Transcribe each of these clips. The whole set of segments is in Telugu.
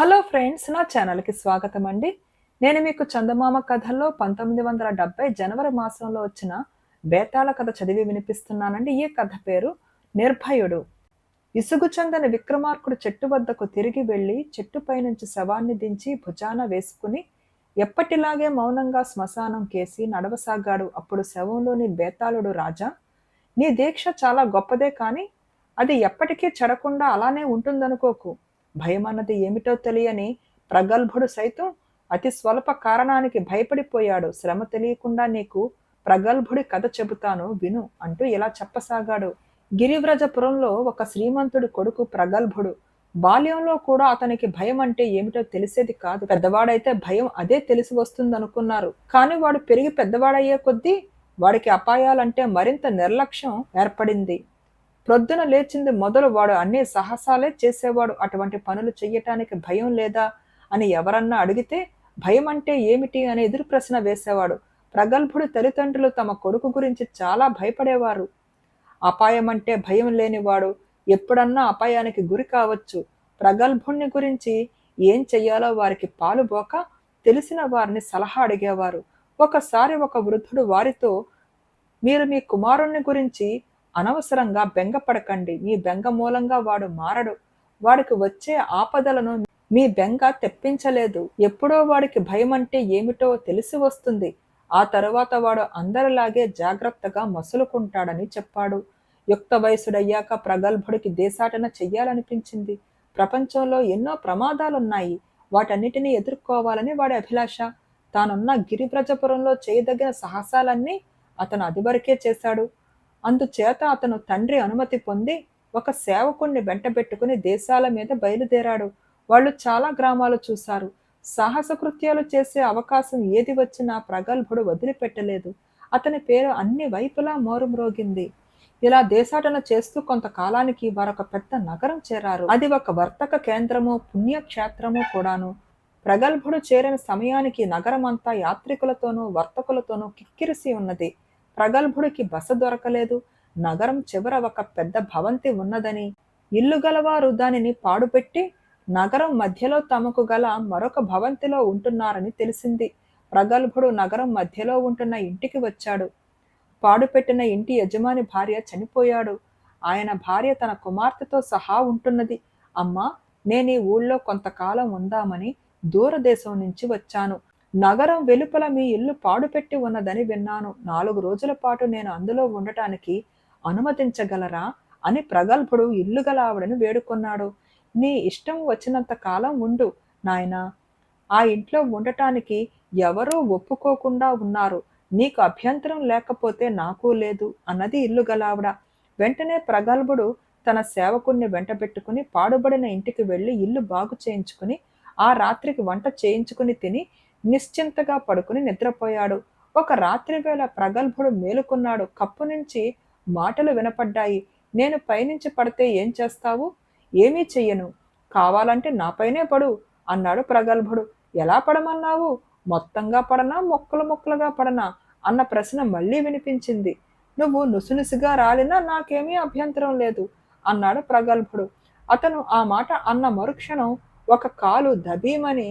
హలో ఫ్రెండ్స్, నా ఛానల్కి స్వాగతం అండి. నేను మీకు చందమామ కథల్లో 1970 జనవరి మాసంలో వచ్చిన బేతాళ కథ చదివి వినిపిస్తున్నానండి. ఈ కథ పేరు నిర్భయుడు. ఇసుగు చెందని విక్రమార్కుడు చెట్టు వద్దకు తిరిగి వెళ్లి చెట్టుపై నుంచి శవాన్ని దించి భుజాన వేసుకుని ఎప్పటిలాగే మౌనంగా శ్మశానం కేసి నడవసాగాడు. అప్పుడు శవంలోని బేతాళుడు, రాజా, నీ దీక్ష చాలా గొప్పదే, కానీ అది ఎప్పటికీ చెడకుండా అలానే ఉంటుందనుకోకు. భయమన్నది ఏమిటో తెలియని ప్రగల్భుడు సైతం అతి స్వల్ప కారణానికి భయపడిపోయాడు. శ్రమ తెలియకుండా నీకు ప్రగల్భుడి కథ చెబుతాను విను అంటూ ఇలా చెప్పసాగాడు. గిరివ్రజపురంలో ఒక శ్రీమంతుడి కొడుకు ప్రగల్భుడు. బాల్యంలో కూడా అతనికి భయం అంటే ఏమిటో తెలిసేది కాదు. పెద్దవాడైతే భయం అదే తెలిసి వస్తుందనుకున్నారు. కానీ వాడు పెరిగి పెద్దవాడయ్యే కొద్దీ వాడికి అపాయాలంటే మరింత నిర్లక్ష్యం ఏర్పడింది. ప్రొద్దున లేచింది మొదలు వాడు అన్ని సాహసాలే చేసేవాడు. అటువంటి పనులు చెయ్యటానికి భయం లేదా అని ఎవరన్నా అడిగితే భయం అంటే ఏమిటి అనే ఎదురు ప్రశ్న వేసేవాడు. ప్రగల్భుడి తల్లిదండ్రులు తమ కొడుకు గురించి చాలా భయపడేవారు. అపాయం అంటే భయం లేనివాడు ఎప్పుడన్నా అపాయానికి గురి కావచ్చు. ప్రగల్భుణ్ణి గురించి ఏం చెయ్యాలో వారికి పాలుబోక తెలిసిన వారిని సలహా అడిగేవారు. ఒకసారి ఒక వృద్ధుడు వారితో, మీరు మీ కుమారుణ్ణి గురించి అనవసరంగా బెంగపడకండి. మీ బెంగ మూలంగా వాడు మారడు. వాడికి వచ్చే ఆపదలను మీ బెంగ తెప్పించలేదు. ఎప్పుడో వాడికి భయం అంటే ఏమిటో తెలిసి వస్తుంది. ఆ తరువాత వాడు అందరిలాగే జాగ్రత్తగా మసులుకుంటాడని చెప్పాడు. యుక్త వయసుడయ్యాక ప్రగల్భుడికి దేశాటన చెయ్యాలనిపించింది. ప్రపంచంలో ఎన్నో ప్రమాదాలున్నాయి. వాటన్నిటినీ ఎదుర్కోవాలని వాడి అభిలాష. తానున్న గిరివ్రజపురంలో చేయదగిన సాహసాలన్నీ అతను అదివరకే చేశాడు. అందుచేత అతను తండ్రి అనుమతి పొంది ఒక సేవకుణ్ణి వెంటబెట్టుకుని దేశాల మీద బయలుదేరాడు. వాళ్ళు చాలా గ్రామాలు చూశారు. సాహస కృత్యాలు చేసే అవకాశం ఏది వచ్చినా ప్రగల్భుడు వదిలిపెట్టలేదు. అతని పేరు అన్ని వైపులా మోరుమ్రోగింది. ఇలా దేశాటన చేస్తూ కొంతకాలానికి వారొక పెద్ద నగరం చేరారు. అది ఒక వర్తక కేంద్రము, పుణ్యక్షేత్రము కూడాను. ప్రగల్భుడు చేరిన సమయానికి నగరమంతా యాత్రికులతోనూ వర్తకులతోనూ కిక్కిరిసి ఉన్నది. ప్రగల్భుడికి బస దొరకలేదు. నగరం చివర ఒక పెద్ద భవంతి ఉన్నదని, ఇల్లు గలవారు దానిని పాడుపెట్టి నగరం మధ్యలో తమకు గల మరొక భవంతిలో ఉంటున్నారని తెలిసింది. ప్రగల్భుడు నగరం మధ్యలో ఉంటున్న ఇంటికి వచ్చాడు. పాడుపెట్టిన ఇంటి యజమాని భార్య చనిపోయాడు. ఆయన భార్య తన కుమార్తెతో సహా ఉంటున్నది. అమ్మా, నేను ఈ ఊళ్ళో కొంతకాలం ఉందామని దూరదేశం నుంచి వచ్చాను. నగరం వెలుపల మీ ఇల్లు పాడుపెట్టి ఉన్నదని విన్నాను. 4 రోజుల పాటు నేను అందులో ఉండటానికి అనుమతించగలరా అని ప్రగల్భుడు ఇల్లు గల ఆవిడను వేడుకొన్నాడు. నీ ఇష్టం వచ్చినంత కాలం ఉండు నాయనా. ఆ ఇంట్లో ఉండటానికి ఎవరూ ఒప్పుకోకుండా ఉన్నారు. నీకు అభ్యంతరం లేకపోతే నాకు లేదు అన్నది ఇల్లు గలావిడ. వెంటనే ప్రగల్భుడు తన సేవకుణ్ణి వెంటబెట్టుకుని పాడుబడిన ఇంటికి వెళ్ళి ఇల్లు బాగు చేయించుకుని ఆ రాత్రికి వంట చేయించుకుని తిని నిశ్చింతగా పడుకుని నిద్రపోయాడు. ఒక రాత్రి వేళ ప్రగల్భుడు మేలుకున్నాడు. కప్పు నుంచి మాటలు వినపడ్డాయి. నేను పైనుంచి పడితే ఏం చేస్తావు? ఏమీ చెయ్యను. కావాలంటే నాపైనే పడు అన్నాడు ప్రగల్భుడు. ఎలా పడమన్నావు? మొత్తంగా పడనా, మొక్కలు మొక్కలుగా పడనా అన్న ప్రశ్న మళ్ళీ వినిపించింది. నువ్వు నుసునుసుగా రాలినా నాకేమీ అభ్యంతరం లేదు అన్నాడు ప్రగల్భుడు. అతను ఆ మాట అన్న మరుక్షణం ఒక కాలు దబీమని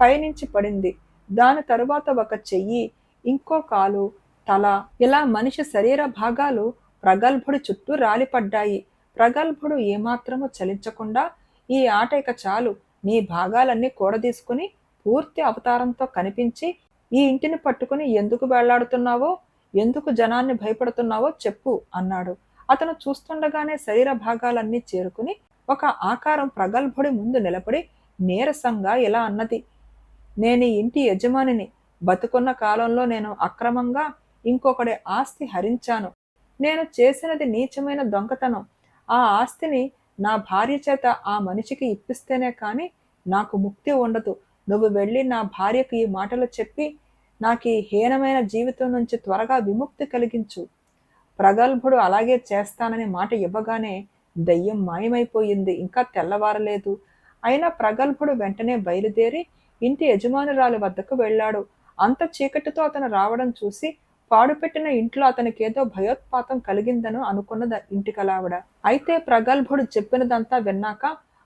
పైనుంచి పడింది. దాని తరువాత ఒక చెయ్యి, ఇంకో కాలు, తల, ఇలా మనిషి శరీర భాగాలు ప్రగల్భుడి చుట్టూ రాలిపడ్డాయి. ప్రగల్భుడు ఏమాత్రము చలించకుండా, ఈ ఆట ఇక చాలు, నీ భాగాలన్నీ కూడదీసుకుని పూర్తి అవతారంతో కనిపించి ఈ ఇంటిని పట్టుకుని ఎందుకు వేళ్లాడుతున్నావో, ఎందుకు జనాన్ని భయపడుతున్నావో చెప్పు అన్నాడు. అతను చూస్తుండగానే శరీర భాగాలన్నీ చేరుకుని ఒక ఆకారం ప్రగల్భుడి ముందు నిలబడి నీరసంగా ఇలా అన్నది, నేను ఈ ఇంటి యజమానిని. బతుకున్న కాలంలో నేను అక్రమంగా ఇంకొకడి ఆస్తి హరించాను. నేను చేసినది నీచమైన దొంగతనం. ఆ ఆస్తిని నా భార్య చేత ఆ మనిషికి ఇప్పిస్తేనే కానీ నాకు ముక్తి ఉండదు. నువ్వు వెళ్ళి నా భార్యకు ఈ మాటలు చెప్పి నాకు ఈ హీనమైన జీవితం నుంచి త్వరగా విముక్తి కలిగించు. ప్రగల్భుడు అలాగే చేస్తానని మాట ఇవ్వగానే దయ్యం మాయమైపోయింది. ఇంకా తెల్లవారలేదు. అయినా ప్రగల్భుడు వెంటనే బయలుదేరి ఇంటి యజమానురాలి వద్దకు వెళ్ళాడు. అంత చీకటితో అతను రావడం చూసి పాడుపెట్టిన ఇంట్లో అతనికేదో భయోత్పాతం కలిగిందను అనుకున్నది ఇంటికలావిడ. అయితే ప్రగల్భుడు చెప్పినదంతా విన్నాక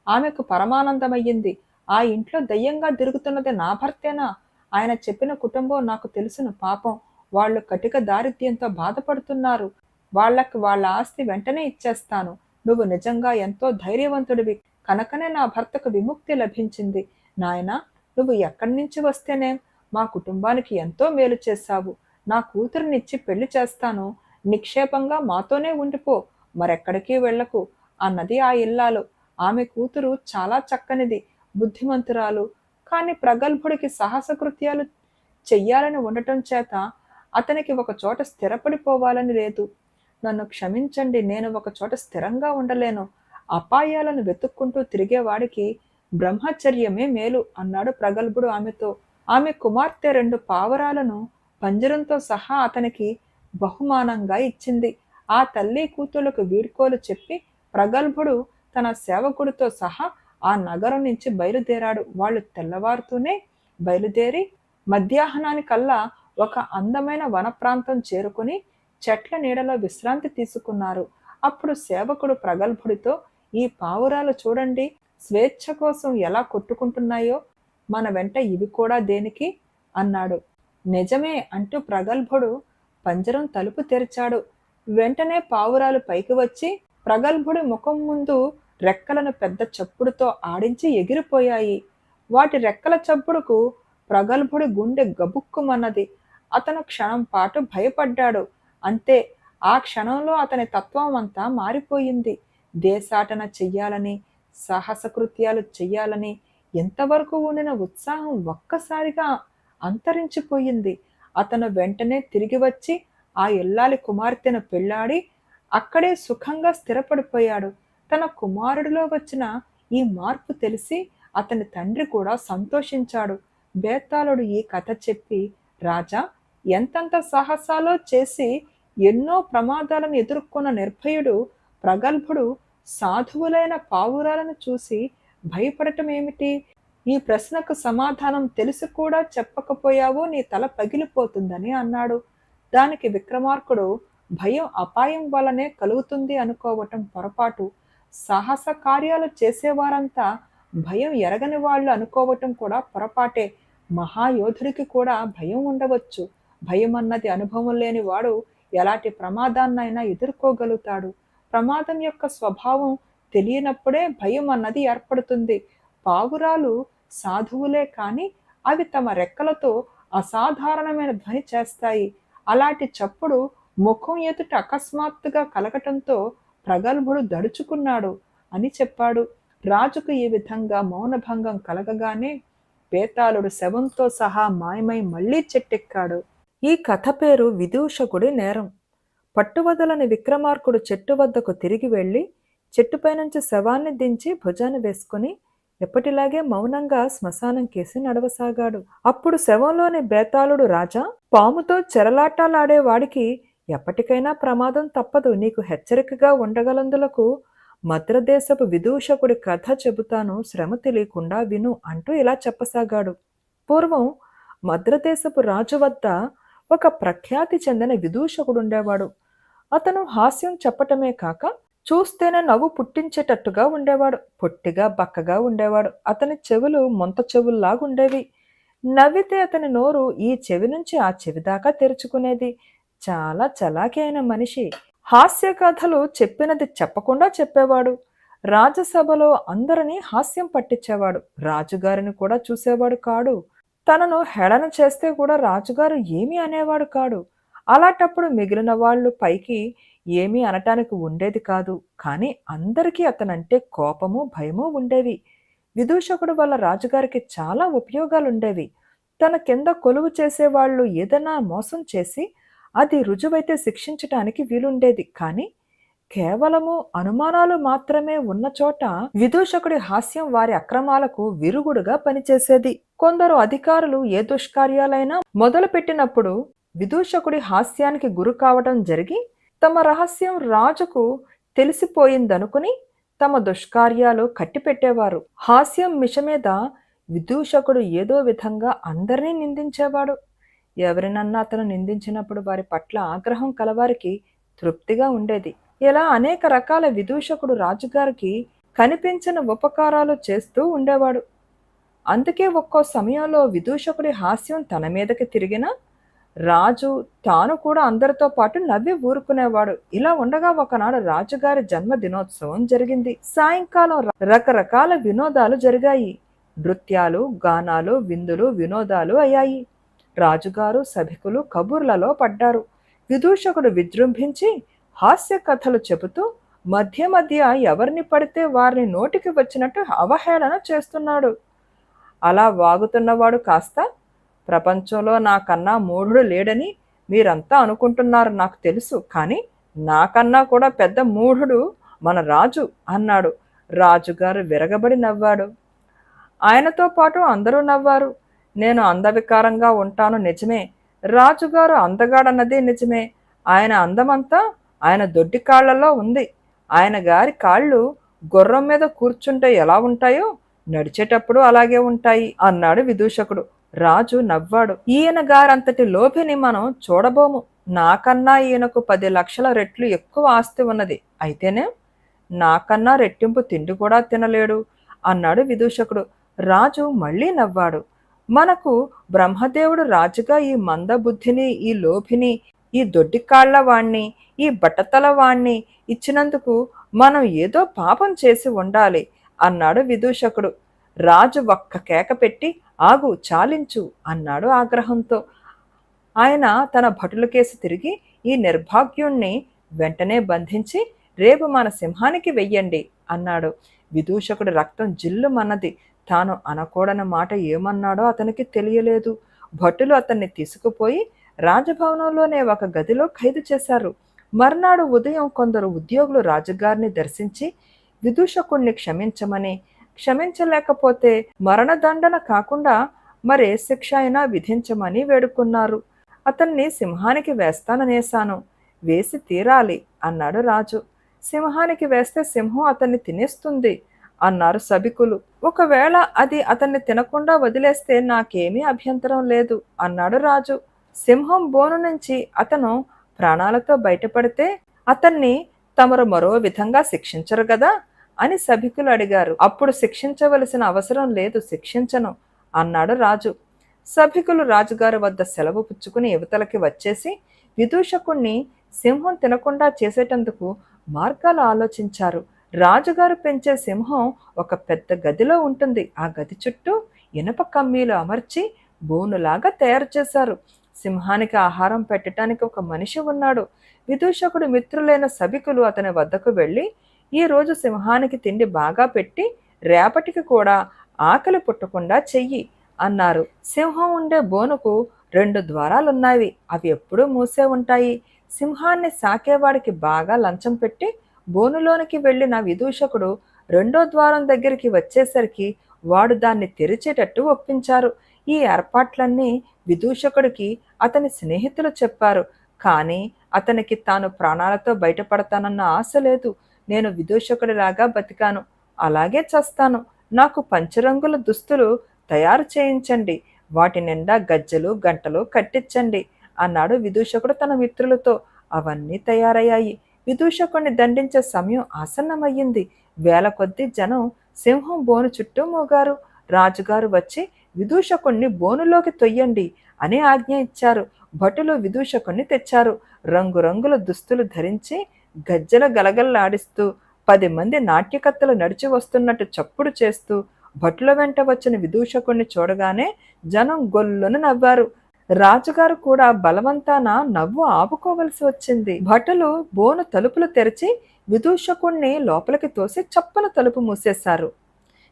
ఆమెకు పరమానందమయ్యింది. ఆ ఇంట్లో దయ్యంగా తిరుగుతున్నది నా భర్తేనా? ఆయన చెప్పిన కుటుంబం నాకు తెలుసును. పాపం వాళ్ళు కటిక దారిద్ర్యంతో బాధపడుతున్నారు. వాళ్ళకి వాళ్ళ ఆస్తి వెంటనే ఇచ్చేస్తాను. నువ్వు నిజంగా ఎంతో ధైర్యవంతుడివి కనుకనే నా భర్తకు విముక్తి లభించింది. నాయనా, నువ్వు ఎక్కడి నుంచి వస్తేనే మా కుటుంబానికి ఎంతో మేలు చేశావు. నా కూతురినిచ్చి పెళ్లి చేస్తాను. నిక్షేపంగా మాతోనే ఉండిపో. మరెక్కడికి వెళ్ళకు అన్నది ఆ ఇల్లాలు. ఆమె కూతురు చాలా చక్కనిది, బుద్ధిమంతురాలు. కాని ప్రగల్భుడికి సాహసకృత్యాలు చెయ్యాలని ఉండటం చేత అతనికి ఒక చోట స్థిరపడిపోవాలని లేదు. నన్ను క్షమించండి, నేను ఒక చోట స్థిరంగా ఉండలేను. అపాయాలను వెతుక్కుంటూ తిరిగేవాడికి బ్రహ్మచర్యమే మేలు అన్నాడు ప్రగల్భుడు ఆమెతో. ఆమె కుమార్తె 2 పావురాలను పంజరంతో సహా అతనికి బహుమానంగా ఇచ్చింది. ఆ తల్లి కూతుళ్లకు వీడ్కోలు చెప్పి ప్రగల్భుడు తన సేవకుడితో సహా ఆ నగరం నుంచి బయలుదేరాడు. వాళ్ళు తెల్లవారుతూనే బయలుదేరి మధ్యాహ్నానికల్లా ఒక అందమైన వన ప్రాంతం చేరుకుని చెట్ల నీడలో విశ్రాంతి తీసుకున్నారు. అప్పుడు సేవకుడు ప్రగల్భుడితో, ఈ పావురాలు చూడండి, స్వేచ్ఛ కోసం ఎలా కొట్టుకుంటున్నాయో, మన వెంట ఇవి కూడా దేనికి అన్నాడు. నిజమే అంటూ ప్రగల్భుడు పంజరం తలుపు తెరిచాడు. వెంటనే పావురాలు పైకి వచ్చి ప్రగల్భుడి ముఖం ముందు రెక్కలను పెద్ద చప్పుడుతో ఆడించి ఎగిరిపోయాయి. వాటి రెక్కల చప్పుడుకు ప్రగల్భుడి గుండె గబుక్కుమన్నది. అతను క్షణం పాటు భయపడ్డాడు. అంతే, ఆ క్షణంలో అతని తత్వం అంతా మారిపోయింది. దేశాటన చెయ్యాలని, సాహసకృత్యాలు చెయ్యాలని ఎంతవరకు ఉండిన ఉత్సాహం ఒక్కసారిగా అంతరించిపోయింది. అతను వెంటనే తిరిగి వచ్చి ఆ ఇల్లాలి కుమార్తెను పెళ్లాడి అక్కడే సుఖంగా స్థిరపడిపోయాడు. తన కుమారుడిలో వచ్చిన ఈ మార్పు తెలిసి అతని తండ్రి కూడా సంతోషించాడు. బేతాళుడు ఈ కథ చెప్పి, రాజా, ఎంతంత సాహసాలో చేసి ఎన్నో ప్రమాదాలను ఎదుర్కొన్న నిర్భయుడు ప్రగల్భుడు సాధువులైన పావురాలను చూసి భయపడటం ఏమిటి? ఈ ప్రశ్నకు సమాధానం తెలిసి కూడా చెప్పకపోయావో నీ తల పగిలిపోతుందని అన్నాడు. దానికి విక్రమార్కుడు, భయం అపాయం వల్లనే కలుగుతుంది అనుకోవటం పొరపాటు. సాహస కార్యాలు చేసేవారంతా భయం ఎరగని వాళ్ళు అనుకోవటం కూడా పొరపాటే. మహాయోధుడికి కూడా భయం ఉండవచ్చు. భయం అన్నది అనుభవం లేని వాడు ఎలాంటి ప్రమాదాన్నైనా ఎదుర్కోగలుగుతాడు. ప్రమాదం యొక్క స్వభావం తెలియనప్పుడే భయం అన్నది ఏర్పడుతుంది. పావురాలు సాధువులే కాని అవి తమ రెక్కలతో అసాధారణమైన ధ్వని చేస్తాయి. అలాంటి చప్పుడు ముఖం ఎదుట అకస్మాత్తుగా కలగటంతో ప్రగల్భుడు దడుచుకున్నాడు అని చెప్పాడు. రాజుకు ఈ విధంగా మౌనభంగం కలగగానే బేతాళుడు శవంతో సహా మాయమై మళ్లీ చెట్టెక్కాడు. ఈ కథ పేరు విదూషకుడి నేరం. పట్టువదలని విక్రమార్కుడు చెట్టు వద్దకు తిరిగి వెళ్లి చెట్టుపై నుంచి శవాన్ని దించి భుజాన వేసుకుని ఎప్పటిలాగే మౌనంగా శ్మశానం కేసి నడవసాగాడు. అప్పుడు శవంలోని బేతాళుడు, రాజా, పాముతో చెరలాటాలాడే వాడికి ఎప్పటికైనా ప్రమాదం తప్పదు. నీకు హెచ్చరికగా ఉండగలందులకు మద్రదేశపు విదూషకుడి కథ చెబుతాను, శ్రమ తెలియకుండా విను అంటూ ఇలా చెప్పసాగాడు. పూర్వం మద్రదేశపు రాజు వద్ద ఒక ప్రఖ్యాతి చెందిన విదూషకుడుండేవాడు. అతను హాస్యం చెప్పటమే కాక చూస్తేనే నవ్వు పుట్టించేటట్టుగా ఉండేవాడు. పొట్టిగా బక్కగా ఉండేవాడు. అతని చెవులు మొంత చెవుల్లాగుండేవి. నవ్వితే అతని నోరు ఈ చెవి నుంచి ఆ చెవి దాకా తెరుచుకునేది. చాలా చలాకీ అయిన మనిషి. హాస్య కథలు చెప్పినది చెప్పకుండా చెప్పేవాడు. రాజసభలో అందరినీ హాస్యం పట్టించేవాడు. రాజుగారిని కూడా చూసేవాడు కాడు. తనను హేళన చేస్తే కూడా రాజుగారు ఏమీ అనేవాడు కాడు. అలాంటప్పుడు మిగిలిన వాళ్ళు పైకి ఏమీ అనటానికి ఉండేది కాదు. కానీ అందరికీ అతనంటే కోపము, భయము ఉండేవి. విదూషకుడు వల్ల రాజుగారికి చాలా ఉపయోగాలుండేవి. తన కింద కొలువు చేసేవాళ్ళు ఏదైనా మోసం చేసి అది రుజువైతే శిక్షించటానికి వీలుండేది. కానీ కేవలము అనుమానాలు మాత్రమే ఉన్న చోట విదూషకుడి హాస్యం వారి అక్రమాలకు విరుగుడుగా పనిచేసేది. కొందరు అధికారులు ఏ దుష్కార్యాలైనా మొదలు పెట్టినప్పుడు విదూషకుడి హాస్యానికి గురి కావడం జరిగి తమ రహస్యం రాజుకు తెలిసిపోయిందనుకుని తమ దుష్కార్యాలు కట్టిపెట్టేవారు. హాస్యం మిషమీద విదూషకుడు ఏదో విధంగా అందరినీ నిందించేవాడు. ఎవరినన్నా అతను నిందించినప్పుడు వారి పట్ల ఆగ్రహం కలవారికి తృప్తిగా ఉండేది. ఇలా అనేక రకాల విదూషకుడు రాజుగారికి కనిపించిన ఉపకారాలు చేస్తూ ఉండేవాడు. అందుకే ఒక్కో సమయంలో విదూషకుడి హాస్యం తన మీదకి తిరిగిన రాజు తాను కూడా అందరితో పాటు నవ్వి ఊరుకునేవాడు. ఇలా ఉండగా ఒకనాడు రాజుగారి జన్మదినోత్సవం జరిగింది. సాయంకాలం రకరకాల వినోదాలు జరిగాయి. నృత్యాలు, గానాలు, విందులు, వినోదాలు అయ్యాయి. రాజుగారు సభికులు కబుర్లలో పడ్డారు. విదూషకుడు విజృంభించి హాస్య కథలు చెబుతూ మధ్య మధ్య ఎవరిని పడితే వారిని నోటికి వచ్చినట్టు అవహేళన చేస్తున్నాడు. అలా వాగుతున్నవాడు కాస్త, ప్రపంచంలో నాకన్నా మూఢుడు లేడని మీరంతా అనుకుంటున్నారు నాకు తెలుసు, కానీ నాకన్నా కూడా పెద్ద మూఢుడు మన రాజు అన్నాడు. రాజుగారు విరగబడి నవ్వాడు. ఆయనతో పాటు అందరూ నవ్వారు. నేను అందవికారంగా ఉంటాను నిజమే, రాజుగారు అందగాడన్నది నిజమే. ఆయన అందమంతా ఆయన దొడ్డి కాళ్లలో ఉంది. ఆయన గారి కాళ్ళు గుర్రం మీద కూర్చుంటే ఎలా ఉంటాయో నడిచేటప్పుడు అలాగే ఉంటాయి అన్నాడు విదూషకుడు. రాజు నవ్వాడు. ఈయన గారంతటి లోభిని మనం చూడబోము. నాకన్నా ఈయనకు 10 లక్షల రెట్లు ఎక్కువ ఆస్తి ఉన్నది. అయితేనే నాకన్నా రెట్టింపు తిండి కూడా తినలేడు అన్నాడు విదూషకుడు. రాజు మళ్ళీ నవ్వాడు. మనకు బ్రహ్మదేవుడు రాజుగా ఈ మందబుద్ధిని, ఈ లోభిని, ఈ దొడ్డి కాళ్ల వాణ్ణి, ఈ బట్టతల వాణ్ణి ఇచ్చినందుకు మనం ఏదో పాపం చేసి ఉండాలి అన్నాడు విదూషకుడు. రాజు ఒక్క కేక పెట్టి ఆగు, చాలించు అన్నాడు ఆగ్రహంతో. ఆయన తన భటులకేసి తిరిగి ఈ నిర్భాగ్యుణ్ణి వెంటనే బంధించి రేపు మన సింహానికి వెయ్యండి అన్నాడు. విదూషకుడి రక్తం జిల్లుమన్నది. తాను అనకూడని మాట ఏమన్నాడో అతనికి తెలియలేదు. భటులు అతన్ని తీసుకుపోయి రాజభవనంలోనే ఒక గదిలో ఖైదు చేశారు. మర్నాడు ఉదయం కొందరు ఉద్యోగులు రాజుగారిని దర్శించి విదూషకుణ్ణి క్షమించమని, క్షమించలేకపోతే మరణదండన కాకుండా మరే శిక్ష అయినా విధించమని వేడుకున్నారు. అతన్ని సింహానికి వేస్తాననేశాను, వేసి తీరాలి అన్నాడు రాజు. సింహానికి వేస్తే సింహం అతన్ని తినేస్తుంది అన్నారు సభికులు. ఒకవేళ అది అతన్ని తినకుండా వదిలేస్తే నాకేమీ అభ్యంతరం లేదు అన్నాడు రాజు. సింహం బోను నుంచి అతను ప్రాణాలతో బయటపడితే అతన్ని తమరు మరో విధంగా శిక్షించరు గదా అని సభికులు అడిగారు. అప్పుడు శిక్షించవలసిన అవసరం లేదు, శిక్షించను అన్నాడు రాజు. సభికులు రాజుగారి వద్ద సెలవు పుచ్చుకుని యువతలకి వచ్చేసి విదూషకుణ్ణి సింహం తినకుండా చేసేటందుకు మార్గాలు ఆలోచించారు. రాజుగారు పెంచే సింహం ఒక పెద్ద గదిలో ఉంటుంది. ఆ గది చుట్టూ ఇనప కమ్మీలు అమర్చి బోనులాగా తయారు చేశారు. సింహానికి ఆహారం పెట్టడానికి ఒక మనిషి ఉన్నాడు. విదూషకుడు మిత్రులైన సభికులు అతని వద్దకు వెళ్ళి ఈ రోజు సింహానికి తిండి బాగా పెట్టి రేపటికి కూడా ఆకలి పుట్టకుండా చెయ్యి అన్నారు. సింహం ఉండే బోనుకు 2 ద్వారాలున్నాయి. అవి ఎప్పుడూ మూసే ఉంటాయి. సింహాన్ని సాకేవాడికి బాగా లంచం పెట్టి బోనులోనికి వెళ్ళిన విదూషకుడు 2వ ద్వారం దగ్గరికి వచ్చేసరికి వాడు దాన్ని తెరిచేటట్టు ఒప్పించారు. ఈ ఏర్పాట్లన్నీ విదూషకుడికి అతని స్నేహితులు చెప్పారు. కానీ అతనికి తాను ప్రాణాలతో బయటపడతానన్న ఆశ లేదు. నేను విదూషకుడిలాగా బతికాను, అలాగే చస్తాను. నాకు పంచరంగుల దుస్తులు తయారు చేయించండి, వాటి నిండా గజ్జెలు గంటలు కట్టించండి అన్నాడు విదూషకుడు తన మిత్రులతో. అవన్నీ తయారయ్యాయి. విదూషకుణ్ణి దండించే సమయం ఆసన్నమయ్యింది. వేల కొద్దీ జనం సింహం బోను చుట్టూ మోగారు. రాజుగారు వచ్చి విదూషకుణ్ణి బోనులోకి తొయ్యండి అని ఆజ్ఞ ఇచ్చారు. భటులు విదూషకుణ్ణి తెచ్చారు. రంగురంగుల దుస్తులు ధరించి గజ్జల గలగల్లాడిస్తూ 10 మంది నాట్యకత్తలు నడిచి వస్తున్నట్టు చప్పుడు చేస్తూ భటుల వెంట వచ్చిన విదూషకుణ్ణి చూడగానే జనం గొల్లును నవ్వారు. రాజుగారు కూడా బలవంతాన నవ్వు ఆపుకోవలసి వచ్చింది. భటులు బోను తలుపులు తెరిచి విదూషకుణ్ణి లోపలికి తోసి చప్పున తలుపు మూసేశారు.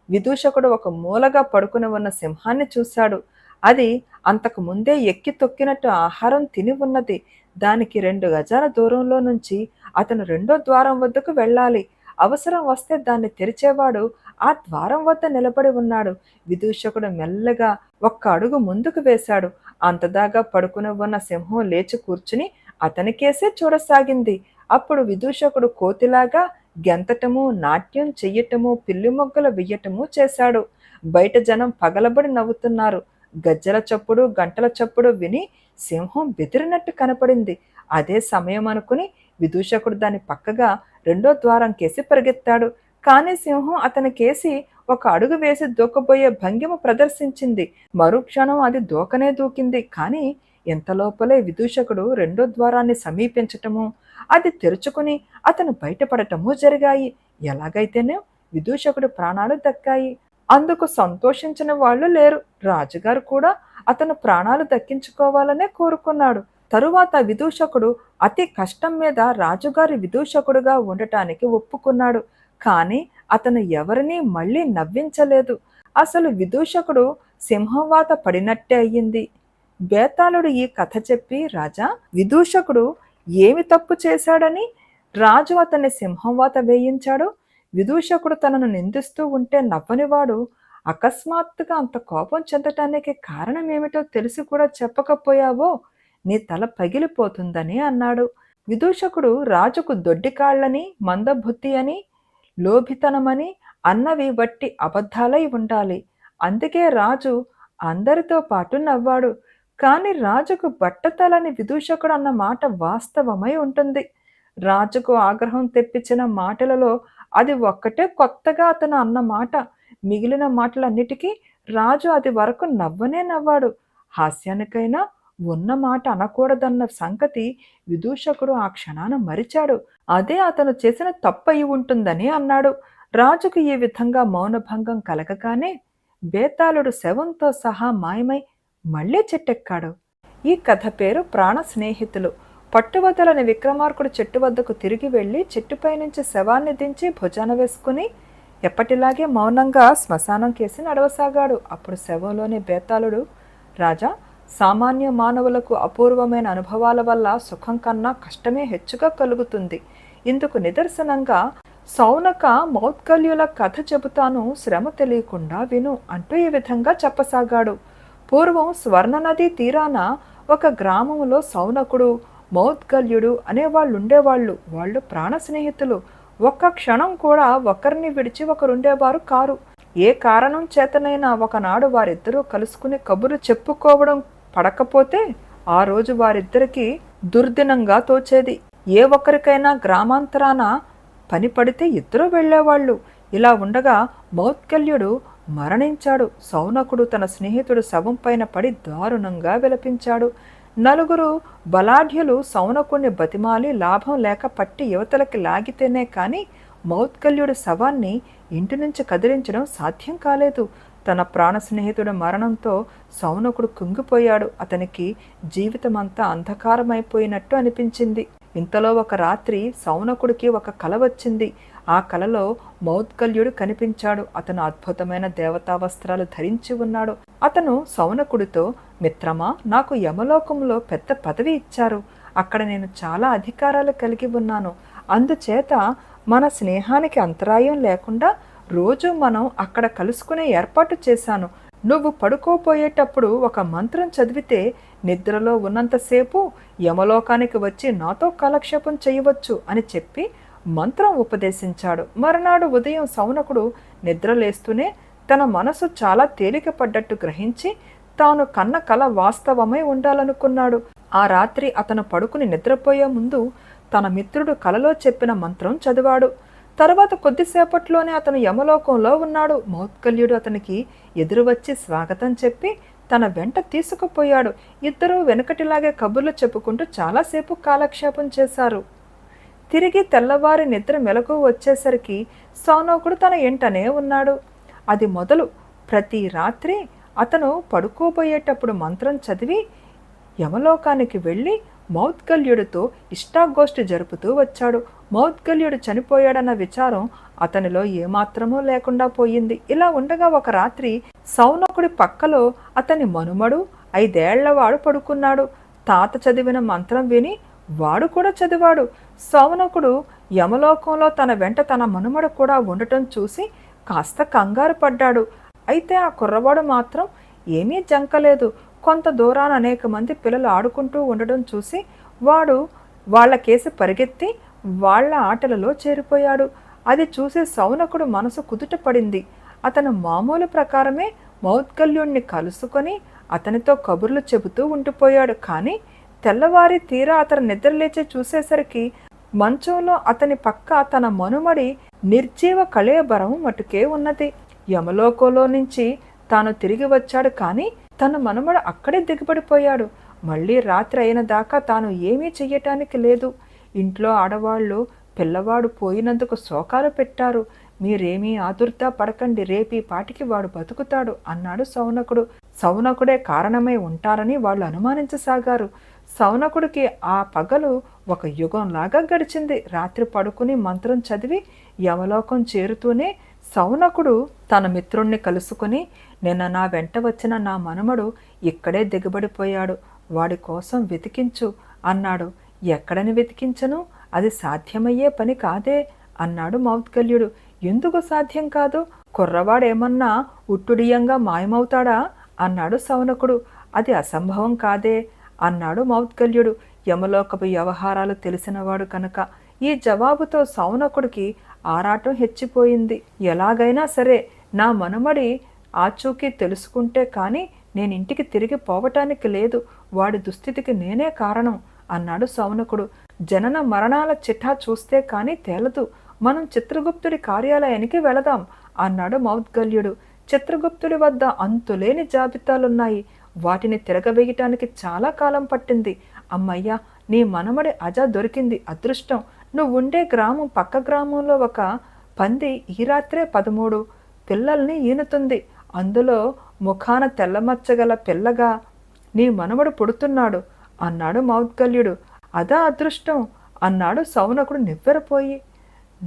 విదూషకుడు ఒక మూలగా పడుకుని ఉన్న సింహాన్ని చూశాడు. అది అంతకు ముందే ఎక్కి తొక్కినట్టు ఆహారం తిని ఉన్నది. దానికి 2 గజాల దూరంలో నుంచి అతను 2వ ద్వారం వద్దకు వెళ్ళాలి. అవసరం వస్తే దాన్ని తెరిచేవాడు ఆ ద్వారం వద్ద నిలబడి ఉన్నాడు. విదూషకుడు మెల్లగా 1 అడుగు ముందుకు వేశాడు. అంతదాగా పడుకుని ఉన్న సింహం లేచి కూర్చుని అతనికేసే చూడసాగింది. అప్పుడు విదూషకుడు కోతిలాగా గెంతటము, నాట్యం చెయ్యటము, పిల్లి మొగ్గలు వెయ్యటము చేశాడు. బయట జనం పగలబడి నవ్వుతున్నారు. గజ్జల చప్పుడు, గంటల చప్పుడు విని సింహం బెదిరినట్టు కనపడింది. అదే సమయం అనుకుని విదూషకుడు దాని పక్కగా 2వ ద్వారం కేసి పరిగెత్తాడు. కానీ సింహం అతని కేసి ఒక అడుగు వేసి దూకబోయే భంగిమ ప్రదర్శించింది. మరుక్షణం అది దూకనే దూకింది. కానీ ఇంతలోపలే విదూషకుడు రెండో ద్వారాన్ని సమీపించటము, అది తెరుచుకుని అతను బయటపడటము జరిగాయి. ఎలాగైతేనే విదూషకుడు ప్రాణాలు దక్కాయి. అందుకు సంతోషించిన వాళ్ళు లేరు. రాజుగారు కూడా అతను ప్రాణాలు దక్కించుకోవాలనే కోరుకున్నాడు. తరువాత విదూషకుడు అతి కష్టం మీద రాజుగారి విదూషకుడుగా ఉండటానికి ఒప్పుకున్నాడు. కానీ అతను ఎవరినీ మళ్ళీ నవ్వించలేదు. అసలు విదూషకుడు సింహవాత పడినట్టే అయ్యింది. బేతాళుడు ఈ కథ చెప్పి, రాజా, విదూషకుడు ఏమి తప్పు చేశాడని రాజు అతన్ని సింహవాత వేయించాడు? విదూషకుడు తనను నిందిస్తూ ఉంటే నవ్వనివాడు అకస్మాత్తుగా అంత కోపం చెందటానికి కారణమేమిటో తెలిసి కూడా చెప్పకపోయావో నీ తల పగిలిపోతుందని అన్నాడు. విదూషకుడు రాజుకు దొడ్డికాళ్లని, మందబుద్ధి అని, లోభితనమని అన్నవి వట్టి అబద్ధాలై ఉండాలి. అందుకే రాజు అందరితో పాటు నవ్వాడు. కాని రాజుకు బట్టతలని విదూషకుడు అన్న మాట వాస్తవమై ఉంటుంది. రాజుకు ఆగ్రహం తెప్పించిన మాటలలో అది ఒక్కటే కొత్తగా అతను అన్న మాట. మిగిలిన మాటలన్నిటికీ రాజు అది వరకు నవ్వనే నవ్వాడు. హాస్యానికైనా ఉన్న మాట అనకూడదన్న సంగతి విదూషకుడు ఆ క్షణాన మరిచాడు. అదే అతను చేసిన తప్పయి ఉంటుందని అన్నాడు. రాజుకు ఈ విధంగా మౌనభంగం కలగగానే బేతాళుడు శవంతో సహా మాయమై మళ్లీ చెట్టెక్కాడు. ఈ కథ పేరు ప్రాణ స్నేహితులు. పట్టువదలని విక్రమార్కుడు చెట్టు వద్దకు తిరిగి వెళ్లి చెట్టుపై నుంచి శవాన్ని దించి భుజాన వేసుకుని ఎప్పటిలాగే మౌనంగా శ్మశానం కేసి నడవసాగాడు. అప్పుడు శవంలోని బేతాళుడు, రాజా, సామాన్య మానవులకు అపూర్వమైన అనుభవాల వల్ల సుఖం కన్నా కష్టమే హెచ్చుగా కలుగుతుంది. ఇందుకు నిదర్శనంగా సౌనక మౌద్గల్యుల కథ చెబుతాను, శ్రమ తెలియకుండా విను అంటూ ఈ విధంగా చెప్పసాగాడు. పూర్వం స్వర్ణనది తీరాన ఒక గ్రామంలో సౌనకుడు, మౌద్గల్యుడు అనేవాళ్ళుండేవాళ్ళు. వాళ్ళు ప్రాణ స్నేహితులు. ఒక్క క్షణం కూడా ఒకరిని విడిచి ఒకరుండేవారు కారు. ఏ కారణం చేతనైనా ఒకనాడు వారిద్దరూ కలుసుకుని కబురు చెప్పుకోవడం పడకపోతే ఆ రోజు వారిద్దరికీ దుర్దినంగా తోచేది. ఏ ఒక్కరికైనా గ్రామాంతరాన పని పడితే ఇద్దరూ వెళ్లేవాళ్ళు. ఇలా ఉండగా మౌద్గల్యుడు మరణించాడు. సౌనకుడు తన స్నేహితుడు శవం పైన పడి దారుణంగా విలపించాడు. నలుగురు బలాఢ్యులు సౌనకుణ్ణి బతిమాలి లాభం లేక పట్టి యువతలకి లాగితేనే కాని మౌద్గల్యుడి శవాన్ని ఇంటి నుంచి కదిలించడం సాధ్యం కాలేదు. తన ప్రాణ స్నేహితుడి మరణంతో సౌనకుడు కుంగిపోయాడు. అతనికి జీవితమంతా అంధకారమైపోయినట్టు అనిపించింది. ఇంతలో ఒక రాత్రి సౌనకుడికి ఒక కల వచ్చింది. ఆ కలలో మౌద్గల్యుడు కనిపించాడు. అతను అద్భుతమైన దేవతా వస్త్రాలు ధరించి ఉన్నాడు. అతను సౌనకుడితో, మిత్రమా, నాకు యమలోకంలో పెద్ద పదవి ఇచ్చారు. అక్కడ నేను చాలా అధికారాలు కలిగి ఉన్నాను. అందుచేత మన స్నేహానికి అంతరాయం లేకుండా రోజు మనం అక్కడ కలుసుకునే ఏర్పాటు చేశాను. నువ్వు పడుకోపోయేటప్పుడు ఒక మంత్రం చదివితే నిద్రలో ఉన్నంతసేపు యమలోకానికి వచ్చి నాతో కాలక్షేపం చేయవచ్చు అని చెప్పి మంత్రం ఉపదేశించాడు. మరునాడు ఉదయం సౌనకుడు నిద్రలేస్తూనే తన మనసు చాలా తేలిక పడ్డట్టు గ్రహించి తాను కన్న కల వాస్తవమై ఉండాలనుకున్నాడు. ఆ రాత్రి అతను పడుకుని నిద్రపోయే ముందు తన మిత్రుడు కలలో చెప్పిన మంత్రం చదివాడు. తర్వాత కొద్దిసేపట్లోనే అతను యమలోకంలో ఉన్నాడు. మౌద్గల్యుడు అతనికి ఎదురు వచ్చి స్వాగతం చెప్పి తన వెంట తీసుకుపోయాడు. ఇద్దరూ వెనకటిలాగే కబుర్లు చెప్పుకుంటూ చాలాసేపు కాలక్షేపం చేశారు. తిరిగి తెల్లవారి నిద్ర మెలకు వచ్చేసరికి సౌనకుడు తన ఎంటనే ఉన్నాడు. అది మొదలు ప్రతి రాత్రి అతను పడుకోబోయేటప్పుడు మంత్రం చదివి యమలోకానికి వెళ్ళి మౌద్గల్యుడితో ఇష్టాగోష్ఠి జరుపుతూ వచ్చాడు. మౌద్గల్యుడు చనిపోయాడన్న విచారం అతనిలో ఏమాత్రమూ లేకుండా పోయింది. ఇలా ఉండగా ఒక రాత్రి సౌనకుడి పక్కలో అతని మనుమడు 5 ఏళ్లవాడు పడుకున్నాడు. తాత చదివిన మంత్రం విని వాడు కూడా చదివాడు. సౌనకుడు యమలోకంలో తన వెంట తన మనుమడు కూడా ఉండటం చూసి కాస్త కంగారు పడ్డాడు. అయితే ఆ కుర్రవాడు మాత్రం ఏమీ జంకలేదు. కొంత దూరాన అనేక మంది పిల్లలు ఆడుకుంటూ ఉండడం చూసి వాడు వాళ్ళకేసి పరిగెత్తి వాళ్ల ఆటలలో చేరిపోయాడు. అది చూసి సౌనకుడు మనసు కుదుట పడింది. అతను మామూలు ప్రకారమే మౌద్గల్యుణ్ణి కలుసుకొని అతనితో కబుర్లు చెబుతూ ఉండిపోయాడు. కానీ తెల్లవారి తీరా అతను నిద్రలేచి చూసేసరికి మంచంలో అతని పక్క తన మనుమడి నిర్జీవ కళేబరం మటుకే ఉన్నది. యమలోకంలో నుంచి తాను తిరిగి వచ్చాడు, కానీ తన మనమడు అక్కడే దిగబడిపోయాడు. మళ్ళీ రాత్రి అయిన దాకా తాను ఏమీ చెయ్యటానికి లేదు. ఇంట్లో ఆడవాళ్ళు పిల్లవాడు పోయినందుకు శోకాలు పెట్టారు. మీరేమీ ఆదుర్త పడకండి, రేపీ పాటికి వాడు బతుకుతాడు అన్నాడు శౌనకుడు. శౌనకుడే కారణమై ఉంటారని వాళ్ళు అనుమానించసాగారు. శౌనకుడికి ఆ పగలు ఒక యుగంలాగా గడిచింది. రాత్రి పడుకుని మంత్రం చదివి యమలోకం చేరుతూనే శౌనకుడు తన మిత్రుణ్ణి కలుసుకుని, నిన్న నా వెంట వచ్చిన నా మనమడు ఇక్కడే దిగబడిపోయాడు, వాడి కోసం వెతికించు అన్నాడు. ఎక్కడని వెతికించను, అది సాధ్యమయ్యే పని కాదే అన్నాడు మౌద్గల్యుడు. ఎందుకు సాధ్యం కాదు? కుర్రవాడేమన్నా ఉట్టుడియంగా మాయమవుతాడా అన్నాడు శౌనకుడు. అది అసంభవం కాదే అన్నాడు మౌద్గల్యుడు, యమలోకపు వ్యవహారాలు తెలిసినవాడు కనుక. ఈ జవాబుతో శౌనకుడికి ఆరాటం హెచ్చిపోయింది. ఎలాగైనా సరే నా మనుమడి ఆచూకీ తెలుసుకుంటే కానీ నేను ఇంటికి తిరిగి పోవటానికి లేదు, వాడి దుస్థితికి నేనే కారణం అన్నాడు శౌనకుడు. జనన మరణాల చిఠా చూస్తే కానీ తేలదు, మనం చిత్రగుప్తుడి కార్యాలయానికి వెళదాం అన్నాడు మౌద్గల్యుడు. చిత్రగుప్తుడి వద్ద అంతులేని జాబితాలున్నాయి. వాటిని తిరగవేయటానికి చాలా కాలం పట్టింది. అమ్మయ్యా, నీ మనమడి అజ దొరికింది, అదృష్టం. నువ్వుండే గ్రామం పక్క గ్రామంలో ఒక పంది ఈ రాత్రే 13 పిల్లల్ని ఈనుతుంది. అందులో ముఖాన తెల్లమచ్చగల పిల్లగా నీ మనవడు పుడుతున్నాడు అన్నాడు మౌద్గల్యుడు. అదా అదృష్టం అన్నాడు శౌనకుడు నివ్వెరపోయి.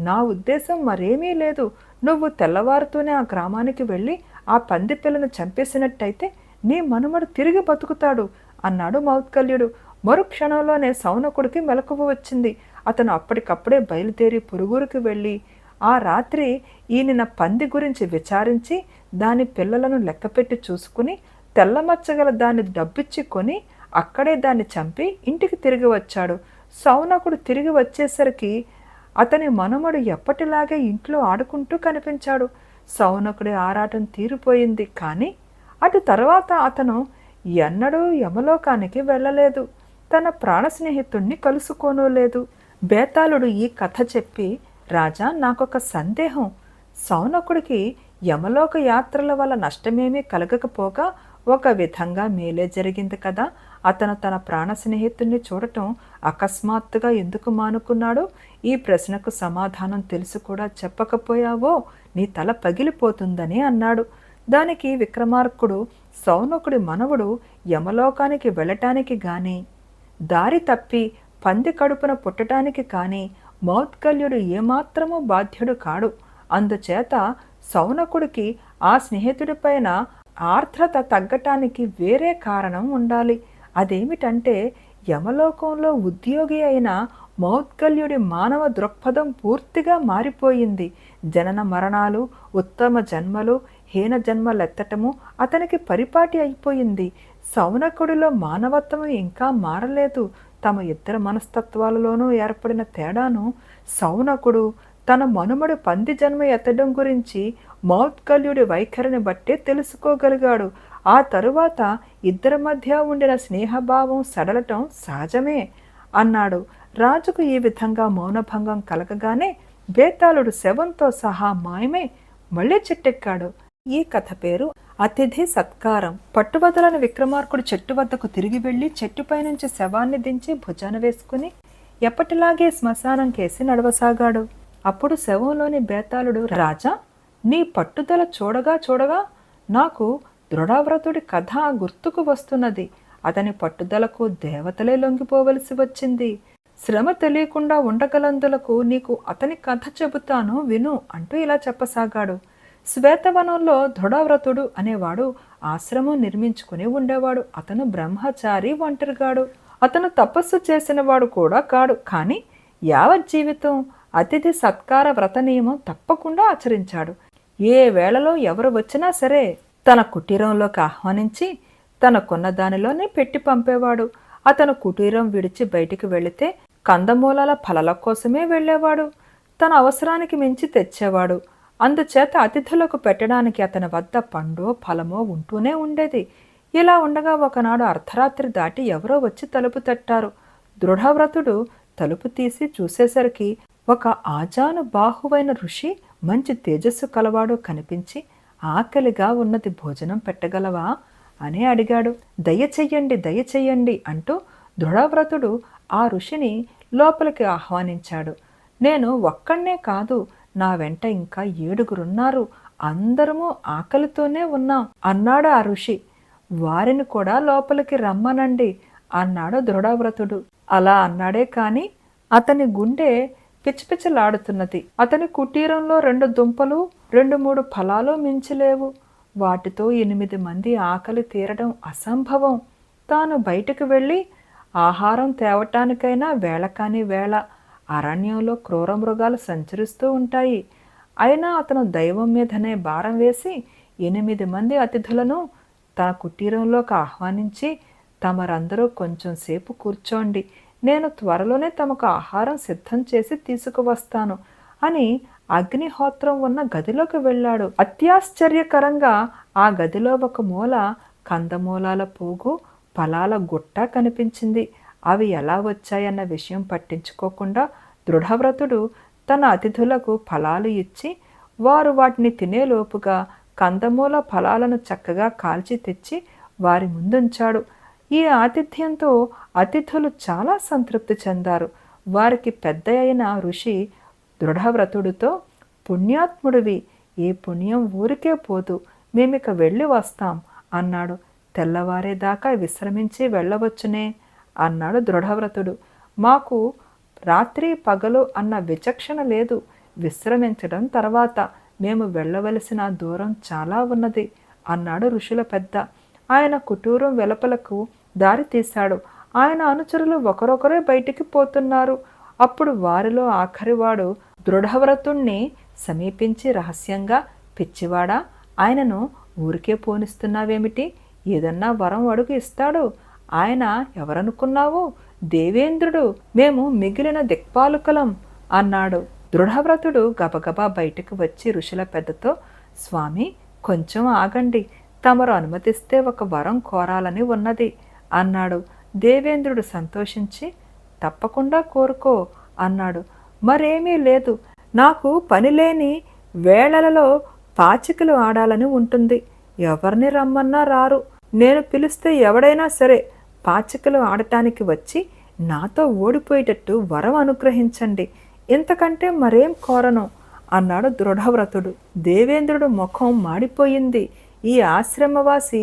నా ఉద్దేశం మరేమీ లేదు. నువ్వు తెల్లవారుతూనే ఆ గ్రామానికి వెళ్ళి ఆ పంది పిల్లను చంపేసినట్టయితే నీ మనుమడు తిరిగి బతుకుతాడు అన్నాడు మౌద్గల్యుడు. మరుక్షణంలోనే శౌనకుడికి మెలకువ వచ్చింది. అతను అప్పటికప్పుడే బయలుదేరి పొరుగురికి వెళ్ళి ఆ రాత్రి ఈయన పంది గురించి విచారించి దాని పిల్లలను లెక్కపెట్టి చూసుకుని తెల్లమచ్చగల దాన్ని డబ్బిచ్చి కొని అక్కడే దాన్ని చంపి ఇంటికి తిరిగి వచ్చాడు. శౌనకుడు తిరిగి వచ్చేసరికి అతని మనుమడు ఎప్పటిలాగే ఇంట్లో ఆడుకుంటూ కనిపించాడు. శౌనకుడి ఆరాటం తీరిపోయింది. కానీ అటు తర్వాత అతను ఎన్నడూ యమలోకానికి వెళ్ళలేదు, తన ప్రాణ స్నేహితుణ్ణి కలుసుకోనూ. బేతాళుడు ఈ కథ చెప్పి, రాజా, నాకొక సందేహం. శౌనకుడికి యమలోక యాత్రల వల్ల నష్టమేమీ కలగకపోగా ఒక విధంగా మేలే జరిగింది కదా. అతను తన ప్రాణ స్నేహితుణ్ణి చూడటం అకస్మాత్తుగా ఎందుకు మానుకున్నాడు? ఈ ప్రశ్నకు సమాధానం తెలిసి కూడా చెప్పకపోయావో నీ తల పగిలిపోతుందని అన్నాడు. దానికి విక్రమార్కుడు, శౌనకుడి మనవుడు యమలోకానికి వెళ్ళటానికి గాని దారి తప్పి పంది కడుపున పుట్టడానికి కానీ మౌద్గల్యుడు ఏమాత్రమూ బాధ్యుడు కాడు. అందుచేత శౌనకుడికి ఆ స్నేహితుడిపైన ఆర్ద్రత తగ్గటానికి వేరే కారణం ఉండాలి. అదేమిటంటే యమలోకంలో ఉద్యోగి అయిన మౌద్గల్యుడి మానవ దృక్పథం పూర్తిగా మారిపోయింది. జనన మరణాలు, ఉత్తమ జన్మలు, హీన జన్మలెత్తటము అతనికి పరిపాటి అయిపోయింది. శౌనకుడిలో మానవత్వం ఇంకా మారలేదు. తమ ఇద్దరు మనస్తత్వాలలోనూ ఏర్పడిన తేడాను శౌనకుడు తన మనుమడు పంది జన్మ ఎత్తడం గురించి మౌద్గల్యుడి వైఖరిని బట్టే తెలుసుకోగలిగాడు. ఆ తరువాత ఇద్దరి మధ్య ఉండిన స్నేహభావం సడలటం సహజమే అన్నాడు. రాజుకు ఈ విధంగా మౌనభంగం కలగగానే బేతాళుడు శవంతో సహా మాయమై మళ్ళీ చెట్టెక్కాడు. ఈ కథ పేరు అతిథి సత్కారం. పట్టువదలని విక్రమార్కుడు చెట్టు వద్దకు తిరిగి వెళ్లి చెట్టుపై నుంచి శవాన్ని దించి భుజాన వేసుకుని ఎప్పటిలాగే శ్మశానం కేసి నడవసాగాడు. అప్పుడు శవంలోని బేతాళుడు, రాజా, నీ పట్టుదల చూడగా నాకు దృఢవ్రతుడి కథ గుర్తుకు వస్తున్నది. అతని పట్టుదలకు దేవతలే లొంగిపోవలసి వచ్చింది. శ్రమ తెలియకుండా ఉండగలందులకు నీకు అతని కథ చెబుతాను, విను అంటూ ఇలా చెప్పసాగాడు. శ్వేతవనంలో దృఢవ్రతుడు అనేవాడు ఆశ్రమం నిర్మించుకుని ఉండేవాడు. అతను బ్రహ్మచారి, ఒంటరిగాడు. అతను తపస్సు చేసినవాడు కూడా కాడు. కానీ యావత్ జీవితం అతిథి సత్కార వ్రత నియమం తప్పకుండా ఆచరించాడు. ఏ వేళలో ఎవరు వచ్చినా సరే తన కుటీరంలోకి ఆహ్వానించి తనకున్న దానిలోనే పెట్టి పంపేవాడు. అతను కుటీరం విడిచి బయటికి వెళితే కందమూలాల ఫలాల కోసమే వెళ్ళేవాడు. తన అవసరానికి మించి తెచ్చేవాడు. అందుచేత అతిథులకు పెట్టడానికి అతని వద్ద పండో ఫలమో ఉంటూనే ఉండేది. ఇలా ఉండగా ఒకనాడు అర్ధరాత్రి దాటి ఎవరో వచ్చి తలుపు తట్టారు. దృఢవ్రతుడు తలుపు తీసి చూసేసరికి ఒక ఆజాను బాహువైన ఋషి, మంచి తేజస్సు కలవాడు కనిపించి ఆకలిగా ఉన్నది, భోజనం పెట్టగలవా అని అడిగాడు. దయచెయ్యండి దయచెయ్యండి అంటూ దృఢవ్రతుడు ఆ ఋషిని లోపలికి ఆహ్వానించాడు. నేను ఒక్కడే కాదు, నా వెంట ఇంకా 7గురున్నారు, అందరము ఆకలితోనే ఉన్నాం అన్నాడు ఆ ఋషి. వారిని కూడా లోపలికి రమ్మనండి అన్నాడు దృఢవ్రతుడు. అలా అన్నాడే కాని అతని గుండె పిచపిచలాడుతున్నది. అతని కుటీరంలో 2 దుంపలు 2-3 ఫలాలు మించిలేవు. వాటితో 8 మంది ఆకలి తీరడం అసంభవం. తాను బయటకు వెళ్ళి ఆహారం తేవటానికైనా వేళ కాని వేళ అరణ్యంలో క్రూర మృగాలు సంచరిస్తూ ఉంటాయి. అయినా అతను దైవం మీదనే భారం వేసి 8 మంది అతిథులను తన కుటీరంలోకి ఆహ్వానించి, తమరందరూ కొంచెం సేపు కూర్చోండి, నేను త్వరలోనే తమకు ఆహారం సిద్ధం చేసి తీసుకువస్తాను అని అగ్నిహోత్రం ఉన్న గదిలోకి వెళ్ళాడు. అత్యాశ్చర్యకరంగా ఆ గదిలో ఒక మూల కందమూలాల పోగు, ఫలాల గుట్ట కనిపించింది. అవి ఎలా వచ్చాయన్న విషయం పట్టించుకోకుండా దృఢవ్రతుడు తన అతిథులకు ఫలాలు ఇచ్చి, వారు వాటిని తినేలోపుగా కందమూల ఫలాలను చక్కగా కాల్చి తెచ్చి వారి ముందుంచాడు. ఈ ఆతిథ్యంతో అతిథులు చాలా సంతృప్తి చెందారు. వారికి పెద్ద అయిన ఋషి దృఢవ్రతుడితో, పుణ్యాత్ముడివి, ఈ పుణ్యం ఊరికే పోదు, మేమిక వెళ్ళి వస్తాం అన్నాడు. తెల్లవారేదాకా విశ్రమించి వెళ్ళవచ్చునే అన్నాడు దృఢవ్రతుడు. మాకు రాత్రి పగలు అన్న విచక్షణ లేదు, విశ్రమించడం తర్వాత, మేము వెళ్ళవలసిన దూరం చాలా ఉన్నది అన్నాడు ఋషుల పెద్ద. ఆయన కుటీరం వెలుపలకు దారి తీశాడు. ఆయన అనుచరులు ఒకరొకరే బయటికి పోతున్నారు. అప్పుడు వారిలో ఆఖరివాడు దృఢవ్రతుణ్ణి సమీపించి రహస్యంగా, పిచ్చివాడా, ఆయనను ఊరికే పోనిస్తున్నావేమిటి? ఏదన్నా వరం అడుగు ఇస్తాడు. ఆయన ఎవరనుకున్నావు? దేవేంద్రుడు, మేము మిగిలిన దిక్పాలకులం అన్నాడు. దృఢవ్రతుడు గబగబా బయటకు వచ్చి ఋషుల పెద్దతో, స్వామి, కొంచెం ఆగండి, తమరు అనుమతిస్తే ఒక వరం కోరాలని ఉన్నది అన్నాడు. దేవేంద్రుడు సంతోషించి, తప్పకుండా కోరుకో అన్నాడు. మరేమీ లేదు, నాకు పనిలేని వేళలలో పాచికలు ఆడాలని ఉంటుంది. ఎవరిని రమ్మన్నా రారు. నేను పిలిస్తే ఎవడైనా సరే పాచికలు ఆడటానికి వచ్చి నాతో ఓడిపోయేటట్టు వరం అనుగ్రహించండి, ఇంతకంటే మరేం కోరను అన్నాడు దృఢవ్రతుడు. దేవేంద్రుడు ముఖం మాడిపోయింది. ఈ ఆశ్రమవాసి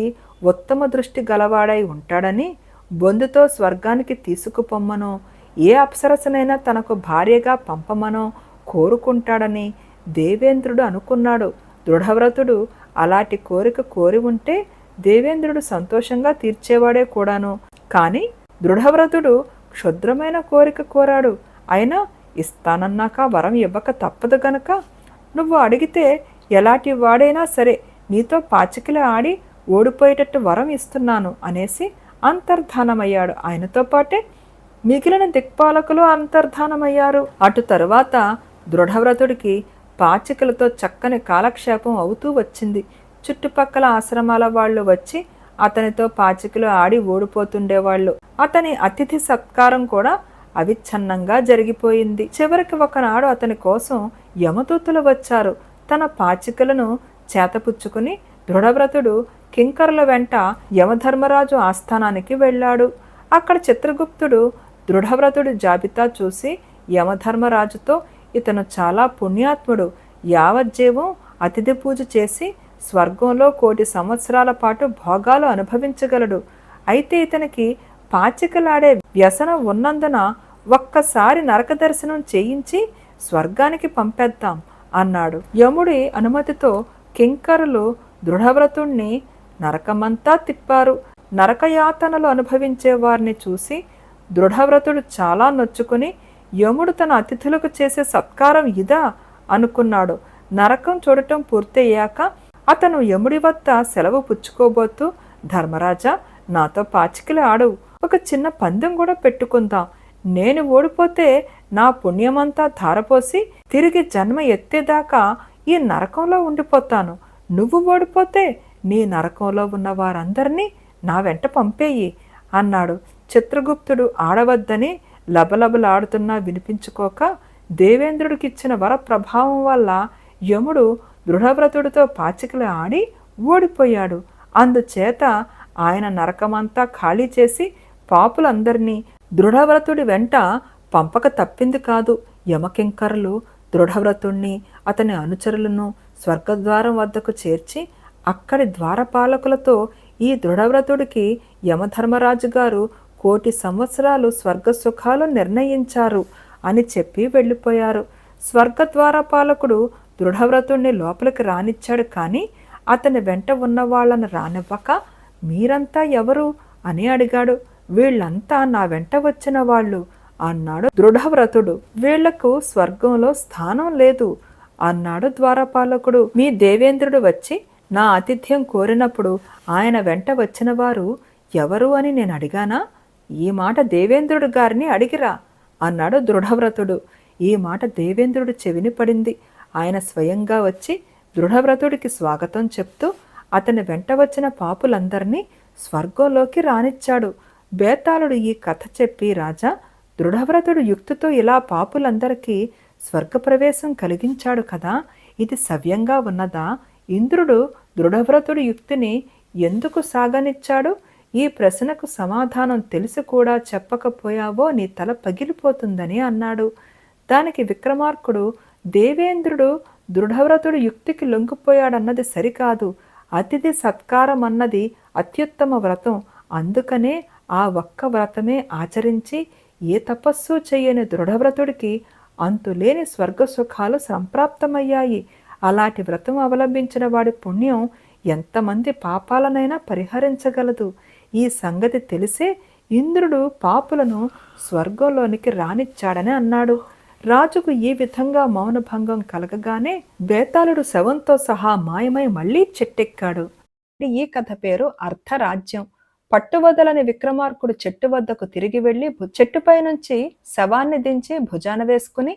ఉత్తమ దృష్టి గలవాడై ఉంటాడని, బొందుతో స్వర్గానికి తీసుకుపొమ్మనో, ఏ అప్సరసనైనా తనకు భార్యగా పంపమనో కోరుకుంటాడని దేవేంద్రుడు అనుకున్నాడు. దృఢవ్రతుడు అలాంటి కోరిక కోరి ఉంటే దేవేంద్రుడు సంతోషంగా తీర్చేవాడే కూడాను. కానీ దృఢవ్రతుడు క్షుద్రమైన కోరిక కోరాడు. అయినా ఇస్తానన్నాక వరం ఇవ్వక తప్పదు గనక, నువ్వు అడిగితే ఎలాంటి వాడైనా సరే నీతో పాచికలు ఆడి ఓడిపోయేటట్టు వరం ఇస్తున్నాను అనేసి అంతర్ధానమయ్యాడు. ఆయనతో పాటే మిగిలిన దిక్పాలకులు అంతర్ధానమయ్యారు. అటు తరువాత దృఢవ్రతుడికి పాచికలతో చక్కని కాలక్షేపం అవుతూ వచ్చింది. చుట్టుపక్కల ఆశ్రమాల వాళ్ళు వచ్చి అతనితో పాచికలు ఆడి ఓడిపోతుండేవాళ్ళు. అతని అతిథి సత్కారం కూడా అవిచ్ఛన్నంగా జరిగిపోయింది. చివరికి ఒకనాడు అతని కోసం యమదూతలు వచ్చారు. తన పాచికలను చేతపుచ్చుకుని దృఢవ్రతుడు కింకరుల వెంట యమధర్మరాజు ఆస్థానానికి వెళ్ళాడు. అక్కడ చిత్రగుప్తుడు దృఢవ్రతుడి జాబితా చూసి యమధర్మరాజుతో, ఇతను చాలా పుణ్యాత్ముడు, యావజ్జీవం అతిథి పూజ చేసి స్వర్గంలో 1,000,000 సంవత్సరాల పాటు భోగాలు అనుభవించగలడు. అయితే ఇతనికి పాచికలాడే వ్యసనం ఉన్నందున ఒక్కసారి నరక దర్శనం చేయించి స్వర్గానికి పంపేద్దాం అన్నాడు. యముడి అనుమతితో కింకరులు దృఢవ్రతుణ్ణి నరకమంతా తిప్పారు. నరకయాతనలు అనుభవించే వారిని చూసి దృఢవ్రతుడు చాలా నొచ్చుకుని, యముడు తన అతిథులకు చేసే సత్కారం ఇదా అనుకున్నాడు. నరకం చూడటం పూర్తయ్యాక అతను యముడి వద్ద సెలవు పుచ్చుకోబోతూ, ధర్మరాజా, నాతో పాచికలు ఆడు, ఒక చిన్న పందెం కూడా పెట్టుకుందాం. నేను ఓడిపోతే నా పుణ్యమంతా ధారపోసి తిరిగి జన్మ ఎత్తేదాకా ఈ నరకంలో ఉండిపోతాను. నువ్వు ఓడిపోతే నీ నరకంలో ఉన్న వారందరినీ నా వెంట పంపేయి అన్నాడు. చిత్రగుప్తుడు ఆడవద్దని లబలబలాడుతున్నా వినిపించుకోక, దేవేంద్రుడికిచ్చిన వర ప్రభావం వల్ల యముడు దృఢవ్రతుడితో పాచికలు ఆడి ఓడిపోయాడు. అందుచేత ఆయన నరకమంతా ఖాళీ చేసి పాపులందరినీ దృఢవ్రతుడి వెంట పంపక తప్పింది కాదు. యమకింకరులు దృఢవ్రతుణ్ణి అతని అనుచరులను స్వర్గద్వారం వద్దకు చేర్చి అక్కడి ద్వారపాలకులతో ఈ దృఢవ్రతుడికి యమధర్మరాజు గారు 1,000,000 సంవత్సరాలు స్వర్గ సుఖాలు నిర్ణయించారు అని చెప్పి వెళ్ళిపోయారు. స్వర్గద్వారపాలకుడు దృఢవ్రతుణ్ణి లోపలికి రానిచ్చాడు, కానీ అతని వెంట ఉన్న వాళ్ళని రానివ్వక మీరంతా ఎవరు అని అడిగాడు. వీళ్ళంతా నా వెంట వచ్చిన వాళ్ళు అన్నాడు దృఢవ్రతుడు. వీళ్లకు స్వర్గంలో స్థానం లేదు అన్నాడు ద్వారపాలకుడు. మీ దేవేంద్రుడు వచ్చి నా ఆతిథ్యం కోరినప్పుడు ఆయన వెంట వచ్చిన వారు ఎవరు అని నేను అడిగానా? ఈ మాట దేవేంద్రుడు గారిని అడిగిరా అన్నాడు దృఢవ్రతుడు. ఈ మాట దేవేంద్రుడు చెవిని పడింది. ఆయన స్వయంగా వచ్చి దృఢవ్రతుడికి స్వాగతం చెప్తూ అతని వెంట వచ్చిన పాపులందరినీ స్వర్గంలోకి రానిచ్చాడు. బేతాళుడు ఈ కథ చెప్పి, రాజా, దృఢవ్రతుడు యుక్తితో ఇలా పాపులందరికీ స్వర్గప్రవేశం కలిగించాడు కదా, ఇది సవ్యంగా ఉన్నదా? ఇంద్రుడు దృఢవ్రతుడి యుక్తిని ఎందుకు సాగనిచ్చాడు? ఈ ప్రశ్నకు సమాధానం తెలిసి కూడా చెప్పకపోయావో నీ తల పగిలిపోతుందని అన్నాడు. దానికి విక్రమార్కుడు, దేవేంద్రుడు దృఢవ్రతుడి యుక్తికి లొంగిపోయాడన్నది సరికాదు. అతిథి సత్కారం అన్నది అత్యుత్తమ వ్రతం. అందుకనే ఆ ఒక్క వ్రతమే ఆచరించి ఏ తపస్సు చెయ్యని దృఢవ్రతుడికి అంతులేని స్వర్గ సుఖాలు సంప్రాప్తమయ్యాయి. అలాంటి వ్రతం అవలంబించిన వాడి పుణ్యం ఎంతమంది పాపాలనైనా పరిహరించగలదు. ఈ సంగతి తెలిసే ఇంద్రుడు పాపులను స్వర్గంలోనికి రానిచ్చాడని అన్నాడు. రాజుకు ఈ విధంగా మౌనభంగం కలగగానే బేతాళుడు శవంతో సహా మాయమై మళ్లీ చెట్టెక్కాడు. ఈ కథ పేరు అర్ధరాజ్యం. పట్టువదలని విక్రమార్కుడు చెట్టు వద్దకు తిరిగి వెళ్లి చెట్టుపై నుంచి శవాన్ని దించి భుజాన వేసుకుని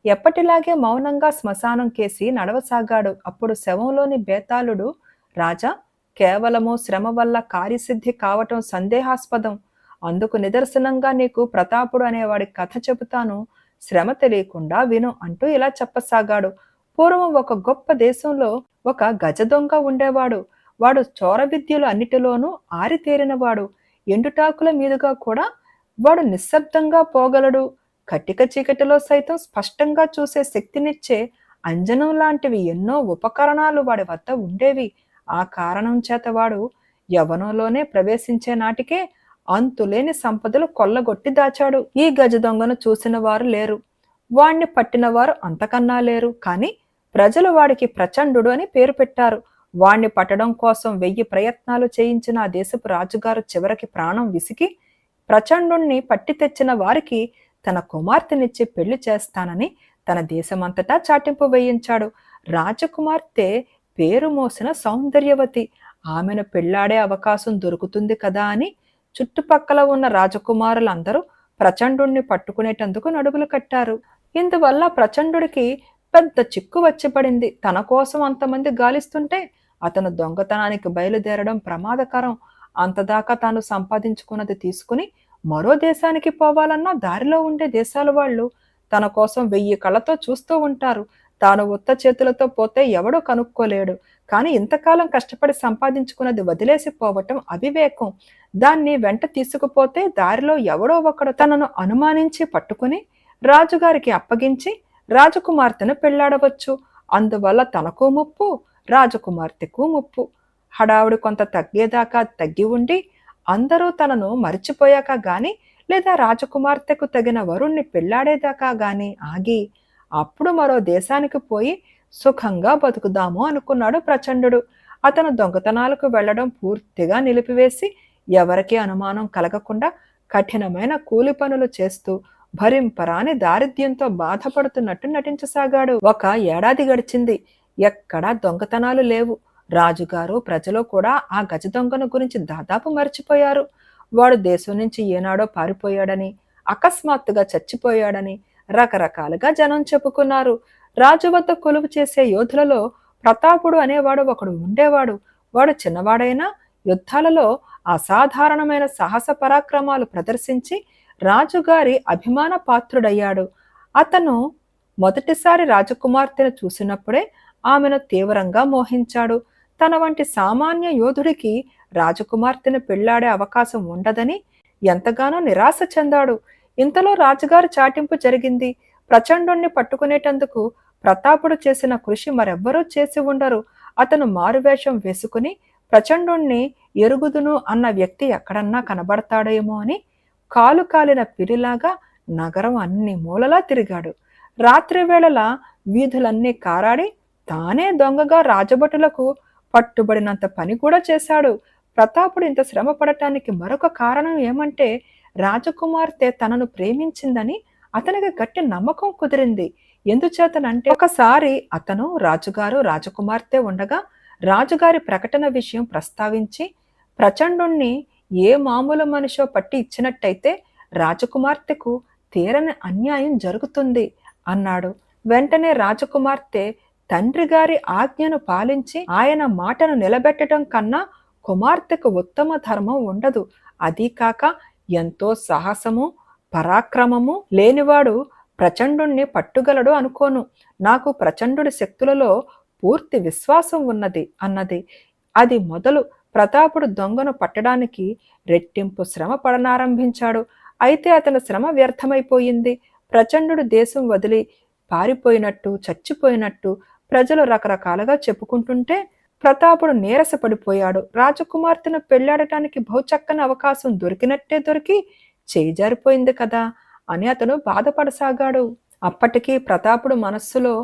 ఎప్పటిలాగే మౌనంగా శ్మశానం కేసి నడవసాగాడు. అప్పుడు శవంలోని బేతాళుడు, రాజా, కేవలము శ్రమ వల్ల కార్యసిద్ధి కావటం సందేహాస్పదం. అందుకు నిదర్శనంగా నీకు ప్రతాపుడు అనేవాడి కథ చెబుతాను, శ్రమ తెలియకుండా విను అంటూ ఇలా చెప్పసాగాడు. పూర్వం ఒక గొప్ప దేశంలో ఒక గజ దొంగ ఉండేవాడు. వాడు చోర విద్యలు అన్నిటిలోనూ ఆరితేరినవాడు. ఎండుటాకుల మీదుగా కూడా వాడు నిశ్శబ్దంగా పోగలడు. కట్టిక చీకటిలో సైతం స్పష్టంగా చూసే శక్తినిచ్చే అంజనం లాంటివి ఎన్నో ఉపకరణాలు వాడి వద్ద ఉండేవి. ఆ కారణం చేత వాడు యవ్వనంలోనే ప్రవేశించే నాటికే అంతులేని సంపదలు కొల్లగొట్టి దాచాడు. ఈ గజ దొంగను చూసిన వారు లేరు, వాణ్ణి పట్టిన వారు అంతకన్నా లేరు. కానీ ప్రజలు వాడికి ప్రచండుడు అని పేరు పెట్టారు. వాణ్ణి పట్టడం కోసం 1000 ప్రయత్నాలు చేయించిన ఆ దేశపు రాజుగారు చివరికి ప్రాణం విసికి ప్రచండుణ్ణి పట్టి తెచ్చిన వారికి తన కుమార్తెనిచ్చి పెళ్లి చేస్తానని తన దేశమంతటా చాటింపు వేయించాడు. రాజకుమార్తె పేరు మోసిన సౌందర్యవతి. ఆమెను పెళ్లాడే అవకాశం దొరుకుతుంది కదా అని చుట్టుపక్కల ఉన్న రాజకుమారులందరూ ప్రచండుణ్ణి పట్టుకునేటందుకు నడుగులు కట్టారు. ఇందువల్ల ప్రచండుడికి పెద్ద చిక్కు వచ్చి పడింది. తన కోసం అంతమంది గాలిస్తుంటే అతను దొంగతనానికి బయలుదేరడం ప్రమాదకరం. అంతదాకా తాను సంపాదించుకున్నది తీసుకుని మరో దేశానికి పోవాలన్నా దారిలో ఉండే దేశాల వాళ్ళు తన కోసం 1000 కళ్ళతో చూస్తూ ఉంటారు. తాను ఉత్త చేతులతో పోతే ఎవడో కనుక్కోలేడు. కానీ ఇంతకాలం కష్టపడి సంపాదించుకున్నది వదిలేసి పోవటం అవివేకం. దాన్ని వెంట తీసుకుపోతే దారిలో ఎవడో ఒకడు తనను అనుమానించి పట్టుకుని రాజుగారికి అప్పగించి రాజకుమార్తెను పెళ్లాడవచ్చు. అందువల్ల తనకు ముప్పు, రాజకుమార్తెకు ముప్పు. హడావుడి కొంత తగ్గేదాకా తగ్గి ఉండి అందరూ తనను మరిచిపోయాక గాని లేదా రాజకుమార్తెకు తగిన వరుణ్ణి పెళ్లాడేదాకా గాని ఆగి అప్పుడు మరో దేశానికి పోయి సుఖంగా బతుకుదాము అనుకున్నాడు ప్రచండుడు. అతను దొంగతనాలకు వెళ్లడం పూర్తిగా నిలిపివేసి ఎవరికీ అనుమానం కలగకుండా కఠినమైన కూలి పనులు చేస్తూ భరింపరాని దారిద్ర్యంతో బాధపడుతున్నట్టు నటించసాగాడు. 1 ఏడాది గడిచింది. ఎక్కడా దొంగతనాలు లేవు. రాజుగారు ప్రజలు కూడా ఆ గజ దొంగను గురించి దాదాపు మర్చిపోయారు. వాడు దేశం నుంచి ఏనాడో పారిపోయాడని, అకస్మాత్తుగా చచ్చిపోయాడని రకరకాలుగా జనం చెప్పుకున్నారు. రాజు వద్ద కొలువు చేసే యోధులలో ప్రతాపుడు అనేవాడు ఒకడు ఉండేవాడు. వాడు చిన్నవాడైనా యుద్ధాలలో అసాధారణమైన సాహస పరాక్రమాలు ప్రదర్శించి రాజుగారి అభిమాన పాత్రుడయ్యాడు. అతను మొదటిసారి రాజకుమార్తెను చూసినప్పుడే ఆమెను తీవ్రంగా మోహించాడు. తన వంటి సామాన్య యోధుడికి రాజకుమార్తెను పెళ్లాడే అవకాశం ఉండదని ఎంతగానో నిరాశ చెందాడు. ఇంతలో రాజుగారి చాటింపు జరిగింది. ప్రచండుణ్ణి పట్టుకునేటందుకు ప్రతాపుడు చేసిన కృషి మరెవ్వరూ చేసి ఉండరు. అతను మారువేషం వేసుకుని ప్రచండుణ్ణి ఎరుగుదును అన్న వ్యక్తి ఎక్కడన్నా కనబడతాడేమో అని కాలు కాలిన పిరిలాగా నగరం అన్ని మూలలా తిరిగాడు. రాత్రి వేళల వీధులన్నీ కారాడి తానే దొంగగా రాజభటులకు పట్టుబడినంత పని కూడా చేశాడు. ప్రతాపుడు ఇంత శ్రమ పడటానికి మరొక కారణం ఏమంటే రాజకుమార్తె తనను ప్రేమించిందని అతనికి గట్టి నమ్మకం కుదిరింది. ఎందుచేతనంటే ఒకసారి అతను రాజుగారు రాజకుమార్తె ఉండగా రాజుగారి ప్రకటన విషయం ప్రస్తావించి ప్రచండుణ్ణి ఏ మామూలు మనిషో పట్టి ఇచ్చినట్టయితే రాజకుమార్తెకు తీరని అన్యాయం జరుగుతుంది అన్నాడు. వెంటనే రాజకుమార్తె తండ్రి గారి ఆజ్ఞను పాలించి ఆయన మాటను నిలబెట్టడం కన్నా కుమార్తెకు ఉత్తమ ధర్మం ఉండదు. అదీ కాక ఎంతో సాహసము పరాక్రమము లేనివాడు ప్రచండుణ్ణి పట్టుగలడు అనుకోను. నాకు ప్రచండుడి శక్తులలో పూర్తి విశ్వాసం ఉన్నది అన్నది. అది మొదలు ప్రతాపుడు దొంగను పట్టడానికి రెట్టింపు శ్రమ పడనారంభించాడు. అయితే అతని శ్రమ వ్యర్థమైపోయింది. ప్రచండుడు దేశం వదిలి పారిపోయినట్టు చచ్చిపోయినట్టు ప్రజలు రకరకాలుగా చెప్పుకుంటుంటే ప్రతాపుడు నీరసపడిపోయాడు. రాజకుమార్తెను పెళ్లాడటానికి బహుచక్కని అవకాశం దొరికినట్టే దొరికి చేజారిపోయింది కదా అని అతను బాధపడసాగాడు. అప్పటికీ ప్రతాపుడు మనస్సులో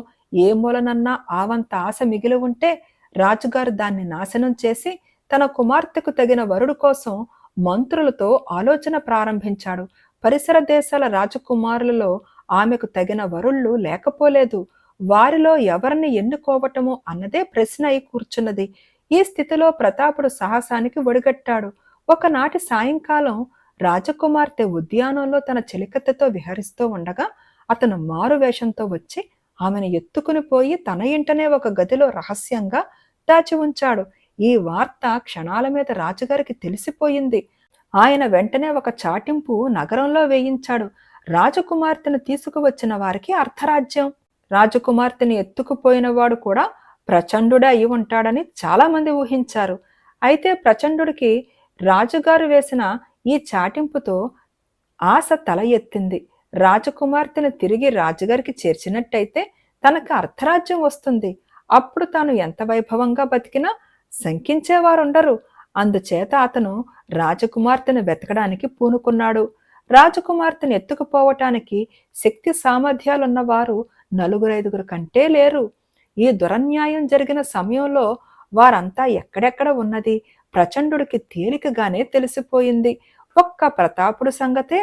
ఏ మూలనన్నా ఆవంత ఆశ మిగిలి ఉంటే రాజుగారు దాన్ని నాశనం చేసి తన కుమార్తెకు తగిన వరుడు కోసం మంత్రులతో ఆలోచన ప్రారంభించాడు. పరిసర దేశాల రాజకుమారులలో ఆమెకు తగిన వరుళ్ళు లేకపోలేదు. వారిలో ఎవరిని ఎన్నుకోవటము అన్నదే ప్రశ్న అయి కూర్చున్నది. ఈ స్థితిలో ప్రతాపుడు సాహసానికి ఒడిగట్టాడు. ఒకనాటి సాయంకాలం రాజకుమార్తె ఉద్యానంలో తన చెలికత్తెతో విహరిస్తూ ఉండగా అతను మారు వేషంతో వచ్చి ఆమెను ఎత్తుకుని పోయి తన ఇంటనే ఒక గదిలో రహస్యంగా దాచి ఉంచాడు. ఈ వార్త క్షణాల మీద రాజుగారికి తెలిసిపోయింది. ఆయన వెంటనే ఒక చాటింపు నగరంలో వేయించాడు. రాజకుమార్తెను తీసుకువచ్చిన వారికి అర్ధరాజ్యం. రాజకుమార్తెని ఎత్తుకుపోయినవాడు కూడా ప్రచండుడే అయి ఉంటాడని చాలా మంది ఊహించారు. అయితే ప్రచండుడికి రాజుగారు వేసిన ఈ చాటింపుతో ఆశ తల ఎత్తింది. రాజకుమార్తెను తిరిగి రాజుగారికి చేర్చినట్టయితే తనకు అర్ధరాజ్యం వస్తుంది. అప్పుడు తాను ఎంత వైభవంగా బతికినా శంకించేవారుండరు. అందుచేత అతను రాజకుమార్తెను వెతకడానికి పూనుకున్నాడు. రాజకుమార్తెను ఎత్తుకుపోవటానికి శక్తి సామర్థ్యాలున్నవారు 4-5 కంటే లేరు. ఈ దురన్యాయం జరిగిన సమయంలో వారంతా ఎక్కడెక్కడ ఉన్నది ప్రచండుడికి తేలికగానే తెలిసిపోయింది. ఒక్క ప్రతాపుడు సంగతే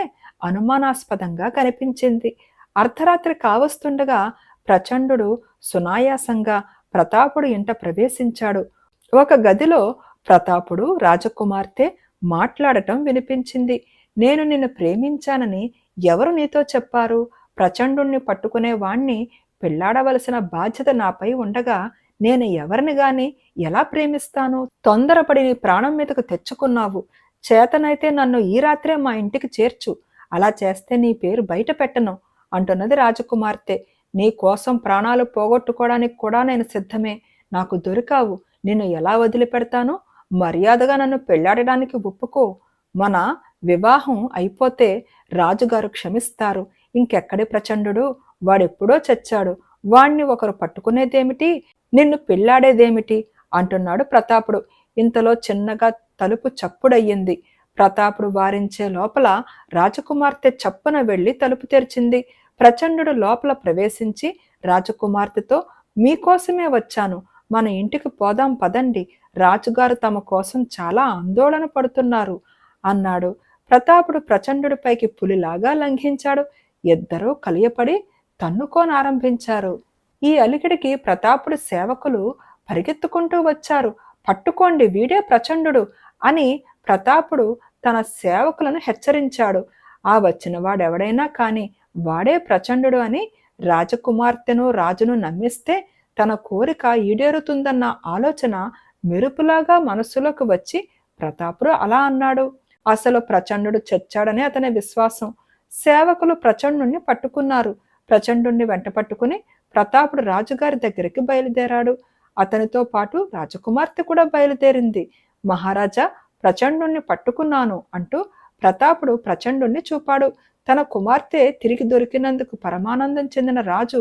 అనుమానాస్పదంగా కనిపించింది. అర్ధరాత్రి కావస్తుండగా ప్రచండుడు సునాయాసంగా ప్రతాపుడు ఇంట ప్రవేశించాడు. ఒక గదిలో ప్రతాపుడు రాజకుమార్తె మాట్లాడటం వినిపించింది. నేను నిన్ను ప్రేమించానని ఎవరు నీతో చెప్పారు? ప్రచండుణ్ణి పట్టుకునే వాణ్ణి పెళ్లాడవలసిన బాధ్యత నాపై ఉండగా నేను ఎవరిని గాని ఎలా ప్రేమిస్తాను? తొందరపడి నీ ప్రాణం మీదకు తెచ్చుకున్నావు. చేతనైతే నన్ను ఈ రాత్రే మా ఇంటికి చేర్చు. అలా చేస్తే నీ పేరు బయట పెట్టను అంటున్నది రాజకుమార్తె. నీ కోసం ప్రాణాలు పోగొట్టుకోవడానికి కూడా నేను సిద్ధమే. నాకు దొరికావు. నిన్ను ఎలా వదిలిపెడతాను? మర్యాదగా నన్ను పెళ్లాడడానికి ఒప్పుకో. మన వివాహం అయిపోతే రాజుగారు క్షమిస్తారు. ఇంకెక్కడి ప్రచండుడు? వాడెప్పుడో చచ్చాడు. వాణ్ణి ఒకరు పట్టుకునేదేమిటి? నిన్ను పెళ్లాడేదేమిటి అంటున్నాడు ప్రతాపుడు. ఇంతలో చిన్నగా తలుపు చప్పుడయ్యింది. ప్రతాపుడు వారించే లోపల రాజకుమార్తె చప్పున వెళ్లి తలుపు తెరిచింది. ప్రచండుడు లోపల ప్రవేశించి రాజకుమార్తెతో, మీకోసమే వచ్చాను. మన ఇంటికి పోదాం పదండి. రాజుగారు తమ కోసం చాలా ఆందోళన పడుతున్నారు అన్నాడు. ప్రతాపుడు ప్రచండుడిపైకి పులిలాగా లంఘించాడు. ఇద్దరూ కలియపడి తన్నుకోనారంభించారు. ఈ అలికిడికి ప్రతాపుడి సేవకులు పరిగెత్తుకుంటూ వచ్చారు. పట్టుకోండి, వీడే ప్రచండుడు అని ప్రతాపుడు తన సేవకులను హెచ్చరించాడు. ఆ వచ్చిన వాడెవడైనా కాని వాడే ప్రచండుడు అని రాజకుమార్తెను రాజును నమ్మిస్తే తన కోరిక ఈడేరుతుందన్న ఆలోచన మెరుపులాగా మనస్సులోకి వచ్చి ప్రతాపుడు అలా అన్నాడు. అసలు ప్రచండుడు చచ్చాడని అతని విశ్వాసం. సేవకులు ప్రచండుణ్ణి పట్టుకున్నారు. ప్రచండుణ్ణి వెంట పట్టుకుని ప్రతాపుడు రాజుగారి దగ్గరికి బయలుదేరాడు. అతనితో పాటు రాజకుమార్తె కూడా బయలుదేరింది. మహారాజా, ప్రచండుణ్ణి పట్టుకున్నాను అంటూ ప్రతాపుడు ప్రచండుణ్ణి చూపాడు. తన కుమార్తె తిరిగి దొరికినందుకు పరమానందం చెందిన రాజు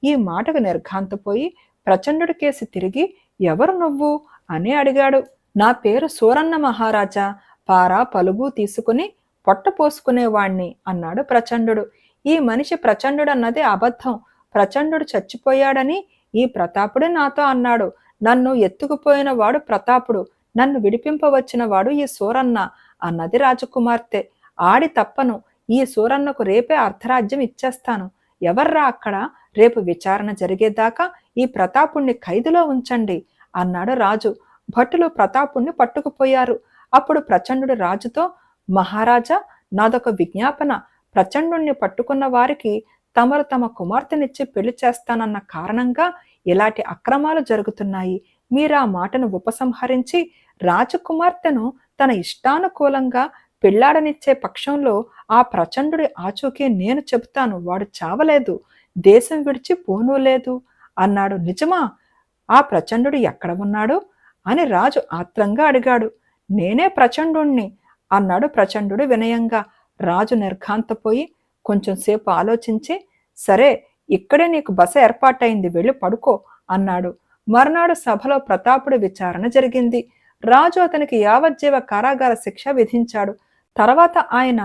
ఈ మాటకు నిర్ఘాంతపోయి ప్రచండుడి కేసి తిరిగి, ఎవరు నువ్వు అని అడిగాడు. నా పేరు సూరన్న మహారాజా, పార పలుగు తీసుకుని పొట్ట పోసుకునేవాణ్ణి అన్నాడు ప్రచండుడు. ఈ మనిషి ప్రచండుడన్నది అబద్ధం. ప్రచండుడు చచ్చిపోయాడని ఈ ప్రతాపుడే నాతో అన్నాడు. నన్ను ఎత్తుకుపోయిన వాడు ప్రతాపుడు, నన్ను విడిపింపవచ్చిన వాడు ఈ సూరన్న అన్నది రాజకుమార్తె. ఆడి తప్పను. ఈ సూరన్నకు రేపే అర్ధరాజ్యం ఇచ్చేస్తాను. ఎవర్రా అక్కడ? రేపు విచారణ జరిగేదాకా ఈ ప్రతాపుణ్ణి ఖైదులో ఉంచండి అన్నాడు రాజు. భటులు ప్రతాపుణ్ణి పట్టుకుపోయారు. అప్పుడు ప్రచండుడు రాజుతో, మహారాజా, నాదొక విజ్ఞాపన. ప్రచండుణ్ణి పట్టుకున్న వారికి తమరు తమ కుమార్తెనిచ్చి పెళ్లి చేస్తానన్న కారణంగా ఇలాంటి అక్రమాలు జరుగుతున్నాయి. మీరా మాటను ఉపసంహరించి రాజకుమార్తెను తన ఇష్టానుకూలంగా పెళ్లాడనిచ్చే పక్షంలో ఆ ప్రచండుడి ఆచూకీ నేను చెబుతాను. వాడు చావలేదు, దేశం విడిచి పోనూ లేదు అన్నాడు. నిజమా? ఆ ప్రచండుడు ఎక్కడ ఉన్నాడు అని రాజు ఆత్రంగా అడిగాడు. నేనే ప్రచండుణ్ణి అన్నాడు ప్రచండుడు వినయంగా. రాజు నిర్ఘాంతపోయి కొంచెం సేపు ఆలోచించి, సరే, ఇక్కడే నీకు బస ఏర్పాటైంది, వెళ్ళి పడుకో అన్నాడు. మర్నాడు సభలో ప్రతాపుడి విచారణ జరిగింది. రాజు అతనికి యావజ్జీవ కారాగార శిక్ష విధించాడు. తర్వాత ఆయన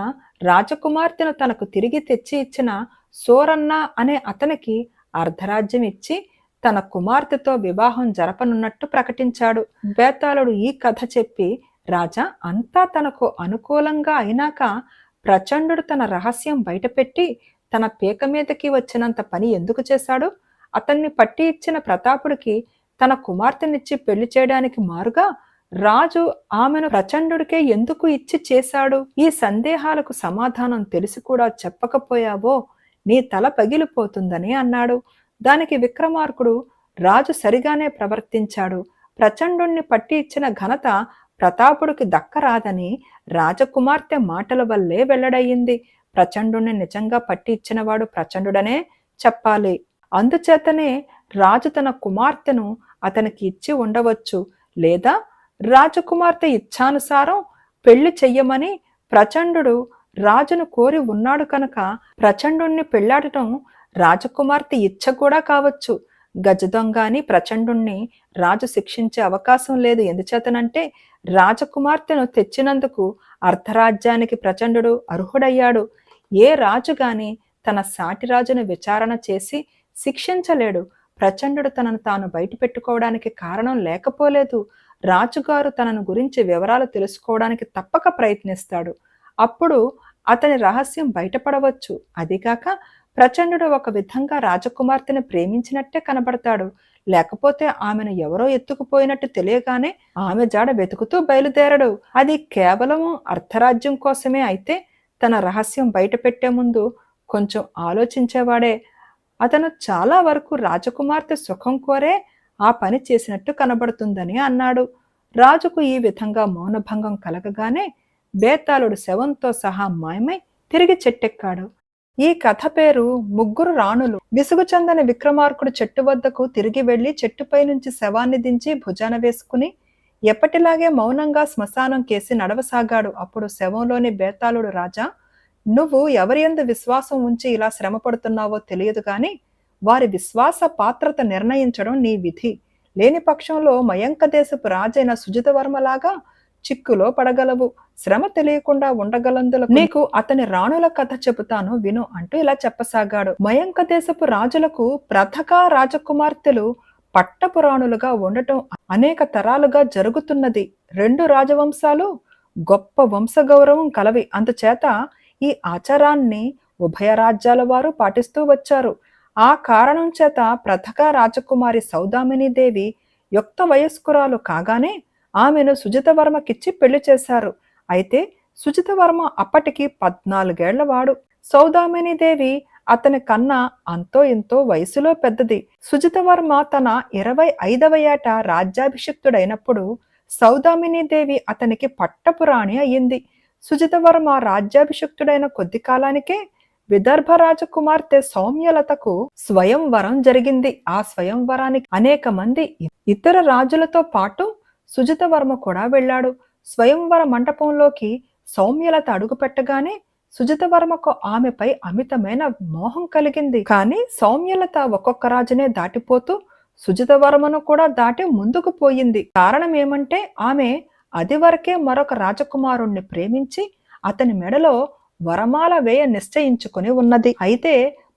రాజకుమార్తెను తనకు తిరిగి తెచ్చి ఇచ్చిన సూరన్న అనే అతనికి అర్ధరాజ్యం ఇచ్చి తన కుమార్తెతో వివాహం జరపనున్నట్టు ప్రకటించాడు. బేతాళుడు ఈ కథ చెప్పి, రాజా, అంతా తనకు అనుకూలంగా అయినాక ప్రచండుడు తన రహస్యం బయటపెట్టి తన పీక మీదకి వచ్చినంత పని ఎందుకు చేశాడు? అతన్ని పట్టి ఇచ్చిన ప్రతాపుడికి తన కుమార్తెనిచ్చి పెళ్లి చేయడానికి మారుగా రాజు ఆమెను ప్రచండుడికే ఎందుకు ఇచ్చి చేశాడు? ఈ సందేహాలకు సమాధానం తెలిసి కూడా చెప్పకపోయావో నీ తల పగిలిపోతుందని అన్నాడు. దానికి విక్రమార్కుడు, రాజు సరిగానే ప్రవర్తించాడు. ప్రచండుణ్ణి పట్టి ఇచ్చిన ఘనత ప్రతాపుడికి దక్కరాదని రాజకుమార్తె మాటల వల్లే వెల్లడయ్యింది. ప్రచండుణ్ణి నిజంగా పట్టి ఇచ్చినవాడు ప్రచండుడనే చెప్పాలి. అందుచేతనే రాజు తన కుమార్తెను అతనికి ఇచ్చి ఉండవచ్చు, లేదా రాజకుమార్తె ఇచ్ఛానుసారం పెళ్లి చెయ్యమని ప్రచండుడు రాజును కోరి ఉన్నాడు కనుక ప్రచండుణ్ణి పెళ్లాడటం రాజకుమార్తె ఇచ్చ కూడా కావచ్చు. గజదొంగని ప్రచండుణ్ణి రాజు శిక్షించే అవకాశం లేదు. ఎందుచేతనంటే రాజకుమార్తెను తెచ్చినందుకు అర్ధరాజ్యానికి ప్రచండుడు అర్హుడయ్యాడు. ఏ రాజు గాని తన సాటి రాజును విచారణ చేసి శిక్షించలేడు. ప్రచండుడు తనను తాను బయట పెట్టుకోవడానికి కారణం లేకపోలేదు. రాజుగారు తనను గురించి వివరాలు తెలుసుకోవడానికి తప్పక ప్రయత్నిస్తాడు. అప్పుడు అతని రహస్యం బయటపడవచ్చు. అదిగాక ప్రచండుడు ఒక విధంగా రాజకుమార్తెను ప్రేమించినట్టే కనబడతాడు. లేకపోతే ఆమెను ఎవరో ఎత్తుకుపోయినట్టు తెలియగానే ఆమె జాడ వెతుకుతూ బయలుదేరడు. అది కేవలం అర్ధరాజ్యం కోసమే అయితే తన రహస్యం బయట పెట్టే ముందు కొంచెం ఆలోచించేవాడే. అతను చాలా వరకు రాజకుమార్తె సుఖం కోరే ఆ పని చేసినట్టు కనబడుతుందని అన్నాడు. రాజుకు ఈ విధంగా మౌనభంగం కలగగానే బేతాళుడు శవంతో సహా మాయమై తిరిగి చెట్టెక్కాడు. ఈ కథ పేరు ముగ్గురు రాణులు. విసుగు చెందని విక్రమార్కుడు చెట్టు వద్దకు తిరిగి వెళ్లి చెట్టుపై నుంచి శవాన్ని దించి భుజాన వేసుకుని ఎప్పటిలాగే మౌనంగా శ్మశానం కేసి నడవసాగాడు. అప్పుడు శవంలోని బేతాళుడు, రాజా, నువ్వు ఎవరి యందు విశ్వాసం ఉంచి ఇలా శ్రమ పడుతున్నావో తెలియదు గాని వారి విశ్వాస పాత్రత నిర్ణయించడం నీ విధి. లేని పక్షంలో మయంక దేశపు రాజైన సుజితవర్మలాగా చిక్కులో పడగలవు. శ్రమ తెలియకుండా ఉండగలందులకు నీకు అతని రాణుల కథ చెబుతాను విను అంటూ ఇలా చెప్పసాగాడు. మయంక దేశపు రాజులకు ప్రథక రాజకుమార్తెలు పట్టపురాణులుగా ఉండటం అనేక తరాలుగా జరుగుతున్నది. 2 రాజవంశాలు గొప్ప వంశగౌరవం కలవి. అందుచేత ఈ ఆచారాన్ని ఉభయ రాజ్యాల వారు పాటిస్తూ వచ్చారు. ఆ కారణం చేత ప్రథక రాజకుమారి సౌదామిని దేవి యుక్త వయస్కురాలు కాగానే ఆమెను సుజితవర్మకిచ్చి పెళ్లి చేశారు. అయితే సుజితవర్మ అప్పటికి 14 ఏళ్లవాడు. సౌదామిని దేవి అతని కన్నా అంతో ఇంతో వయసులో పెద్దది. సుజితవర్మ తన 25వ ఏట రాజ్యాభిషిక్తుడైనప్పుడు సౌదామిని దేవి అతనికి పట్టపురాణి అయ్యింది. సుజితవర్మ రాజ్యాభిషిక్తుడైన కొద్ది కాలానికే విదర్భ రాజకుమార్తె సౌమ్యలతకు స్వయంవరం జరిగింది. ఆ స్వయంవరానికి అనేక మంది ఇతర రాజులతో పాటు సుజితవర్మ కూడా వెళ్ళాడు. స్వయంవర మంటపంలోకి సౌమ్యలత అడుగుపెట్టగానే సుజితవర్మకు ఆమెపై అమితమైన మోహం కలిగింది. కానీ సౌమ్యలత ఒక్కొక్క రాజునే దాటిపోతూ సుజితవర్మను కూడా దాటి ముందుకు పోయింది. కారణం ఏమంటే ఆమె అది వరకే మరొక రాజకుమారుణ్ణి ప్రేమించి అతని మెడలో వరమాల వేయ నిశ్చయించుకుని ఉన్నది. అయితే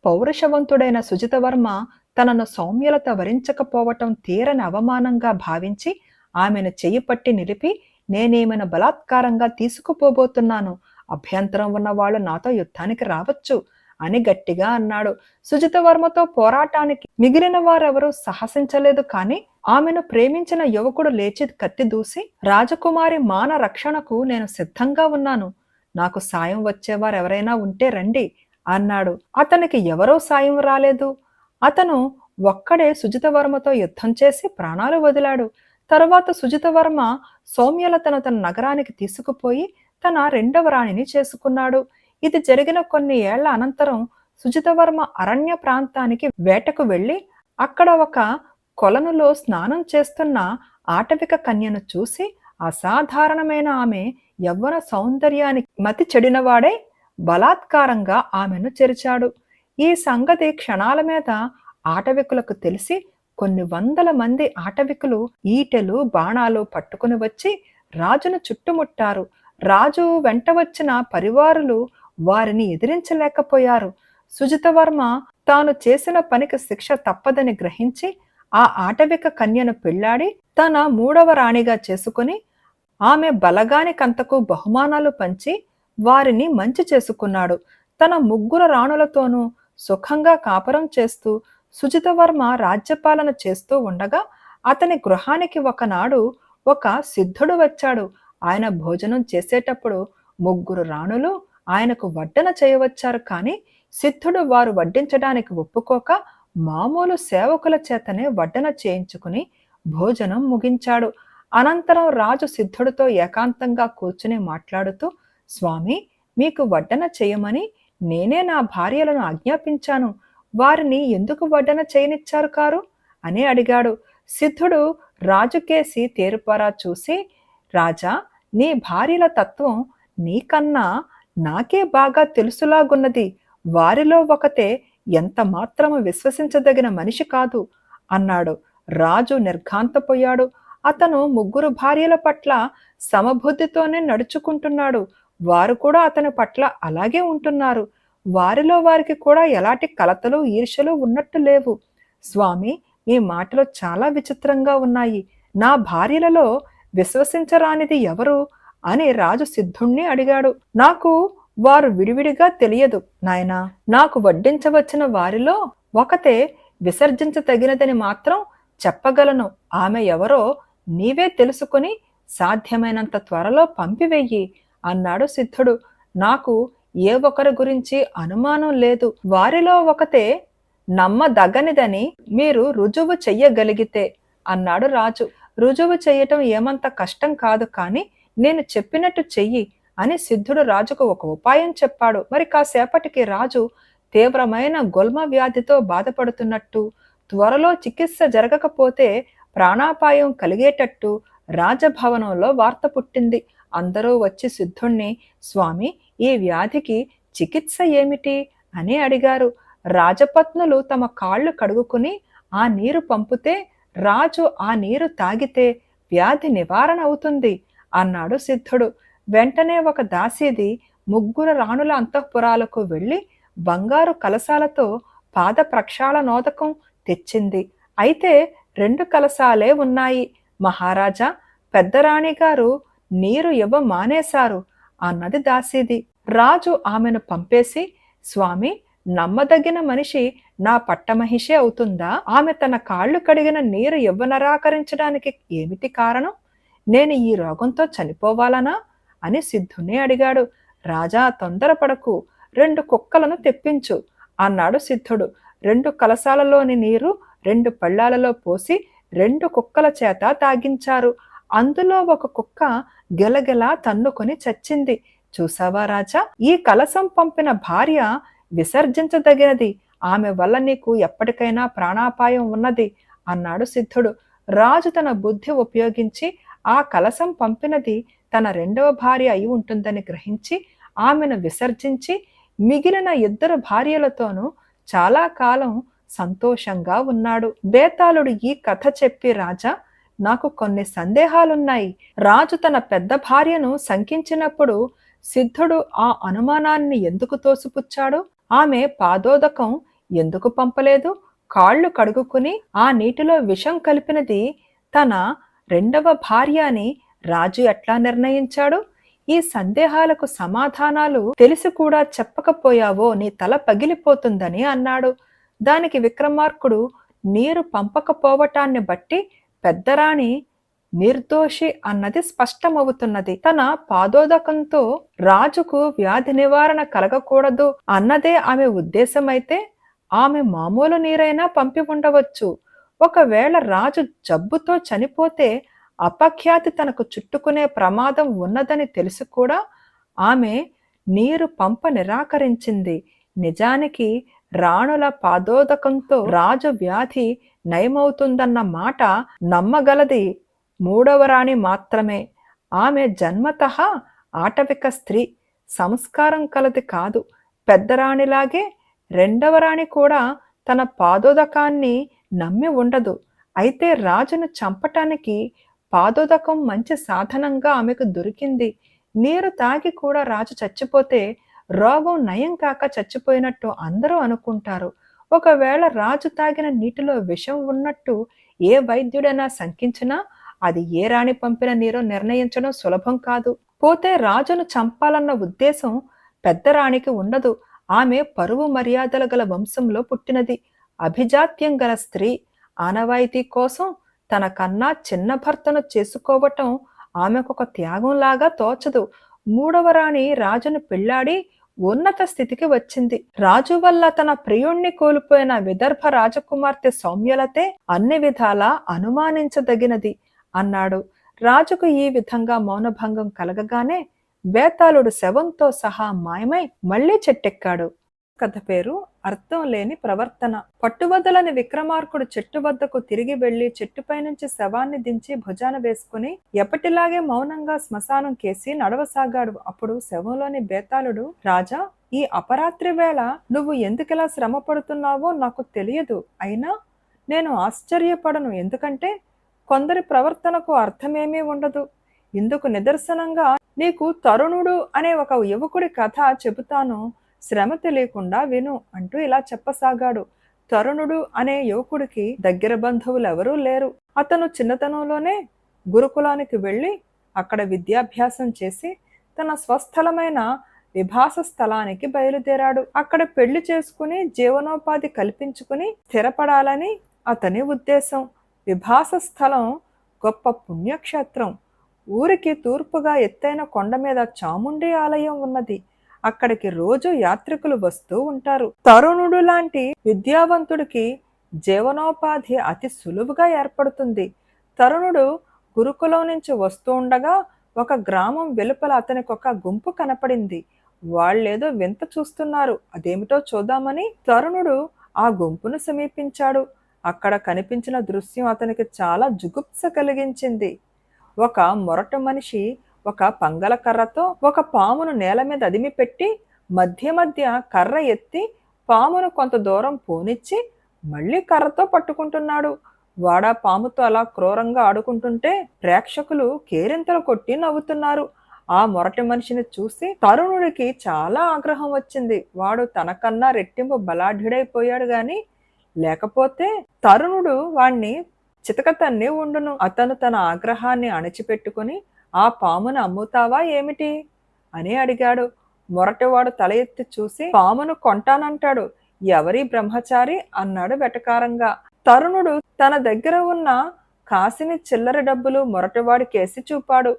పౌరుషవంతుడైన సుజితవర్మ తనను సౌమ్యలత వరించకపోవటం తీరని అవమానంగా భావించి ఆమెను చెయ్యి పట్టి నిలిపి, నేనేమైనా బలాత్కారంగా తీసుకుపోబోతున్నాను, అభ్యంతరం ఉన్నవాళ్ళు నాతో యుద్ధానికి రావచ్చు అని గట్టిగా అన్నాడు. సుజితవర్మతో పోరాటానికి మిగిలిన వారెవరూ సాహసించలేదు. కానీ ఆమెను ప్రేమించిన యువకుడు లేచి కత్తి దూసి, రాజకుమారి మాన రక్షణకు నేను సిద్ధంగా ఉన్నాను, నాకు సాయం వచ్చేవారెవరైనా ఉంటే రండి అన్నాడు. అతనికి ఎవరో సాయం రాలేదు. అతను ఒక్కడే సుజితవర్మతో యుద్ధం చేసి ప్రాణాలు వదిలాడు. తరువాత సుజితవర్మ సౌమ్యలతను తన నగరానికి తీసుకుపోయి తన రెండవ రాణిని చేసుకున్నాడు. ఇది జరిగిన కొన్ని ఏళ్ల అనంతరం సుజితవర్మ అరణ్య ప్రాంతానికి వేటకు వెళ్లి అక్కడ ఒక కొలనులో స్నానం చేస్తున్న ఆటవిక కన్యను చూసి అసాధారణమైన ఆమె యవ్వన సౌందర్యానికి మతి చెడినవాడై బలాత్కారంగా ఆమెను చెరిచాడు. ఈ సంగతి క్షణాల మీద ఆటవికులకు తెలిసి కొన్ని వందల మంది ఆటవికులు ఈటెలు బాణాలు పట్టుకుని వచ్చి రాజును చుట్టుముట్టారు. రాజు వెంట వచ్చిన పరివారులు వారిని ఎదిరించలేకపోయారు. సుజితవర్మ తాను చేసిన పనికి శిక్ష తప్పదని గ్రహించి ఆ ఆటవిక కన్యను పెళ్లాడి తన మూడవ రాణిగా చేసుకుని ఆమె బలగానికంతకు బహుమానాలు పంచి వారిని మంచి చేసుకున్నాడు. తన ముగ్గురు రాణులతోనూ సుఖంగా కాపురం చేస్తూ సుజితవర్మ రాజ్యపాలన చేస్తూ ఉండగా అతని గృహానికి ఒకనాడు ఒక సిద్ధుడు వచ్చాడు. ఆయన భోజనం చేసేటప్పుడు ముగ్గురు రాణులు ఆయనకు వడ్డన చేయవచ్చారు. కానీ సిద్ధుడు వారు వడ్డించడానికి ఒప్పుకోక మామూలు సేవకుల చేతనే వడ్డన చేయించుకుని భోజనం ముగించాడు. అనంతరం రాజు సిద్ధుడితో ఏకాంతంగా కూర్చుని మాట్లాడుతూ, స్వామి, మీకు వడ్డన చేయమని నేనే నా భార్యలను ఆజ్ఞాపించాను, వారిని ఎందుకు వడ్డన చేయనిచ్చారు కారు అని అడిగాడు. సిద్ధుడు రాజుకేసి తేరుపారా చూసి, రాజా, నీ భార్యల తత్వం నీకన్నా నాకే బాగా తెలుసులాగున్నది. వారిలో ఒకతే ఎంత మాత్రము విశ్వసించదగిన మనిషి కాదు అన్నాడు. రాజు నిర్ఘాంతపోయాడు. అతను ముగ్గురు భార్యల పట్ల సమబుద్ధితోనే నడుచుకుంటున్నాడు. వారు కూడా అతని పట్ల అలాగే ఉంటున్నారు. వారిలో వారికి కూడా ఎలాంటి కలతలు ఈర్ష్యలు ఉన్నట్టు లేవు. స్వామి, మీ మాటలు చాలా విచిత్రంగా ఉన్నాయి. నా భార్యలలో విశ్వసించరానిది ఎవరు అని రాజు సిద్ధుణ్ణి అడిగాడు. నాకు వారు విడివిడిగా తెలియదు నాయనా. నాకు వడ్డించవచ్చిన వారిలో ఒకతే విసర్జించతగినదని మాత్రం చెప్పగలను. ఆమె ఎవరో నీవే తెలుసుకుని సాధ్యమైనంత త్వరలో పంపివెయ్యి అన్నాడు సిద్ధుడు. నాకు ఏ ఒకరి గురించి అనుమానం లేదు. వారిలో ఒకతే నమ్మదగనిదని మీరు రుజువు చెయ్యగలిగితే అన్నాడు రాజు. రుజువు చెయ్యటం ఏమంత కష్టం కాదు, కానీ నేను చెప్పినట్టు చెయ్యి అని సిద్ధుడు రాజుకు ఒక ఉపాయం చెప్పాడు. మరి కాసేపటికి రాజు తీవ్రమైన గుల్మ వ్యాధితో బాధపడుతున్నట్టు, త్వరలో చికిత్స జరగకపోతే ప్రాణాపాయం కలిగేటట్టు రాజభవనంలో వార్త పుట్టింది. అందరూ వచ్చి సిద్ధుణ్ణి, స్వామి, ఈ వ్యాధికి చికిత్స ఏమిటి అని అడిగారు. రాజపత్నులు తమ కాళ్ళు కడుగుకుని ఆ నీరు పంపితే రాజు ఆ నీరు తాగితే వ్యాధి నివారణ అవుతుంది అన్నాడు సిద్ధుడు. వెంటనే ఒక దాసీది ముగ్గురు రాణుల అంతఃపురాలకు వెళ్ళి బంగారు కలశాలతో పాద ప్రక్షాళనోదకం తెచ్చింది. అయితే 2 కలశాలే ఉన్నాయి. మహారాజా, పెద్దరాణి గారు నీరు ఇవ్వ మానేశారు అన్నది దాసీది. రాజు ఆమెను పంపేసి, స్వామి, నమ్మదగిన మనిషి నా పట్టమహిషే అవుతుందా? ఆమె తన కాళ్ళు కడిగిన నీరు ఇవ్వనరాకరించడానికి ఏమిటి కారణం? నేను ఈ రోగంతో చనిపోవాలనా అని సిద్ధుని అడిగాడు. రాజా, తొందరపడకు, 2 కుక్కలను తెప్పించు అన్నాడు సిద్ధుడు. 2 కలశాలలోని నీరు 2 పళ్ళాలలో పోసి 2 కుక్కల చేత తాగించారు. అందులో ఒక కుక్క గెలగెలా తన్నుకొని చచ్చింది. చూసావా రాజా, ఈ కలశం పంపిన భార్య విసర్జించదగినది. ఆమె వల్ల నీకు ఎప్పటికైనా ప్రాణాపాయం ఉన్నది అన్నాడు సిద్ధుడు. రాజు తన బుద్ధి ఉపయోగించి ఆ కలశం పంపినది తన రెండవ భార్య అయి ఉంటుందని గ్రహించి ఆమెను విసర్జించి మిగిలిన ఇద్దరు భార్యలతోనూ చాలా కాలం సంతోషంగా ఉన్నాడు. బేతాళుడు ఈ కథ చెప్పి, రాజా, నాకు కొన్ని సందేహాలున్నాయి. రాజు తన పెద్ద భార్యను శంకించినప్పుడు సిద్ధుడు ఆ అనుమానాన్ని ఎందుకు తోసిపుచ్చాడు? ఆమె పాదోదకం ఎందుకు పంపలేదు? కాళ్ళు కడుగుకుని ఆ నీటిలో విషం కలిపినది తన రెండవ భార్య అని రాజు ఎట్లా నిర్ణయించాడు? ఈ సందేహాలకు సమాధానాలు తెలిసి కూడా చెప్పకపోయావో నీ తల పగిలిపోతుందని అన్నాడు. దానికి విక్రమార్కుడు, నీరు పంపకపోవటాన్ని బట్టి పెద్దరాణి నిర్దోషి అన్నది స్పష్టమవుతున్నది. తన పాదోదకంతో రాజుకు వ్యాధి నివారణ కలగకూడదు అన్నదే ఆమె ఉద్దేశమైతే ఆమె మామూలు నీరైనా పంపి ఉండవచ్చు. ఒకవేళ రాజు జబ్బుతో చనిపోతే అపఖ్యాతి తనకు చుట్టుకునే ప్రమాదం ఉన్నదని తెలిసి కూడా ఆమె నీరు పంప నిరాకరించింది. నిజానికి రాణుల పాదోదకంతో రాజు వ్యాధి నయమవుతుందన్న మాట నమ్మగలది మూడవ రాణి మాత్రమే. ఆమె జన్మతః ఆటవిక స్త్రీ, సంస్కారం కలది కాదు. పెద్దరాణిలాగే రెండవ రాణి కూడా తన పాదోదకాన్ని నమ్మి ఉండదు. అయితే రాజును చంపటానికి పాదోదకం మంచి సాధనంగా ఆమెకు దొరికింది. నీరు తాగి కూడా రాజు చచ్చిపోతే రోగం నయం కాక చచ్చిపోయినట్టు అందరూ అనుకుంటారు. ఒకవేళ రాజు తాగిన నీటిలో విషం ఉన్నట్టు ఏ వైద్యుడైనా శంకించినా అది ఏ రాణి పంపిన నీరో నిర్ణయించడం సులభం కాదు. పోతే రాజును చంపాలన్న ఉద్దేశం పెద్ద రాణికి ఉండదు. ఆమె పరువు మర్యాదలు గల వంశంలో పుట్టినది, అభిజాత్యం గల స్త్రీ. ఆనవాయితీ కోసం తన కన్నా చిన్న భర్తను చేసుకోవటం ఆమెకొక త్యాగంలాగా తోచదు. మూడవ రాణి రాజును పెళ్లాడి ఉన్నత స్థితికి వచ్చింది. రాజు వల్ల తన ప్రియుణ్ణి కోల్పోయిన విదర్భ రాజకుమార్తె సౌమ్యలతే అన్ని విధాలా అనుమానించదగినది అన్నాడు. రాజుకు ఈ విధంగా మౌనభంగం కలగగానే బేతాళుడు శవంతో సహా మాయమై మళ్లీ చెట్టెక్కాడు. కథ పేరు అర్థం లేని ప్రవర్తన. పట్టువదలని విక్రమార్కుడు చెట్టు వద్దకు తిరిగి వెళ్లి చెట్టుపై నుంచి శవాన్ని దించి భుజాన వేసుకుని ఎప్పటిలాగే మౌనంగా శ్మశానం కేసి నడవసాగాడు. అప్పుడు శవంలోని బేతాళుడు, రాజా, ఈ అపరాత్రి వేళ నువ్వు ఎందుకిలా శ్రమ పడుతున్నావో నాకు తెలియదు. అయినా నేను ఆశ్చర్యపడను. ఎందుకంటే కొందరి ప్రవర్తనకు అర్థమేమీ ఉండదు. ఇందుకు నిదర్శనంగా నీకు తరుణుడు అనే ఒక యువకుడి కథ చెబుతాను, శ్రమ తెలియకుండా విను అంటూ ఇలా చెప్పసాగాడు. తరుణుడు అనే యువకుడికి దగ్గర బంధువులెవరూ లేరు. అతను చిన్నతనంలోనే గురుకులానికి వెళ్ళి అక్కడ విద్యాభ్యాసం చేసి తన స్వస్థలమైన విభాస స్థలానికి బయలుదేరాడు. అక్కడ పెళ్లి చేసుకుని జీవనోపాధి కల్పించుకుని స్థిరపడాలని అతని ఉద్దేశం. విభాస స్థలం గొప్ప పుణ్యక్షేత్రం. ఊరికి తూర్పుగా ఎత్తైన కొండ మీద చాముండి ఆలయం ఉన్నది. అక్కడికి రోజు యాత్రికులు వస్తూ ఉంటారు. తరుణుడు లాంటి విద్యావంతుడికి జీవనోపాధి అతి సులువుగా ఏర్పడుతుంది. తరుణుడు గురుకులం నుంచి వస్తూ ఉండగా ఒక గ్రామం వెలుపల అతనికి ఒక గుంపు కనపడింది. వాళ్ళేదో వింత చూస్తున్నారు. అదేమిటో చూద్దామని తరుణుడు ఆ గుంపును సమీపించాడు. అక్కడ కనిపించిన దృశ్యం అతనికి చాలా జుగుప్స కలిగించింది. ఒక మొరట మనిషి ఒక పంగల కర్రతో ఒక పామును నేల మీద అదిమి పెట్టి మధ్య మధ్య కర్ర ఎత్తి పామును కొంత దూరం పోనిచ్చి మళ్ళీ కర్రతో పట్టుకుంటున్నాడు. వాడా పాముతో అలా క్రూరంగా ఆడుకుంటుంటే ప్రేక్షకులు కేరింతలు కొట్టి నవ్వుతున్నారు. ఆ మొరటి మనిషిని చూసి తరుణుడికి చాలా ఆగ్రహం వచ్చింది. వాడు తనకన్నా రెట్టింపు బలాఢ్యుడైపోయాడు గాని లేకపోతే తరుణుడు వాణ్ణి చితకతన్నే ఉండును. అతను తన ఆగ్రహాన్ని అణిచిపెట్టుకుని, ఆ పామును అమ్ముతావా ఏమిటి అని అడిగాడు. మొరటివాడు తల ఎత్తి చూసి, పామును కొంటానంటాడు, ఎవరి బ్రహ్మచారి అన్నాడు వెటకారంగా. తరుణుడు తన దగ్గర ఉన్న కాసిని చిల్లర డబ్బులు మొరటివాడి కేసి చూపాడు.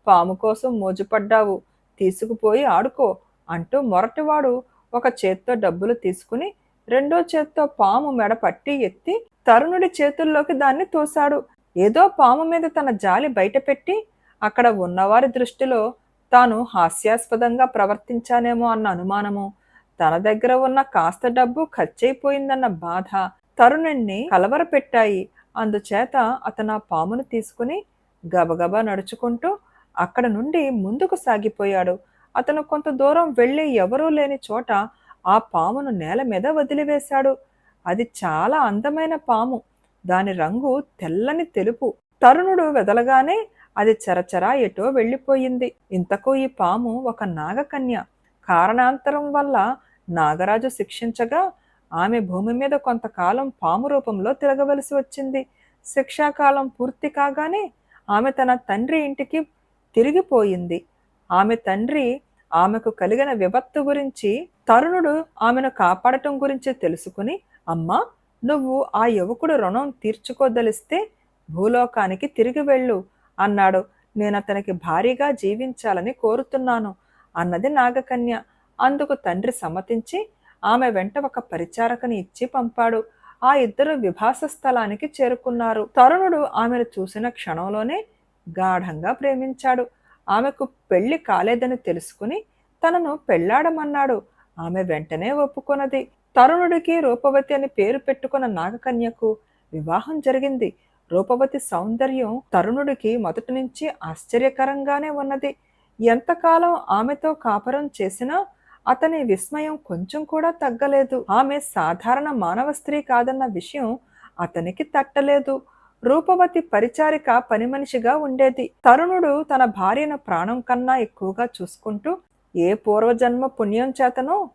పాము కోసం మోజుపడ్డావు, తీసుకుపోయి ఆడుకో అంటూ మొరటివాడు ఒక చేత్తో డబ్బులు తీసుకుని రెండో చేత్తో పాము మెడ పట్టి ఎత్తి తరుణుడి చేతుల్లోకి దాన్ని తోశాడు. ఏదో పాము మీద తన జాలి బయటపెట్టి అక్కడ ఉన్నవారి దృష్టిలో తాను హాస్యాస్పదంగా ప్రవర్తించానేమో అన్న అనుమానము, తన దగ్గర ఉన్న కాస్త డబ్బు ఖర్చయిపోయిందన్న బాధ తరుణుణ్ణి కలవరపెట్టాయి. అందుచేత అతను ఆ పామును తీసుకుని గబగబా నడుచుకుంటూ అక్కడ నుండి ముందుకు సాగిపోయాడు. అతను కొంత దూరం వెళ్ళి ఎవరూ లేని చోట ఆ పామును నేల మీద వదిలివేశాడు. అది చాలా అందమైన పాము. దాని రంగు తెల్లని తెలుపు. తరుణుడు వెదలగానే అది చరచరా ఎటో వెళ్ళిపోయింది. ఇంతకు ఈ పాము ఒక నాగకన్య. కారణాంతరం వల్ల నాగరాజు శిక్షించగా ఆమె భూమి మీద కొంతకాలం పాము రూపంలో తిరగవలసి వచ్చింది. శిక్షాకాలం పూర్తి కాగానే ఆమె తన తండ్రి ఇంటికి తిరిగిపోయింది. ఆమె తండ్రి ఆమెకు కలిగిన విపత్తు గురించి, తరుణుడు ఆమెను కాపాడటం గురించి తెలుసుకుని, అమ్మా, నువ్వు ఆ యువకుడు రుణం తీర్చుకోదలిస్తే భూలోకానికి తిరిగి వెళ్ళు అన్నాడు. నేనతనికి భారీగా జీవించాలని కోరుతున్నాను అన్నది నాగకన్య. అందుకు తండ్రి సమ్మతించి ఆమె వెంట ఒక పరిచారకని ఇచ్చి పంపాడు. ఆ ఇద్దరు విభాస స్థలానికి చేరుకున్నారు. తరుణుడు ఆమెను చూసిన క్షణంలోనే గాఢంగా ప్రేమించాడు. ఆమెకు పెళ్లి కాలేదని తెలుసుకుని తనను పెళ్లాడమన్నాడు. ఆమె వెంటనే ఒప్పుకొన్నది. తరుణుడికి రూపవతి అని పేరు పెట్టుకున్న నాగకన్యకు వివాహం జరిగింది. రూపవతి సౌందర్యం తరుణుడికి మొదటి నుంచి ఆశ్చర్యకరంగానే ఉన్నది. ఎంతకాలం ఆమెతో కాపురం చేసినా అతని విస్మయం కొంచెం కూడా తగ్గలేదు. ఆమె సాధారణ మానవ స్త్రీ కాదన్న విషయం అతనికి తట్టలేదు. రూపవతి పరిచారిక పని మనిషిగా ఉండేది. తరుణుడు తన భార్యను ప్రాణం కన్నా ఎక్కువగా చూసుకుంటూ ఏ పూర్వజన్మ పుణ్యం చేతనో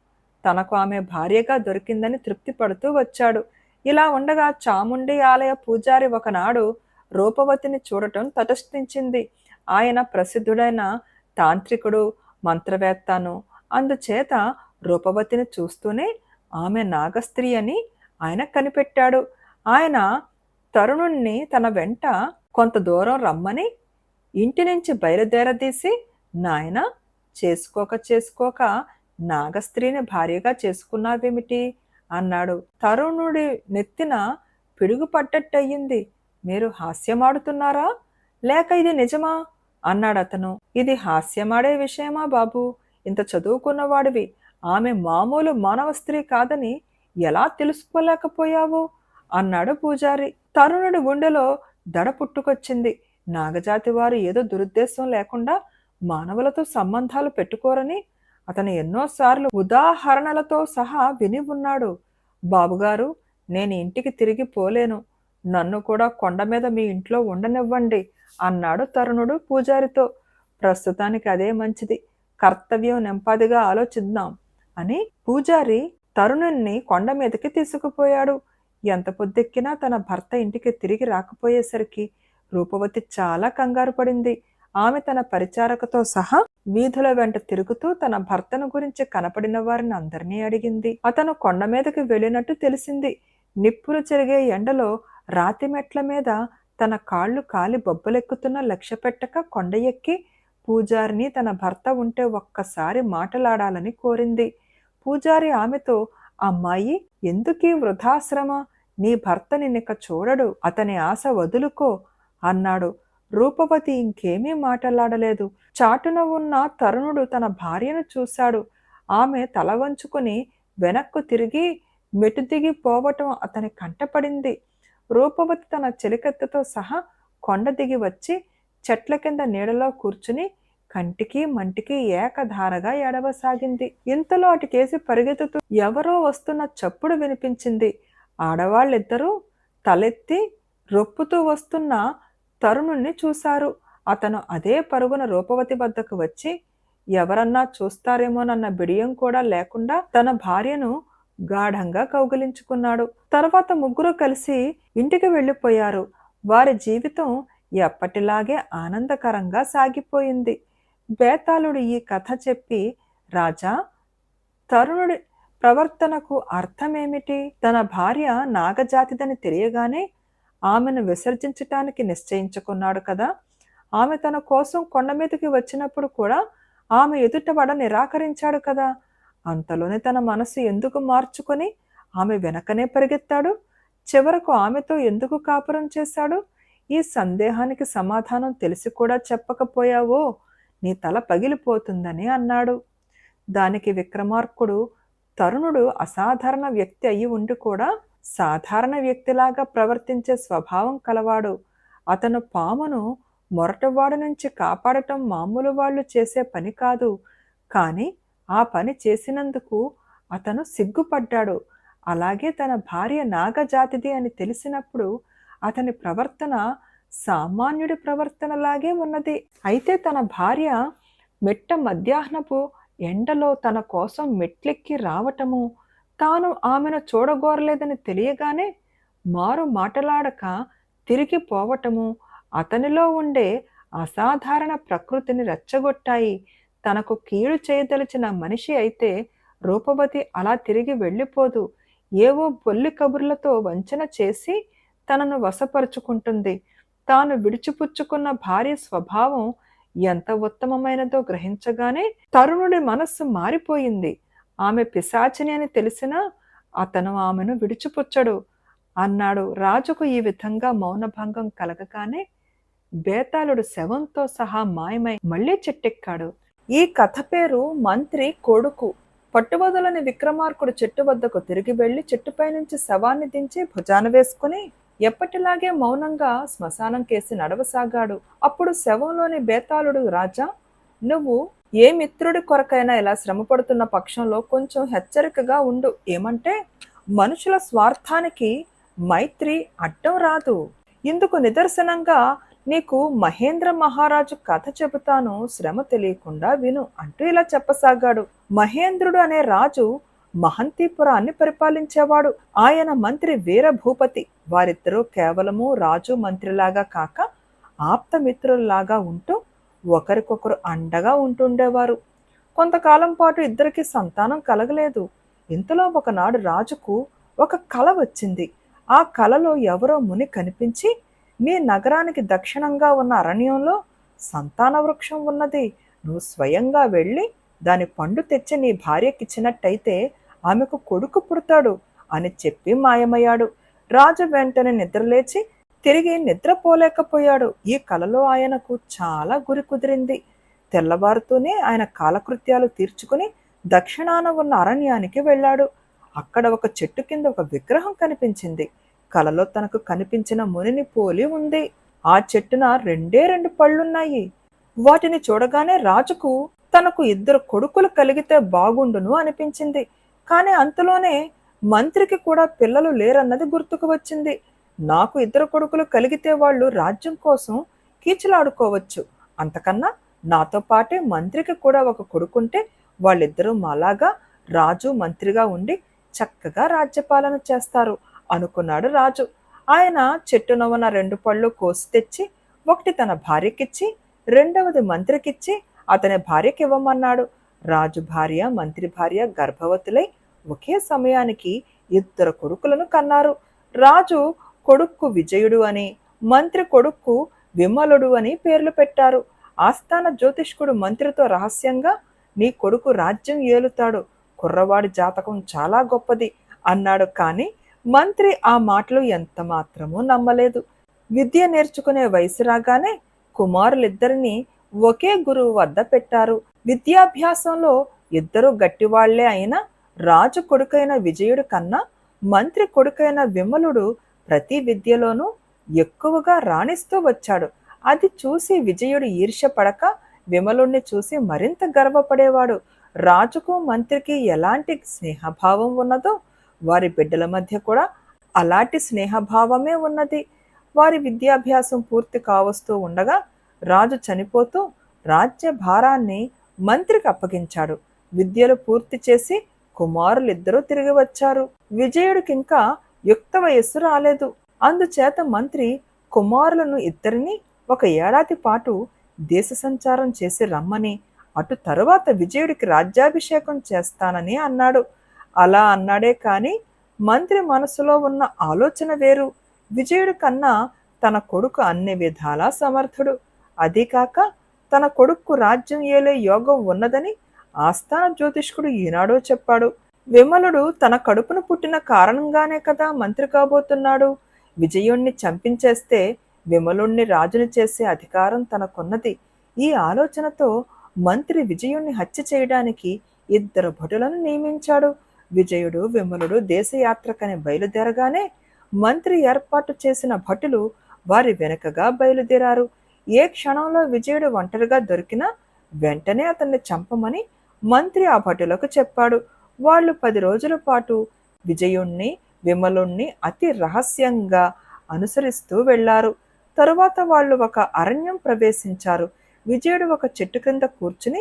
తనకు ఆమె భార్యగా దొరికిందని తృప్తి పడుతూ వచ్చాడు. ఇలా ఉండగా చాముండి ఆలయ పూజారి ఒకనాడు రూపవతిని చూడటం తటస్థించింది. ఆయన ప్రసిద్ధుడైన తాంత్రికుడు, మంత్రవేత్తను. అందుచేత రూపవతిని చూస్తూనే ఆమె నాగస్త్రీ అని ఆయన కనిపెట్టాడు. ఆయన తరుణుణ్ణి తన వెంట కొంత దూరం రమ్మని ఇంటి నుంచి బయలుదేరదీసి, నాయన, చేసుకోక నాగస్త్రీని భార్యగా చేసుకున్నావేమిటి అన్నాడు. తరుణుడి నెత్తిన పిడుగు పడ్డట్టయింది. మీరు హాస్యమాడుతున్నారా, లేక ఇది నిజమా అన్నాడు అతను. ఇది హాస్యమాడే విషయమా బాబు? ఇంత చదువుకున్నవాడివి, ఆమె మామూలు మానవ స్త్రీ కాదని ఎలా తెలుసుకోలేకపోయావు అన్నాడు పూజారి. తరుణుడి గుండెలో దడ పుట్టుకొచ్చింది. నాగజాతి వారు ఏదో దురుద్దేశం లేకుండా మానవులతో సంబంధాలు పెట్టుకోరని అతను ఎన్నోసార్లు ఉదాహరణలతో సహా విని ఉన్నాడు. బాబుగారు, నేను ఇంటికి తిరిగి పోలేను. నన్ను కూడా కొండ మీద మీ ఇంట్లో ఉండనివ్వండి అన్నాడు తరుణుడు పూజారితో. ప్రస్తుతానికి అదే మంచిది. కర్తవ్యం నెంపాదిగా ఆలోచిద్దాం అని పూజారి తరుణుణ్ణి కొండ మీదకి తీసుకుపోయాడు. ఎంత పొద్దెక్కినా తన భర్త ఇంటికి తిరిగి రాకపోయేసరికి రూపవతి చాలా కంగారు పడింది. ఆమె తన పరిచారకతో సహా వీధుల వెంట తిరుగుతూ తన భర్తను గురించి కనపడిన వారిని అందరినీ అడిగింది. అతను కొండ మీదకి వెళ్ళినట్టు తెలిసింది. నిప్పులు చెరిగే ఎండలో రాతి మెట్ల మీద తన కాళ్ళు కాలి బొబ్బలెక్కుతున్న లక్ష్య పెట్టక కొండ ఎక్కి పూజారిని తన భర్త ఉంటే ఒక్కసారి మాటలాడాలని కోరింది. పూజారి ఆమెతో, అమ్మాయి, ఎందుకీ వృధాశ్రమ? నీ భర్త నిన్నిక చూడడు, అతని ఆశ వదులుకో అన్నాడు. రూపవతి ఇంకేమీ మాటలాడలేదు. చాటున ఉన్న తరుణుడు తన భార్యను చూశాడు. ఆమె తల వంచుకుని వెనక్కు తిరిగి మెటు దిగి పోవటం అతని కంటపడింది. రూపవతి తన చెలికత్తెతో సహా కొండ దిగి వచ్చి చెట్ల కింద నీడలో కూర్చుని కంటికి మంటికి ఏకధారగా ఏడవసాగింది. ఇంతలో అటుకేసి పరిగెత్తుతూ ఎవరో వస్తున్న చప్పుడు వినిపించింది. ఆడవాళ్ళిద్దరూ తలెత్తి రొప్పుతూ వస్తున్న తరుణుణ్ణి చూశారు. అతను అదే పరుగున రూపవతి వద్దకు వచ్చి ఎవరన్నా చూస్తారేమోనన్న బిడియం కూడా లేకుండా తన భార్యను గాఢంగా కౌగిలించుకున్నాడు. తర్వాత ముగ్గురు కలిసి ఇంటికి వెళ్ళిపోయారు. వారి జీవితం ఎప్పటిలాగే ఆనందకరంగా సాగిపోయింది. బేతాళుడు ఈ కథ చెప్పి, రాజా, తరుణుడి ప్రవర్తనకు అర్థమేమిటి? తన భార్య నాగజాతిదని తెలియగానే ఆమెను విసర్జించటానికి నిశ్చయించుకున్నాడు కదా. ఆమె తన కోసం కొండ మీదకి వచ్చినప్పుడు కూడా ఆమె ఎదుటపడ నిరాకరించాడు కదా. అంతలోనే తన మనసు ఎందుకు మార్చుకొని ఆమె వెనకనే పరిగెత్తాడు? చివరకు ఆమెతో ఎందుకు కాపురం చేశాడు? ఈ సందేహానికి సమాధానం తెలిసి కూడా చెప్పకపోయావో నీ తల పగిలిపోతుందని అన్నాడు. దానికి విక్రమార్కుడు తరుణుడు అసాధారణ వ్యక్తి అయి ఉండి కూడా సాధారణ వ్యక్తిలాగా ప్రవర్తించే స్వభావం కలవాడు. అతను పామును మొరటవాడి నుంచి కాపాడటం మామూలు వాళ్ళు చేసే పని కాదు. కానీ ఆ పని చేసినందుకు అతను సిగ్గుపడ్డాడు. అలాగే తన భార్య నాగజాతిది అని తెలిసినప్పుడు అతని ప్రవర్తన సామాన్యుడి ప్రవర్తనలాగే ఉన్నది. అయితే తన భార్య మిట్ట మధ్యాహ్నపు ఎండలో తన కోసం మెట్లెక్కి రావటము, తాను ఆమెను చూడగోరలేదని తెలియగానే మారు మాటలాడక తిరిగి పోవటము అతనిలో ఉండే అసాధారణ ప్రకృతిని రెచ్చగొట్టాయి. తనకు కీడు చేయదలిచిన మనిషి అయితే రూపవతి అలా తిరిగి వెళ్ళిపోదు. ఏవో బొల్లి కబుర్లతో వంచన చేసి తనను వశపరుచుకుంటుంది. తాను విడిచిపుచ్చుకున్న భార్య స్వభావం ఎంత ఉత్తమమైనదో గ్రహించగానే తరుణుడి మనస్సు మారిపోయింది. ఆమె పిశాచిని అని తెలిసినా అతను ఆమెను విడిచిపుచ్చడు అన్నాడు. రాజుకు ఈ విధంగా మౌనభంగం కలగగానే బేతాళుడు శవంతో సహా మాయమై మళ్లీ చెట్టెక్కాడు. ఈ కథ పేరు మంత్రి కొడుకు. పట్టువదలని విక్రమార్కుడు చెట్టు వద్దకు తిరిగి వెళ్లి చెట్టుపై నుంచి శవాన్ని దించి భుజాన వేసుకుని ఎప్పటిలాగే మౌనంగా శ్మశానం కేసి నడవసాగాడు. అప్పుడు శవంలోని బేతాళుడు, రాజా, నువ్వు ఏ మిత్రుడి కొరకైనా ఇలా శ్రమపడుతున్న పక్షంలో కొంచెం హెచ్చరికగా ఉండు. ఏమంటే మనుషుల స్వార్థానికి మైత్రి అడ్డం రాదు. ఇందుకు నిదర్శనంగా నీకు మహేంద్ర మహారాజు కథ చెబుతాను, శ్రమ తెలియకుండా విను అంటూ ఇలా చెప్పసాగాడు. మహేంద్రుడు అనే రాజు మహంతీపురాన్ని పరిపాలించేవాడు. ఆయన మంత్రి వీరభూపతి. వారిద్దరూ కేవలము రాజు మంత్రిలాగా కాక ఆప్తమిత్రుల్లాగా ఉంటూ ఒకరికొకరు అండగా ఉంటుండేవారు. కొంతకాలం పాటు ఇద్దరికి సంతానం కలగలేదు. ఇంతలో ఒకనాడు రాజుకు ఒక కల వచ్చింది. ఆ కలలో ఎవరో ముని కనిపించి, మీ నగరానికి దక్షిణంగా ఉన్న అరణ్యంలో సంతాన వృక్షం ఉన్నది. నువ్వు స్వయంగా వెళ్ళి దాని పండు తెచ్చి నీ భార్యకిచ్చినట్టయితే ఆమెకు కొడుకు పుడతాడు అని చెప్పి మాయమయ్యాడు. రాజు వెంటనే నిద్రలేచి తిరిగి నిద్రపోలేకపోయాడు. ఈ కలలో ఆయనకు చాలా గురి కుదిరింది. తెల్లవారుతూనే ఆయన కాలకృత్యాలు తీర్చుకుని దక్షిణాన ఉన్న అరణ్యానికి వెళ్ళాడు. అక్కడ ఒక చెట్టు కింద ఒక విగ్రహం కనిపించింది. కలలో తనకు కనిపించిన మునిని పోలి ఉంది. ఆ చెట్టున రెండు పళ్ళున్నాయి. వాటిని చూడగానే రాజుకు తనకు 2 కొడుకులు కలిగితే బాగుండును అనిపించింది. కానీ అంతలోనే మంత్రికి కూడా పిల్లలు లేరన్నది గుర్తుకు వచ్చింది. నాకు 2 కొడుకులు కలిగితే వాళ్ళు రాజ్యం కోసం కీచులాడుకోవచ్చు. అంతకన్నా నాతో పాటే మంత్రికి కూడా ఒక కొడుకుంటే వాళ్ళిద్దరూ మాలాగా రాజు మంత్రిగా ఉండి చక్కగా రాజ్యపాలన చేస్తారు అనుకున్నాడు రాజు. ఆయన చెట్టున ఉన్న 2 పళ్ళు కోసి తెచ్చి ఒకటి తన భార్యకిచ్చి రెండవది మంత్రికిచ్చి అతని భార్యకి ఇవ్వమన్నాడు. రాజు భార్య మంత్రి భార్య గర్భవతులై ఒకే సమయానికి 2 కొడుకులను కన్నారు. రాజు కొడుక్కు విజయుడు అని, మంత్రి కొడుక్కు విమలుడు అని పేర్లు పెట్టారు. ఆస్థాన జ్యోతిష్కుడు మంత్రితో రహస్యంగా, నీ కొడుకు రాజ్యం ఏలుతాడు, కుర్రవాడి జాతకం చాలా గొప్పది అన్నాడు. కానీ మంత్రి ఆ మాటలు ఎంత మాత్రమూ నమ్మలేదు. విద్య నేర్చుకునే వయసు రాగానే కుమారులిద్దరినీ ఒకే గురువు వద్ద పెట్టారు. విద్యాభ్యాసంలో ఇద్దరు గట్టివాళ్లే అయినా రాజు కొడుకైన విజయుడు కన్నా మంత్రి కొడుకైన విమలుడు ప్రతి విద్యలోనూ ఎక్కువగా రాణిస్తూ వచ్చాడు. అది చూసి విజయుడు ఈర్ష్యపడక విమలుణ్ణి చూసి మరింత గర్వపడేవాడు. రాజుకు మంత్రికి ఎలాంటి స్నేహభావం ఉన్నదో వారి బిడ్డల మధ్య కూడా అలాంటి స్నేహభావమే ఉన్నది. వారి విద్యాభ్యాసం పూర్తి కావస్తూ ఉండగా రాజు చనిపోతూ రాజ్య భారాన్ని మంత్రికి అప్పగించాడు. విద్యలు పూర్తి చేసి కుమారులిద్దరూ తిరిగి వచ్చారు. విజయుడికింకా యుక్త వయస్సు రాలేదు. అందుచేత మంత్రి కుమారులను ఇద్దరిని 1 ఏడాది పాటు దేశ సంచారం చేసి రమ్మని, అటు తరువాత విజయుడికి రాజ్యాభిషేకం చేస్తానని అన్నాడు. అలా అన్నాడే కాని మంత్రి మనసులో ఉన్న ఆలోచన వేరు. విజయుడి కన్నా తన కొడుకు అన్ని విధాలా సమర్థుడు. అదీకాక తన కొడుకు రాజ్యం ఏలే యోగం ఉన్నదని ఆస్థాన జ్యోతిష్కుడు ఈనాడో చెప్పాడు. విమలుడు తన కడుపును పుట్టిన కారణంగానే కదా మంత్రి కాబోతున్నాడు. విజయుణ్ణి చంపించేస్తే విమలుణ్ణి రాజుని చేసే అధికారం తనకున్నది. ఈ ఆలోచనతో మంత్రి విజయుణ్ణి హత్య చేయడానికి 2 భటులను నియమించాడు. విజయుడు విమలుడు దేశయాత్రకని బయలుదేరగానే మంత్రి ఏర్పాటు చేసిన భటులు వారి వెనుకగా బయలుదేరారు. ఏ క్షణంలో విజయుడు ఒంటరిగా దొరికినా వెంటనే అతన్ని చంపమని మంత్రి ఆ భటులకు చెప్పాడు. వాళ్ళు 10 రోజుల పాటు విజయుణ్ణి విమలుణ్ణి అతి రహస్యంగా అనుసరిస్తూ వెళ్లారు. తరువాత వాళ్ళు ఒక అరణ్యం ప్రవేశించారు. విజయుడు ఒక చెట్టు క్రింద కూర్చుని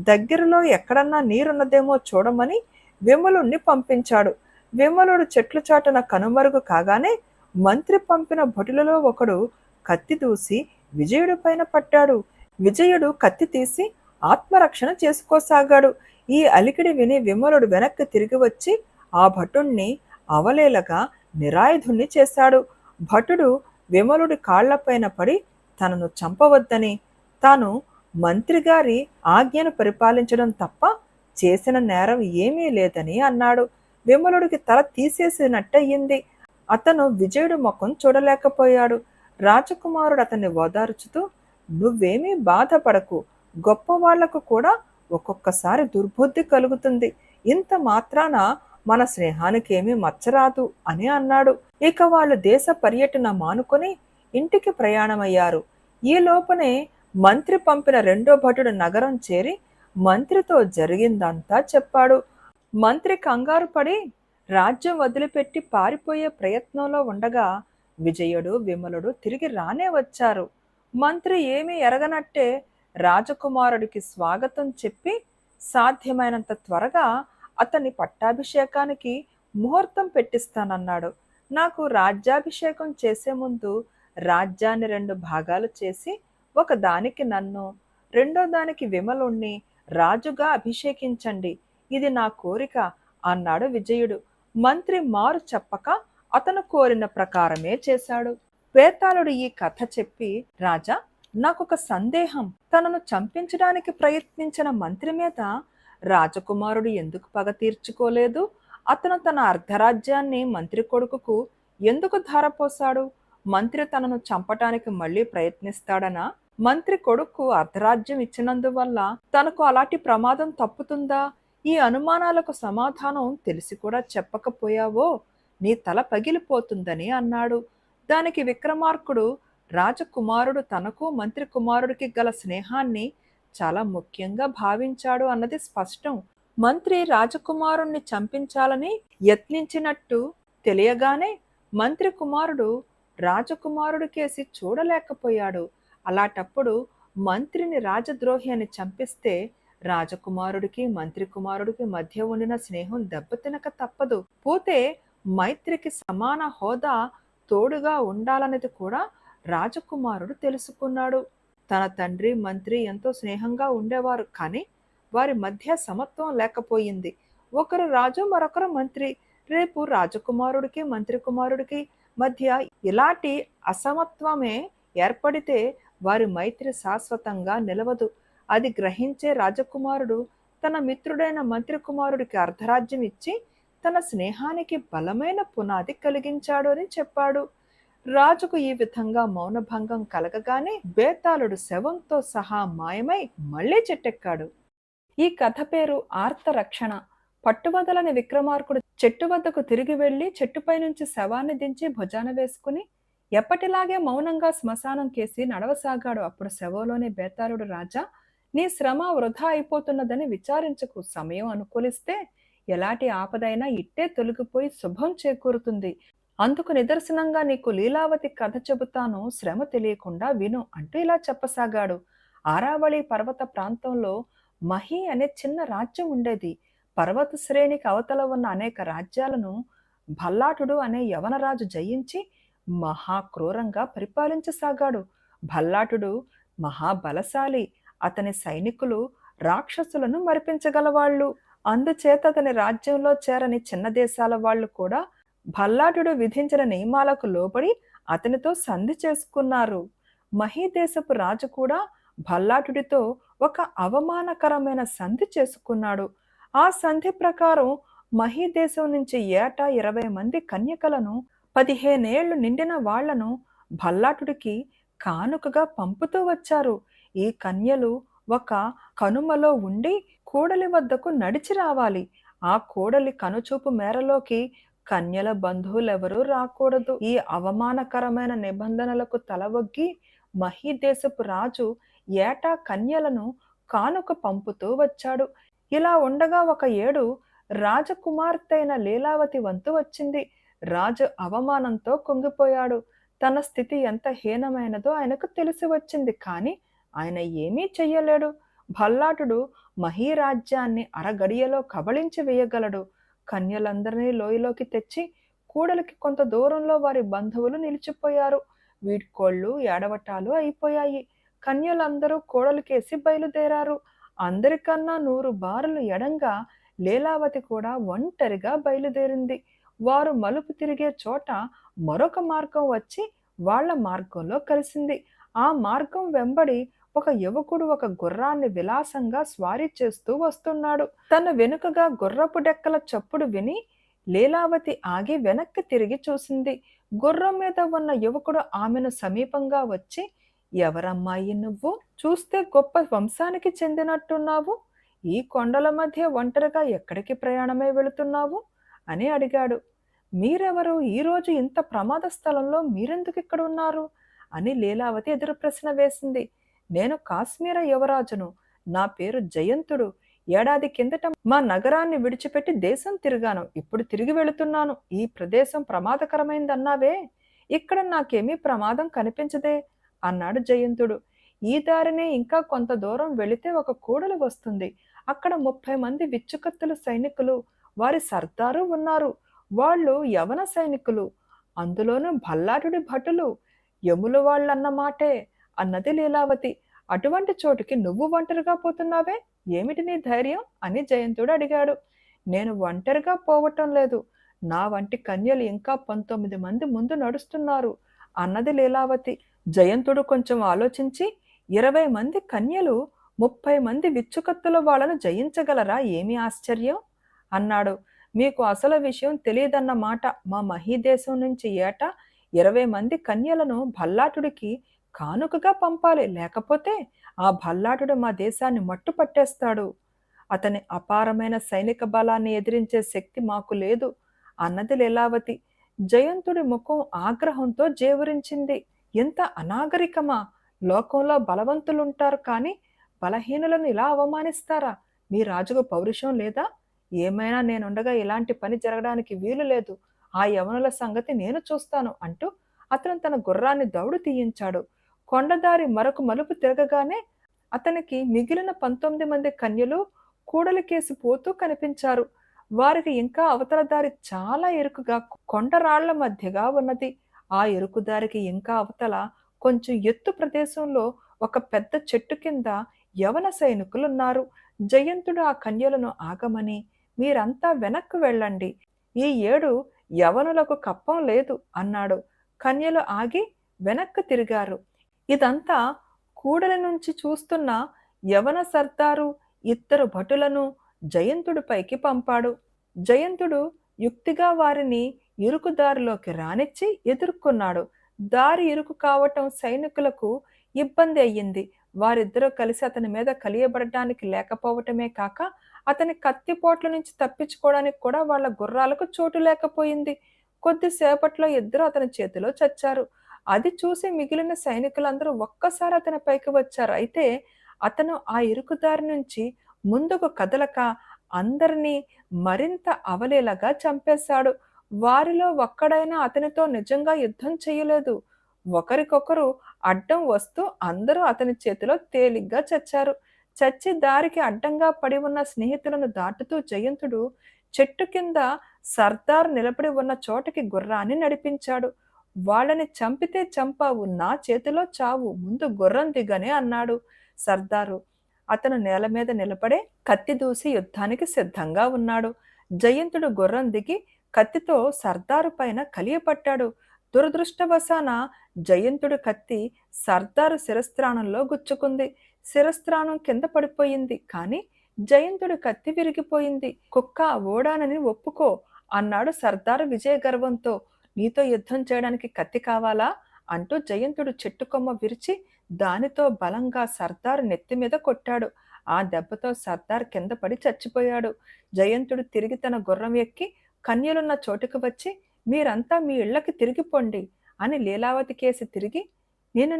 దగ్గరలో ఎక్కడన్నా నీరున్నదేమో చూడమని విమలుణ్ణి పంపించాడు. విమలుడు చెట్ల చాటున కనుమరుగు కాగానే మంత్రి పంపిన భటులలో ఒకడు కత్తి దూసి విజయుడి పైన పట్టాడు. విజయుడు కత్తి తీసి ఆత్మరక్షణ చేసుకోసాగాడు. ఈ అలికిడి విని విమలుడు వెనక్కి తిరిగి వచ్చి ఆ భటుణ్ణి అవలేలగా నిరాయుధుణ్ణి చేశాడు. భటుడు విమలుడి కాళ్లపైన పడి తనను చంపవద్దని, తాను మంత్రిగారి ఆజ్ఞను పరిపాలించడం తప్ప చేసిన నేరం ఏమీ లేదని అన్నాడు. విమలుడికి తల తీసేసినట్టయింది. అతను విజయుడు ముఖం చూడలేకపోయాడు. రాజకుమారుడు అతన్ని ఓదార్చుతూ, నువ్వేమీ బాధపడకు, గొప్ప వాళ్లకు కూడా ఒక్కొక్కసారి దుర్బుద్ధి కలుగుతుంది, ఇంత మాత్రాన మన స్నేహానికేమీ మచ్చరాదు అని అన్నాడు. ఇక వాళ్ళు దేశ పర్యటన మానుకొని ఇంటికి ప్రయాణమయ్యారు. ఈ లోపనే మంత్రి పంపిన రెండో భటుడు నగరం చేరి మంత్రితో జరిగిందంతా చెప్పాడు. మంత్రి కంగారు పడి రాజ్యం వదిలిపెట్టి పారిపోయే ప్రయత్నంలో ఉండగా విజయుడు విమలుడు తిరిగి రానే వచ్చారు. మంత్రి ఏమీ ఎరగనట్టే రాజకుమారుడికి స్వాగతం చెప్పి సాధ్యమైనంత త్వరగా అతని పట్టాభిషేకానికి ముహూర్తం పెట్టిస్తానన్నాడు. నాకు రాజ్యాభిషేకం చేసే ముందు రాజ్యాన్ని 2 భాగాలు చేసి ఒక దానికి నన్ను, రెండో దానికి విమలుణ్ణి రాజుగా అభిషేకించండి, ఇది నా కోరిక అన్నాడు విజయుడు. మంత్రి మారు చెప్పక అతను కోరిన ప్రకారమే చేశాడు. వేతాళుడు ఈ కథ చెప్పి, రాజా, నాకొక సందేహం. తనను చంపించడానికి ప్రయత్నించిన మంత్రి మీద రాజకుమారుడు ఎందుకు పగ తీర్చుకోలేదు? అతను తన అర్ధరాజ్యాన్ని మంత్రి కొడుకుకు ఎందుకు ధారపోశాడు? మంత్రి తనను చంపటానికి మళ్ళీ ప్రయత్నిస్తాడనా? మంత్రి కొడుకు అర్ధరాజ్యం ఇచ్చినందువల్ల తనకు అలాంటి ప్రమాదం తప్పుతుందా? ఈ అనుమానాలకు సమాధానం తెలిసి కూడా చెప్పకపోయావో నీ తల పగిలిపోతుందని అన్నాడు. దానికి విక్రమార్కుడు, రాజకుమారుడు తనకు మంత్రి కుమారుడికి గల స్నేహాన్ని చాలా ముఖ్యంగా భావించాడు అన్నది స్పష్టం. మంత్రి రాజకుమారుణ్ణి చంపించాలని యత్నించినట్టు తెలియగానే మంత్రి కుమారుడు రాజకుమారుడి కేసి చూడలేకపోయాడు. అలాంటప్పుడు మంత్రిని రాజద్రోహి అని చంపిస్తే రాజకుమారుడికి మంత్రి కుమారుడికి మధ్య ఉండిన స్నేహం దెబ్బతినక తప్పదు. పోతే మైత్రికి సమాన హోదా తోడుగా ఉండాలనేది కూడా రాజకుమారుడు తెలుసుకున్నాడు. తన తండ్రి మంత్రి ఎంతో స్నేహంగా ఉండేవారు, కానీ వారి మధ్య సమత్వం లేకపోయింది. ఒకరు రాజు, మరొకరు మంత్రి. రేపు రాజకుమారుడికి మంత్రి కుమారుడికి మధ్య ఇలాంటి అసమత్వమే ఏర్పడితే వారి మైత్రి శాశ్వతంగా నిలవదు. అది గ్రహించే రాజకుమారుడు తన మిత్రుడైన మంత్రి కుమారుడికి అర్ధరాజ్యం ఇచ్చి తన స్నేహానికి బలమైన పునాది కలిగించాడు అని చెప్పాడు. రాజుకు ఈ విధంగా మౌనభంగం కలగగానే బేతాళుడు శవంతో సహా మాయమై మళ్లీ చెట్టెక్కాడు. ఈ కథ పేరు ఆర్తరక్షణ. పట్టువదలని విక్రమార్కుడు చెట్టు వద్దకు తిరిగి వెళ్లి చెట్టుపై నుంచి శవాన్ని దించి భుజాన వేసుకుని ఎప్పటిలాగే మౌనంగా శ్మశానం కేసి నడవసాగాడు. అప్పుడు శవంలోని బేతాళుడు, రాజా, నీ శ్రమ వృధా అయిపోతున్నదని విచారించకు. సమయం అనుకూలిస్తే ఎలాంటి ఆపదైనా ఇట్టే తొలగిపోయి శుభం చేకూరుతుంది. అందుకు నిదర్శనంగా నీకు లీలావతి కథ చెబుతాను, శ్రమ తెలియకుండా విను అంటూ ఇలా చెప్పసాగాడు. ఆరావళి పర్వత ప్రాంతంలో మహి అనే చిన్న రాజ్యం ఉండేది. పర్వత శ్రేణికి అవతల ఉన్న అనేక రాజ్యాలను భల్లాటుడు అనే యవనరాజు జయించి మహాక్రూరంగా పరిపాలించసాగాడు. భల్లాటుడు మహాబలశాలి. అతని సైనికులు రాక్షసులను మరిపించగలవాళ్ళు. అందుచేత అతని రాజ్యంలో చేరని చిన్న దేశాల వాళ్ళు కూడా భల్లాటుడు విధించిన నియమాలకు లోబడి అతనితో సంధి చేసుకున్నారు. మహీదేశపు రాజు కూడా భల్లాటుడితో ఒక అవమానకరమైన సంధి చేసుకున్నాడు. ఆ సంధి ప్రకారం మహీదేశం నుంచి ఏటా 20 మంది కన్యకలను, 15 ఏళ్లు నిండిన వాళ్లను భల్లాటుడికి కానుకగా పంపుతూ వచ్చారు. ఈ కన్యలు ఒక కనుమలో ఉండి కూడలి వద్దకు నడిచి రావాలి. ఆ కోడలి కనుచూపు మేరలోకి కన్యల బంధువులెవరూ రాకూడదు. ఈ అవమానకరమైన నిబంధనలకు తలవొగ్గి మహీదేశపు రాజు ఏటా కన్యలను కానుక పంపుతూ వచ్చాడు. ఇలా ఉండగా ఒక ఏడు రాజకుమార్తె అయిన లీలావతి వంతు వచ్చింది. రాజు అవమానంతో కుంగిపోయాడు. తన స్థితి ఎంత హీనమైనదో ఆయనకు తెలిసి వచ్చింది. కానీ ఆయన ఏమీ చెయ్యలేడు. భల్లాటుడు మహీరాజ్యాన్ని అరగడియలో కబళించి వేయగలడు. కన్యలందరినీ లోయలోకి తెచ్చి కూడలికి కొంత దూరంలో వారి బంధువులు నిలిచిపోయారు. వీడ్కోళ్ళు ఏడవటాలు అయిపోయాయి. కన్యలందరూ కోడలికేసి బయలుదేరారు. అందరికన్నా 100 బారులు ఎడంగా లీలావతి కూడా ఒంటరిగా బయలుదేరింది. వారు మలుపు తిరిగే చోట మరొక మార్గం వచ్చి వాళ్ళ మార్గంలో కలిసింది. ఆ మార్గం వెంబడి ఒక యువకుడు ఒక గుర్రాన్ని విలాసంగా స్వారీ చేస్తూ వస్తున్నాడు. తన వెనుకగా గుర్రపు డెక్కల చప్పుడు విని లీలావతి ఆగి వెనక్కి తిరిగి చూసింది. గుర్రం మీద ఉన్న యువకుడు ఆమెను సమీపంగా వచ్చి, ఎవరమ్మాయి నువ్వు? చూస్తే గొప్ప వంశానికి చెందినట్టున్నావు. ఈ కొండల మధ్య ఒంటరిగా ఎక్కడికి ప్రయాణమై వెళుతున్నావు అని అడిగాడు. మీరెవరు? ఈరోజు ఇంత ప్రమాద స్థలంలో మీరెందుకు ఇక్కడ ఉన్నారు అని లీలావతి ఎదురు ప్రశ్న వేసింది. నేను కాశ్మీర యువరాజును. నా పేరు జయంతుడు. ఏడాది కిందట మా నగరాన్ని విడిచిపెట్టి దేశం తిరిగాను. ఇప్పుడు తిరిగి వెళుతున్నాను. ఈ ప్రదేశం ప్రమాదకరమైందన్నావే, ఇక్కడ నాకేమీ ప్రమాదం కనిపించదే అన్నాడు జయంతుడు. ఈ దారినే ఇంకా కొంత దూరం వెళితే ఒక కూడలి వస్తుంది. అక్కడ 30 మంది విచ్చుకత్తుల సైనికులు, వారి సర్దారు ఉన్నారు. వాళ్ళు యవన సైనికులు, అందులోనూ భల్లాటుడి భటులు, యముల వాళ్ళన్నమాటే అన్నది లీలావతి. అటువంటి చోటుకి నువ్వు ఒంటరిగా పోతున్నావే, ఏమిటి నీ ధైర్యం అని జయంతుడు అడిగాడు. నేను ఒంటరిగా పోవటం లేదు. నా వంటి కన్యలు ఇంకా 19 మంది ముందు నడుస్తున్నారు అన్నది లీలావతి. జయంతుడు కొంచెం ఆలోచించి, 20 మంది కన్యలు 30 మంది విచ్చుకత్తుల వాళ్ళను జయించగలరా? ఏమి ఆశ్చర్యం అన్నాడు. మీకు అసలు విషయం తెలియదన్నమాట. మా మహీదేశం నుంచి ఏటా 20 మంది కన్యలను భల్లాటుడికి కానుకగా పంపాలి. లేకపోతే ఆ భల్లాటుడు మా దేశాన్ని మట్టు పట్టేస్తాడు. అతని అపారమైన సైనిక బలాన్ని ఎదిరించే శక్తి మాకు లేదు అన్నది లీలావతి. జయంతుడి ముఖం ఆగ్రహంతో జేవురించింది. ఎంత అనాగరికమా! లోకంలో బలవంతులుంటారు కానీ బలహీనులను ఇలా అవమానిస్తారా? మీ రాజుకు పౌరుషం లేదా? ఏమైనా నేనుండగా ఇలాంటి పని జరగడానికి వీలు లేదు. ఆ యవనుల సంగతి నేను చూస్తాను అంటూ అతను తన గుర్రాన్ని దౌడు తీయించాడు. కొండదారి మరొక మలుపు తిరగగానే అతనికి మిగిలిన 19 మంది కన్యలు కూడలికేసి పోతూ కనిపించారు. వారికి ఇంకా అవతల దారి చాలా ఇరుకుగా కొండరాళ్ల మధ్యగా ఉన్నది. ఆ ఇరుకు దారికి ఇంకా అవతల కొంచెం ఎత్తు ప్రదేశంలో ఒక పెద్ద చెట్టు కింద యవన సైనికులున్నారు. జయంతుడు ఆ కన్యలను ఆగమని, మీరంతా వెనక్కు వెళ్ళండి. ఈ ఏడు యవనులకు కప్పం లేదు అన్నాడు. కన్యలు ఆగి వెనక్కు తిరిగారు. ఇదంతా కూడలి నుంచి చూస్తున్న యవన సర్దారు 2 భటులను జయంతుడిపైకి పంపాడు. జయంతుడు యుక్తిగా వారిని ఇరుకు దారిలోకి రానిచ్చి ఎదుర్కొన్నాడు. దారి ఇరుకు కావటం సైనికులకు ఇబ్బంది అయ్యింది. వారిద్దరూ కలిసి అతని మీద కలియబడటానికి లేకపోవటమే కాక అతని కత్తిపోట్ల నుంచి తప్పించుకోవడానికి కూడా వాళ్ళ గుర్రాలకు చోటు లేకపోయింది. కొద్దిసేపట్లో ఇద్దరు అతని చేతిలో చచ్చారు. అది చూసి మిగిలిన సైనికులందరూ ఒక్కసారి అతని పైకి వచ్చారు. అయితే అతను ఆ ఇరుకుదారి నుంచి ముందుకు కదలక అందరినీ మరింత అవలీలగా చంపేశాడు. వారిలో ఒక్కడైనా అతనితో నిజంగా యుద్ధం చేయలేదు. ఒకరికొకరు అడ్డం వస్తూ అందరూ అతని చేతిలో తేలిగ్గా చచ్చారు. చచ్చి దారికి అడ్డంగా పడి ఉన్న స్నేహితులను దాటుతూ జయంతుడు చెట్టు కింద సర్దార్ నిలబడి ఉన్న చోటకి గుర్రాన్ని నడిపించాడు. వాళ్ళని చంపితే చంపావు, నా చేతిలో చావు, ముందు గుర్రం దిగనే అన్నాడు సర్దారు. అతను నేల మీద నిలబడే కత్తి దూసి యుద్ధానికి సిద్ధంగా ఉన్నాడు. జయంతుడు గుర్రం దిగి కత్తితో సర్దారు పైన కలియపట్టాడు. దురదృష్టవశాన జయంతుడి కత్తి సర్దారు శిరస్త్రాణంలో గుచ్చుకుంది. శిరస్త్రాణం కింద పడిపోయింది. కానీ జయంతుడి కత్తి విరిగిపోయింది. కుక్క ఓడానని ఒప్పుకో అన్నాడు సర్దారు విజయ గర్వంతో. నీతో యుద్ధం చేయడానికి కత్తి కావాలా అంటూ జయంతుడు చెట్టు కొమ్మ విరిచి దానితో బలంగా సర్దారు నెత్తి మీద కొట్టాడు. ఆ దెబ్బతో సర్దార్ కింద పడి చచ్చిపోయాడు. జయంతుడు తిరిగి తన గుర్రం ఎక్కి కన్యలున్న చోటుకు వచ్చి, మీరంతా మీ ఇళ్ళకి తిరిగిపోండి అని లీలావతి కేసి తిరిగి,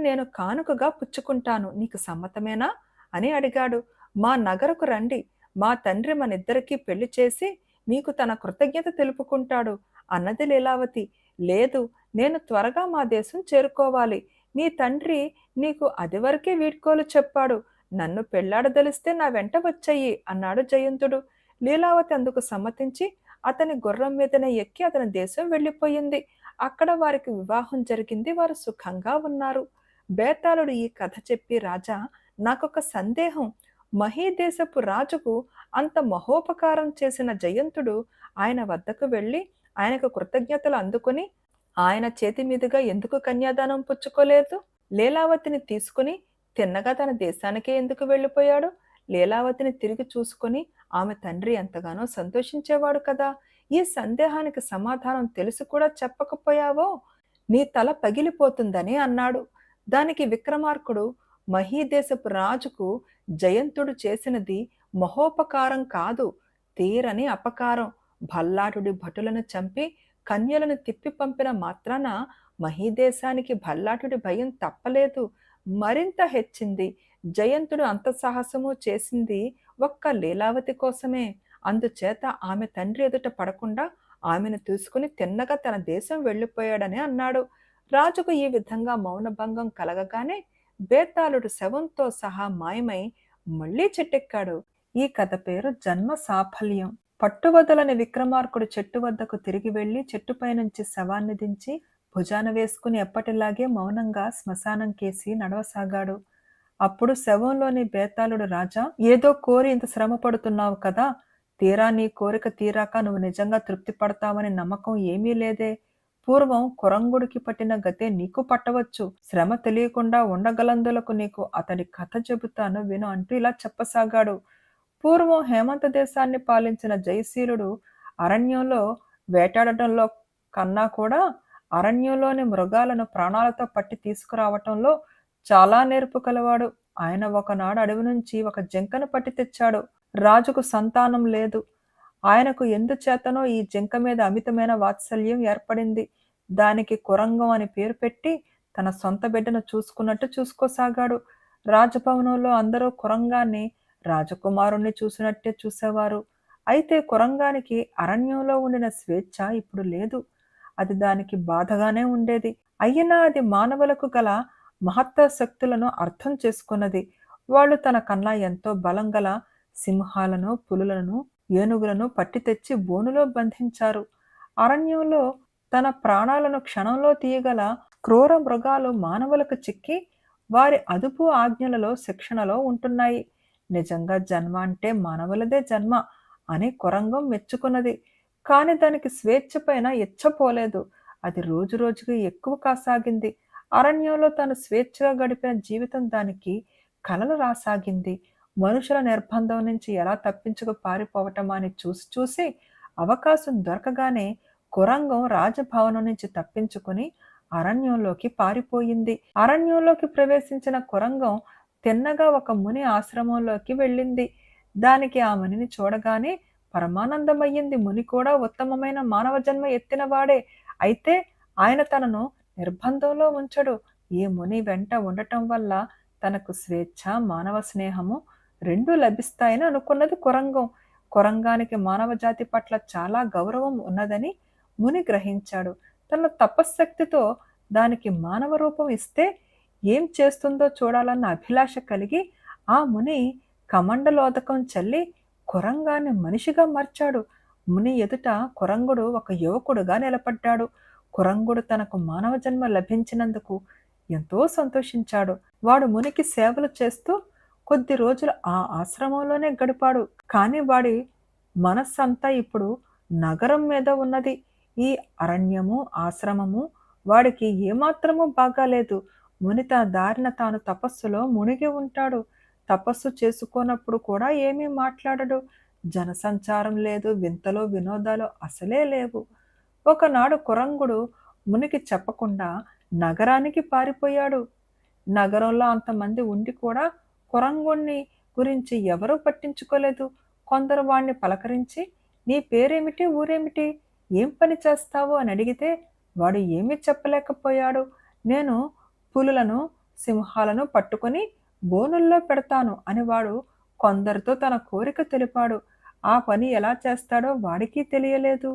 నేను కానుకగా పుచ్చుకుంటాను, నీకు సమ్మతమేనా అని అడిగాడు. మా నగరకు రండి, మా తండ్రి మనిద్దరికీ పెళ్లి చేసి మీకు తన కృతజ్ఞత తెలుపుకుంటాడు అన్నది లీలావతి. లేదు, నేను త్వరగా మా దేశం చేరుకోవాలి. నీ తండ్రి నీకు అదివరకే వీడ్కోలు చెప్పాడు. నన్ను పెళ్లాడదలిస్తే నా వెంట వచ్చెయ్యి అన్నాడు జయంతుడు. లీలావతి అందుకు సమ్మతించి అతని గుర్రం మీదనే ఎక్కి అతని దేశం వెళ్ళిపోయింది. అక్కడ వారికి వివాహం జరిగింది. వారు సుఖంగా ఉన్నారు. బేతాళుడు ఈ కథ చెప్పి, రాజా, నాకొక సందేహం. మహీదేశపు రాజుకు అంత మహోపకారం చేసిన జయంతుడు ఆయన వద్దకు వెళ్ళి ఆయనకు కృతజ్ఞతలు అందుకుని ఆయన చేతి మీదుగా ఎందుకు కన్యాదానం పుచ్చుకోలేదు? లీలావతిని తీసుకుని తిన్నగా తన దేశానికే ఎందుకు వెళ్ళిపోయాడు? లీలావతిని తిరిగి చూసుకుని ఆమె తండ్రి ఎంతగానో సంతోషించేవాడు కదా. ఈ సందేహానికి సమాధానం తెలిసి కూడా చెప్పకపోయావో నీ తల పగిలిపోతుందని అన్నాడు. దానికి విక్రమార్కుడు, మహీదేశపు రాజుకు జయంతుడు చేసినది మహోపకారం కాదు, తీరని అపకారం. భల్లాటుడి భటులను చంపి కన్యలను తిప్పి పంపిన మాత్రాన మహీదేశానికి భల్లాటుడి భయం తప్పలేదు, మరింత హెచ్చింది. జయంతుడు అంత సాహసము చేసింది ఒక్క లీలావతి కోసమే. అందుచేత ఆమె తండ్రి ఎదుట పడకుండా ఆమెను తీసుకుని తిన్నగా తన దేశం వెళ్ళిపోయాడని అన్నాడు. రాజుకు ఈ విధంగా మౌనభంగం కలగగానే బేతాళుడు శవంతో సహా మాయమై మళ్లీ చెట్టెక్కాడు. ఈ కథ పేరు జన్మ సాఫల్యం. పట్టువదలని విక్రమార్కుడు చెట్టు వద్దకు తిరిగి వెళ్లి చెట్టుపై నుంచి శవాన్ని దించి భుజాన వేసుకుని ఎప్పటిలాగే మౌనంగా శ్మశానం కేసి నడవసాగాడు. అప్పుడు శవంలోని బేతాళుడు, రాజా, ఏదో కోరి ఇంత శ్రమ పడుతున్నావు కదా, తీరా నీ కోరిక తీరాక నువ్వు నిజంగా తృప్తి పడతావని నమ్మకం ఏమీ లేదే. పూర్వం కురంగుడికి పట్టిన గతే నీకు పట్టవచ్చు. శ్రమ తెలియకుండా ఉండగలందులకు నీకు అతడి కథ చెబుతాను విను అంటూ ఇలా చెప్పసాగాడు. పూర్వం హేమంత దేశాన్ని పాలించిన జయశీలుడు అరణ్యంలో వేటాడటంలో కన్నా కూడా అరణ్యంలోని మృగాలను ప్రాణాలతో పట్టి తీసుకురావటంలో చాలా నేర్పు కలవాడు. ఆయన ఒకనాడు అడవి నుంచి ఒక జింకను పట్టి తెచ్చాడు. రాజుకు సంతానం లేదు. ఆయనకు ఎందుచేతనో ఈ జింక మీద అమితమైన వాత్సల్యం ఏర్పడింది. దానికి కురంగం అని పేరు పెట్టి తన సొంత బిడ్డను చూసుకున్నట్టు చూసుకోసాగాడు. రాజభవనంలో అందరూ కురంగాన్ని రాజకుమారుణ్ణి చూసినట్టే చూసేవారు. అయితే కురంగానికి అరణ్యంలో ఉండిన స్వేచ్ఛ ఇప్పుడు లేదు. అది దానికి బాధగానే ఉండేది. అయినా అది మానవులకు గల మహత్త శక్తులను అర్థం చేసుకున్నది. వాళ్ళు తన కన్నా ఎంతో బలం గల సింహాలను, పులులను, ఏనుగులను పట్టి తెచ్చి బోనులో బంధించారు. అరణ్యంలో తన ప్రాణాలను క్షణంలో తీయగల క్రూర మృగాలు మానవులకు చిక్కి వారి అదుపు ఆజ్ఞలలో శిక్షణలో ఉంటున్నాయి. నిజంగా జన్మ అంటే మానవులదే జన్మ అని కురంగం మెచ్చుకున్నది. కాని దానికి స్వేచ్ఛ పైన ఇచ్చపోలేదు. అది రోజు రోజుకి ఎక్కువ కాసాగింది. అరణ్యంలో తను స్వేచ్ఛగా గడిపిన జీవితం దానికి కలలు రాసాగింది. మనుషుల నిర్బంధం నుంచి ఎలా తప్పించుకు పారిపోవటం అని చూసి చూసి అవకాశం దొరకగానే కురంగం రాజభవనం నుంచి తప్పించుకుని అరణ్యంలోకి పారిపోయింది. అరణ్యంలోకి ప్రవేశించిన కురంగం తిన్నగా ఒక ముని ఆశ్రమంలోకి వెళ్ళింది. దానికి ఆ మునిని చూడగానే పరమానందమయ్యింది. ముని కూడా ఉత్తమమైన మానవ జన్మ ఎత్తినవాడే. అయితే ఆయన తనను నిర్బంధంలో ఉంచడు. ఈ ముని వెంట ఉండటం వల్ల తనకు స్వేచ్ఛ, మానవ స్నేహము రెండూ లభిస్తాయని అనుకున్నది కురంగం. కురంగానికి మానవ జాతి పట్ల చాలా గౌరవం ఉన్నదని ముని గ్రహించాడు. తన తపశ్శక్తితో దానికి మానవ రూపం ఇస్తే ఏం చేస్తుందో చూడాలన్న అభిలాష కలిగి ఆ ముని కమండలోదకం చల్లి కురంగాన్ని మనిషిగా మార్చాడు. ముని ఎదుట కురంగుడు ఒక యువకుడుగా నిలబడ్డాడు. కురంగుడు తనకు మానవ జన్మ లభించినందుకు ఎంతో సంతోషించాడు. వాడు మునికి సేవలు చేస్తూ కొద్ది రోజులు ఆ ఆశ్రమంలోనే గడిపాడు. కానీ వాడి మనస్సంతా ఇప్పుడు నగరం మీద ఉన్నది. ఈ అరణ్యము, ఆశ్రమము వాడికి ఏమాత్రమూ బాగాలేదు. ముని తన దారిన తాను తపస్సులో మునిగి ఉంటాడు. తపస్సు చేసుకోనప్పుడు కూడా ఏమీ మాట్లాడడు. జనసంచారం లేదు, వింతలో వినోదాలు అసలే లేవు. ఒకనాడు కురంగుడు మునికి చెప్పకుండా నగరానికి పారిపోయాడు. నగరంలో అంతమంది ఉండి కూడా కురంగుణ్ణి గురించి ఎవరూ పట్టించుకోలేదు. కొందరు వాణ్ణి పలకరించి, నీ పేరేమిటి, ఊరేమిటి, ఏం పని చేస్తావు అని అడిగితే వాడు ఏమీ చెప్పలేకపోయాడు. నేను పులులను, సింహాలను పట్టుకొని బోనుల్లో పెడతాను అని వాడు కొందరితో తన కోరిక తెలిపాడు. ఆ పని ఎలా చేస్తాడో వాడికి తెలియలేదు.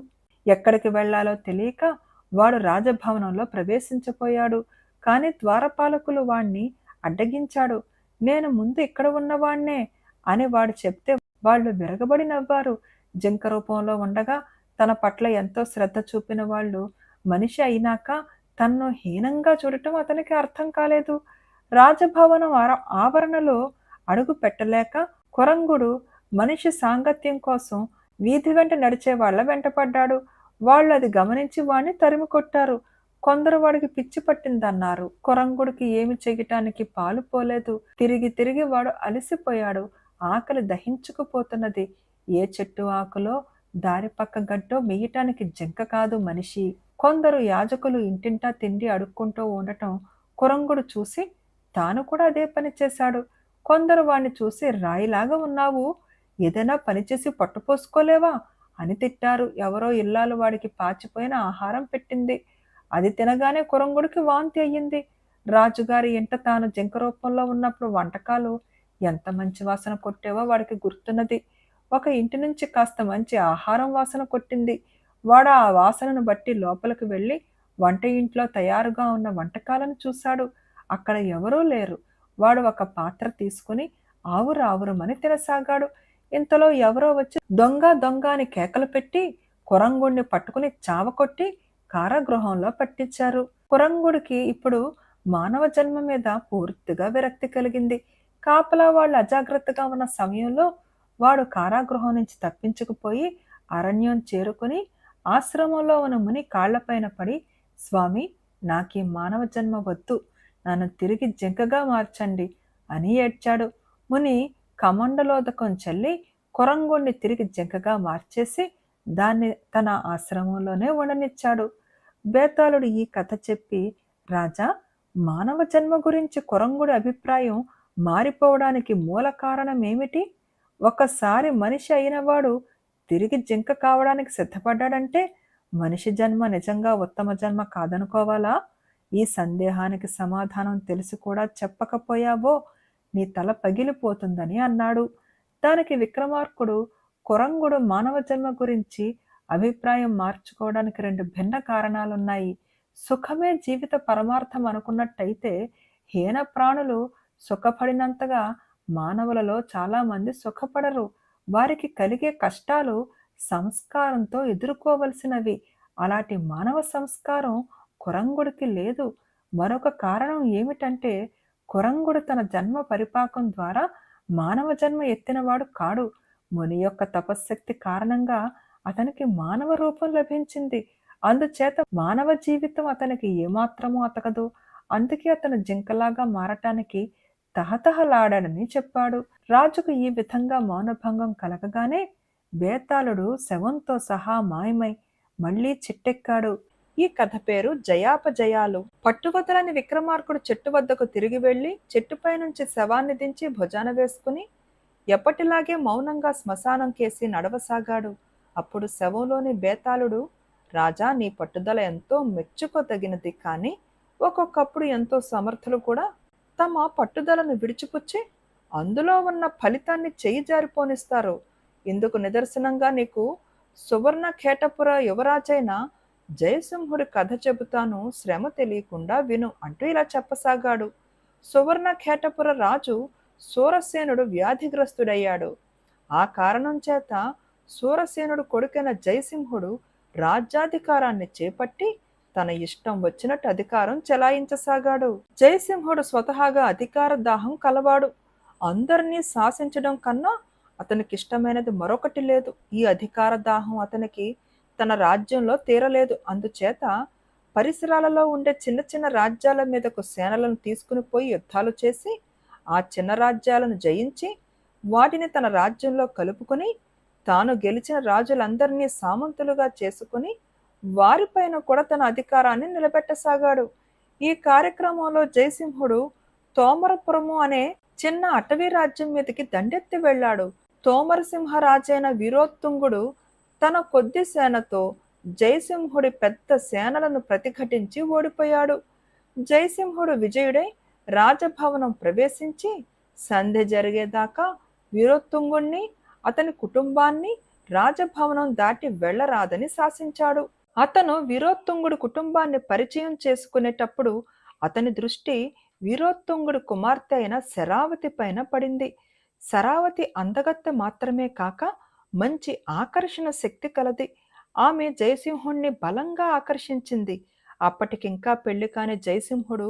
ఎక్కడికి వెళ్లాలో తెలియక వాడు రాజభవనంలో ప్రవేశించపోయాడు. కాని ద్వారపాలకులు వాణ్ణి అడ్డగించాడు. నేను ముందు ఇక్కడ ఉన్నవాణ్ణే అని వాడు చెప్తే వాళ్ళు విరగబడి నవ్వారు. జింక రూపంలో ఉండగా తన పట్ల ఎంతో శ్రద్ధ చూపిన వాళ్ళు మనిషి అయినాక తన్ను హీనంగా చూడటం అతనికి అర్థం కాలేదు. రాజభవనం ఆవరణలో అడుగు పెట్టలేక కొరంగుడు మనిషి సాంగత్యం కోసం వీధి వెంట నడిచే వాళ్ళ వెంటపడ్డాడు. వాళ్ళు అది గమనించి వాణ్ణి తరిమి కొట్టారు. కొందరు వాడికి పిచ్చి పట్టిందన్నారు. కొరంగుడికి ఏమి చెయ్యటానికి పాలు పోలేదు. తిరిగి తిరిగి వాడు అలసిపోయాడు. ఆకలి దహించుకుపోతున్నది. ఏ చెట్టు ఆకులో దారి పక్క గడ్డో మెయ్యటానికి జింక కాదు మనిషి. కొందరు యాజకులు ఇంటింటా తిండి అడుక్కుంటూ ఉండటం కొరంగుడు చూసి తాను కూడా అదే పని చేశాడు. కొందరు వాణ్ణి చూసి రాయిలాగా ఉన్నావు, ఏదైనా పనిచేసి పట్టుపోసుకోలేవా అని తిట్టారు. ఎవరో ఇల్లాలు వాడికి పాచిపోయిన ఆహారం పెట్టింది. అది తినగానే కొరంగుడికి వాంతి అయ్యింది. రాజుగారి ఇంట తాను జింక రూపంలో ఉన్నప్పుడు వంటకాలు ఎంత మంచి వాసన కొట్టేవో వాడికి గుర్తున్నది. ఒక ఇంటి నుంచి కాస్త మంచి ఆహారం వాసన కొట్టింది. వాడు ఆ వాసనను బట్టి లోపలికి వెళ్ళి వంట ఇంట్లో తయారుగా ఉన్న వంటకాలను చూశాడు. అక్కడ ఎవరూ లేరు. వాడు ఒక పాత్ర తీసుకుని ఆవురావురమని తినసాగాడు. ఇంతలో ఎవరో వచ్చి దొంగ దొంగ అని కేకలు పెట్టి కొరంగుడిని పట్టుకుని చావకొట్టి కారాగృహంలో పట్టించారు. కొరంగుడికి ఇప్పుడు మానవ జన్మ మీద పూర్తిగా విరక్తి కలిగింది. కాపలా వాళ్ళు అజాగ్రత్తగా ఉన్న సమయంలో వాడు కారాగృహం నుంచి తప్పించుకుపోయి అరణ్యం చేరుకుని ఆశ్రమంలో ఉన్న ముని కాళ్లపైన పడి, స్వామి, నాకీ మానవ జన్మ వద్దు, నన్ను తిరిగి జింకగా మార్చండి అని ఏడ్చాడు. ముని కమండలోదకం చల్లి కొరంగుణ్ణి తిరిగి జింకగా మార్చేసి దాన్ని తన ఆశ్రమంలోనే ఉండనిచ్చాడు. బేతాళుడు ఈ కథ చెప్పి, రాజా, మానవ జన్మ గురించి కొరంగుడి అభిప్రాయం మారిపోవడానికి మూల కారణం ఏమిటి? ఒకసారి మనిషి అయినవాడు తిరిగి జింక కావడానికి సిద్ధపడ్డాడంటే మనిషి జన్మ నిజంగా ఉత్తమ జన్మ కాదనుకోవాలా? ఈ సందేహానికి సమాధానం తెలిసి కూడా చెప్పకపోయావో నీ తల పగిలిపోతుందని అన్నాడు. దానికి విక్రమార్కుడు, కొరంగుడు మానవ జన్మ గురించి అభిప్రాయం మార్చుకోవడానికి 2 భిన్న కారణాలున్నాయి. సుఖమే జీవిత పరమార్థం అనుకున్నట్టయితే హీన ప్రాణులు సుఖపడినంతగా మానవులలో చాలామంది సుఖపడరు. వారికి కలిగే కష్టాలు సంస్కారంతో ఎదుర్కోవలసినవి. అలాంటి మానవ సంస్కారం కొరంగుడికి లేదు. మరొక కారణం ఏమిటంటే కొరంగుడు తన జన్మ పరిపాకం ద్వారా మానవ జన్మ ఎత్తినవాడు కాడు. ముని యొక్క తపశ్శక్తి కారణంగా అతనికి మానవ రూపం లభించింది. అందుచేత మానవ జీవితం అతనికి ఏమాత్రమూ అతకదు. అందుకే అతను జింకలాగా మారటానికి తహతహలాడాడని చెప్పాడు. రాజుకు ఈ విధంగా మౌనభంగం కలగగానే బేతాళుడు శవంతో సహా మాయమై మళ్లీ చిట్టెక్కాడు. ఈ కథ పేరు జయాపజయాలు. పట్టువదలని విక్రమార్కుడు చెట్టు వద్దకు తిరిగి వెళ్లి చెట్టుపై నుంచి శవాన్ని దించి భుజాన వేసుకుని ఎప్పటిలాగే మౌనంగా శ్మశానం కేసి నడవసాగాడు. అప్పుడు శవంలోని బేతాళుడు, రాజా, నీ పట్టుదల ఎంతో మెచ్చుకోదగినది. కానీ ఒక్కొక్కప్పుడు ఎంతో సమర్థులు కూడా తమ పట్టుదలను విడిచిపుచ్చి అందులో ఉన్న ఫలితాన్ని చేయి జారిపోనిస్తారు. ఇందుకు నిదర్శనంగా నీకు సువర్ణ ఖేటపుర యువరాజైన జయసింహుడి కథ చెబుతాను, శ్రమ తెలియకుండా విను అంటూ ఇలా చెప్పసాగాడు. సువర్ణ ఖేటపుర రాజు సూరసేనుడు వ్యాధిగ్రస్తుడయ్యాడు. ఆ కారణం చేత సూరసేనుడు కొడుకైన జయసింహుడు రాజ్యాధికారాన్ని చేపట్టి తన ఇష్టం వచ్చినట్టు అధికారం చెలాయించసాగాడు. జయసింహుడు స్వతహాగా అధికార దాహం కలవాడు. అందరినీ శాసించడం కన్నా అతనికిష్టమైనది మరొకటి లేదు. ఈ అధికార దాహం అతనికి తన రాజ్యంలో తీరలేదు. అందుచేత పరిసరాలలో ఉండే చిన్న చిన్న రాజ్యాల మీదకు సేనలను తీసుకుని పోయి యుద్ధాలు చేసి ఆ చిన్న రాజ్యాలను జయించి వాటిని తన రాజ్యంలో కలుపుకొని తాను గెలిచిన రాజులందరినీ సామంతులుగా చేసుకుని వారిపైన కూడా తన అధికారాన్ని నిలబెట్టసాగాడు. ఈ కార్యక్రమంలో జయసింహుడు తోమరపురము అనే చిన్న అటవీ రాజ్యం మీదకి దండెత్తి వెళ్ళాడు. తోమరసింహరాజైన వీరోత్తుంగుడు తన కొద్ది సేనతో జయసింహుడి పెద్ద సేనలను ప్రతిఘటించి ఓడిపోయాడు. జయసింహుడు విజయుడై రాజభవనం ప్రవేశించి సంధి జరిగేదాకా వీరోత్తుంగుణ్ణి అతని కుటుంబాన్ని రాజభవనం దాటి వెళ్ళరాదని శాసించాడు. అతను వీరోత్తుంగుడి కుటుంబాన్ని పరిచయం చేసుకునేటప్పుడు అతని దృష్టి వీరోత్తుంగుడి కుమార్తె అయిన శరావతి పైన పడింది. శరావతి అందగత్తె మాత్రమే కాక మంచి ఆకర్షణ శక్తి కలది. ఆమె జయసింహుణ్ణి బలంగా ఆకర్షించింది. అప్పటికింకా పెళ్లి కాని జయసింహుడు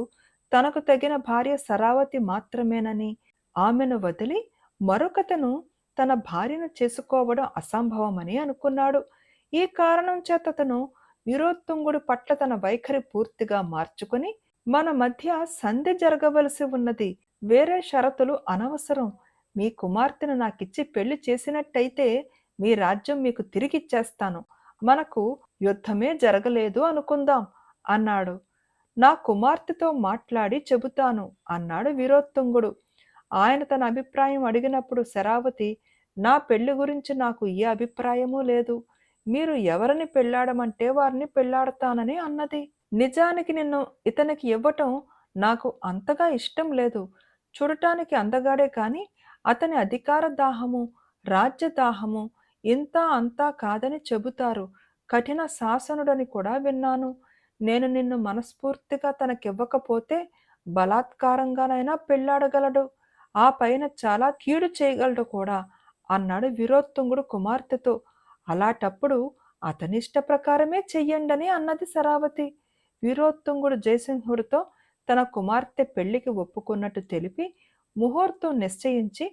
తనకు తగిన భార్య శరావతి మాత్రమేనని, ఆమెను వదిలి మరొకతను తన భార్యను చేసుకోవడం అసంభవమని అనుకున్నాడు. ఈ కారణం చేత అతను వీరోత్తుంగుడి పట్ల తన వైఖరి పూర్తిగా మార్చుకుని, మన మధ్య సంధి జరగవలసి ఉన్నది, వేరే షరతులు అనవసరం, మీ కుమార్తెను నాకిచ్చి పెళ్లి చేసినట్టయితే మీ రాజ్యం మీకు తిరిగిచ్చేస్తాను, మనకు యుద్ధమే జరగలేదు అనుకుందాం అన్నాడు. నా కుమార్తెతో మాట్లాడి చెబుతాను అన్నాడు వీరోత్తుంగుడు. ఆయన తన అభిప్రాయం అడిగినప్పుడు శరావతి, నా పెళ్లి గురించి నాకు ఏ అభిప్రాయమూ లేదు, మీరు ఎవరిని పెళ్లాడమంటే వారిని పెళ్లాడతానని అన్నది. నిజానికి నిన్ను ఇతనికి ఇవ్వటం నాకు అంతగా ఇష్టం లేదు. చూడటానికి అందగాడే కాని అతని అధికార దాహము, రాజ్య దాహము ఇంత అంతా కాదని చెబుతారు. కఠిన శాసనుడని కూడా విన్నాను. నేను నిన్ను మనస్ఫూర్తిగా తనకివ్వకపోతే బలాత్కారంగానైనా పెళ్లాడగలడు. ఆ పైన చాలా కీడు చేయగలడు కూడా అన్నాడు వీరోత్తుంగుడు కుమార్తెతో. అలాటప్పుడు అతనిష్ట ప్రకారమే చెయ్యండని అన్నది శరావతి. వీరోత్తుంగుడు జయసింహుడితో తన కుమార్తె పెళ్లికి ఒప్పుకున్నట్టు తెలిపి ముహూర్తం నిశ్చయించి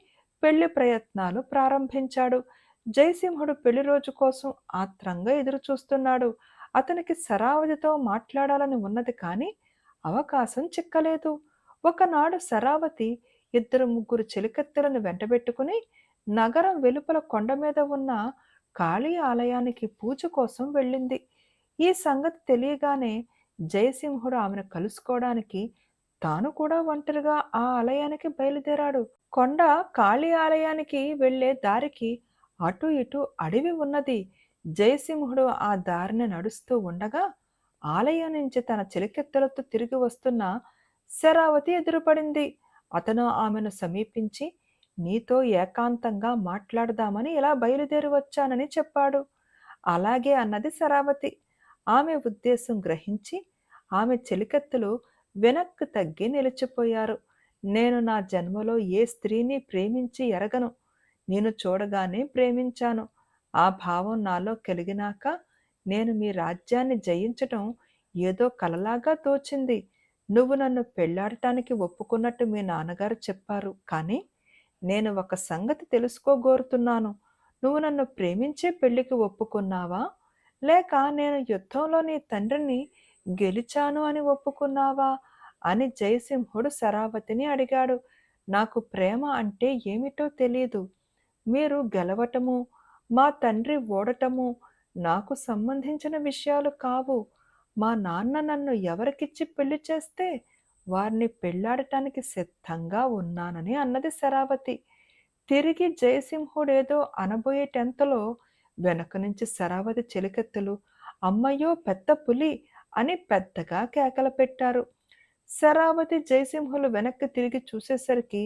పెళ్లి ప్రయత్నాలు ప్రారంభించాడు. జయసింహుడు పెళ్లి రోజు కోసం ఆత్రంగా ఎదురుచూస్తున్నాడు. అతనికి శరావతితో మాట్లాడాలని ఉన్నది కానీ అవకాశం చిక్కలేదు. ఒకనాడు శరావతి 2-3 చెలికత్తెలను వెంటబెట్టుకుని నగరం వెలుపల కొండ మీద ఉన్న కాళీ ఆలయానికి పూజ కోసం వెళ్ళింది. ఈ సంగతి తెలియగానే జయసింహుడు ఆమెను కలుసుకోవడానికి తాను కూడా ఒంటరిగా ఆ ఆలయానికి బయలుదేరాడు. కొండ కాళీ ఆలయానికి వెళ్లే దారికి అటు ఇటు అడవి ఉన్నది. జయసింహుడు ఆ దారిని నడుస్తూ ఉండగా ఆలయం నుంచి తన చెలికెత్తలతో తిరిగి వస్తున్న శరావతి ఎదురుపడింది. అతను ఆమెను సమీపించి, నీతో ఏకాంతంగా మాట్లాడదామని ఇలా బయలుదేరి వచ్చానని చెప్పాడు. అలాగే అన్నది శరావతి. ఆమె ఉద్దేశం గ్రహించి ఆమె చెలికత్తెలు వెనక్కు తగ్గి నిలిచిపోయారు. నేను నా జన్మలో ఏ స్త్రీని ప్రేమించి ఎరగను. నేను చూడగానే ప్రేమించాను. ఆ భావం నాలో కలిగినాక నేను మీ రాజ్యాన్ని జయించటం ఏదో కలలాగా తోచింది. నువ్వు నన్ను పెళ్లాడటానికి ఒప్పుకున్నట్టు మీ నాన్నగారు చెప్పారు. కానీ నేను ఒక సంగతి తెలుసుకోగోరుతున్నాను. నువ్వు నన్ను ప్రేమించే పెళ్లికి ఒప్పుకున్నావా? లేక నేను యుద్ధంలో నీ తండ్రిని గెలిచాను అని ఒప్పుకున్నావా? అని జయసింహుడు శరావతిని అడిగాడు. నాకు ప్రేమ అంటే ఏమిటో తెలియదు. మీరు గెలవటము, మా తండ్రి ఓడటము నాకు సంబంధించిన విషయాలు కావు. మా నాన్న నన్ను ఎవరికిచ్చి పెళ్లి చేస్తే వారిని పెళ్లాడటానికి సిద్ధంగా ఉన్నానని అన్నది శరావతి. తిరిగి జయసింహుడేదో అనబోయేటెంతలో వెనక నుంచి శరావతి చెలికత్తెలు అమ్మయ్యో పెద్ద పులి అని పెద్దగా కేకలు పెట్టారు. శరావతి జయసింహులు వెనక్కి తిరిగి చూసేసరికి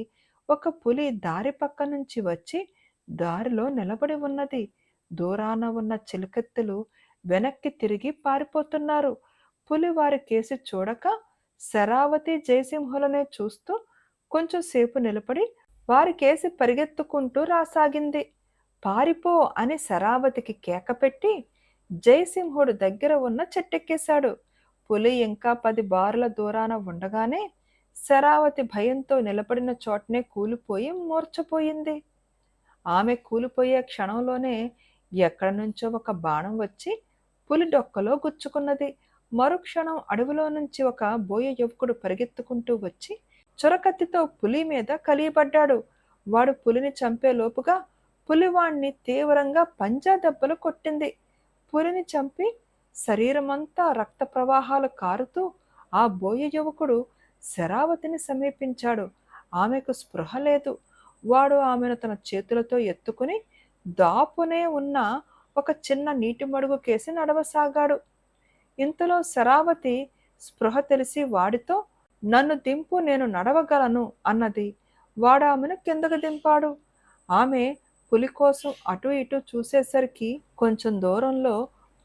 ఒక పులి దారి పక్క నుంచి వచ్చి దారిలో నిలబడి ఉన్నది. దూరాన ఉన్న చిలకత్తెలు వెనక్కి తిరిగి పారిపోతున్నారు. పులి వారి కేసి చూడక శరావతి జయసింహులనే చూస్తూ కొంచెం సేపు నిలబడి వారి కేసి పరిగెత్తుకుంటూ రాసాగింది. పారిపో అని శరావతికి కేకపెట్టి జయసింహుడు దగ్గర ఉన్న చెట్టెక్కేశాడు. పులి ఇంకా 10 బారుల దూరాన ఉండగానే శరావతి భయంతో నిలబడిన చోటనే కూలిపోయి మూర్ఛపోయింది. ఆమె కూలిపోయే క్షణంలోనే ఎక్కడి నుంచో ఒక బాణం వచ్చి పులి డొక్కలో గుచ్చుకున్నది. మరుక్షణం అడవిలో నుంచి ఒక బోయ యువకుడు పరిగెత్తుకుంటూ వచ్చి చొరకత్తితో పులి మీద కలియబడ్డాడు. వాడు పులిని చంపే లోపుగా పులి వాణ్ణి తీవ్రంగా పంజా దెబ్బలు కొట్టింది. పులిని చంపి శరీరమంతా రక్త ప్రవాహాలు కారుతూ ఆ బోయ యువకుడు శరావతిని సమీపించాడు. ఆమెకు స్పృహ లేదు. వాడు ఆమెను తన చేతులతో ఎత్తుకుని దాపునే ఉన్న ఒక చిన్న నీటి మడుగుకేసి నడవసాగాడు. ఇంతలో శరావతి స్పృహ తెలిసి వాడితో, నన్ను దింపు, నేను నడవగలను అన్నది. వాడామెను కిందకు దింపాడు. ఆమె పులి కోసం అటు ఇటు చూసేసరికి కొంచెం దూరంలో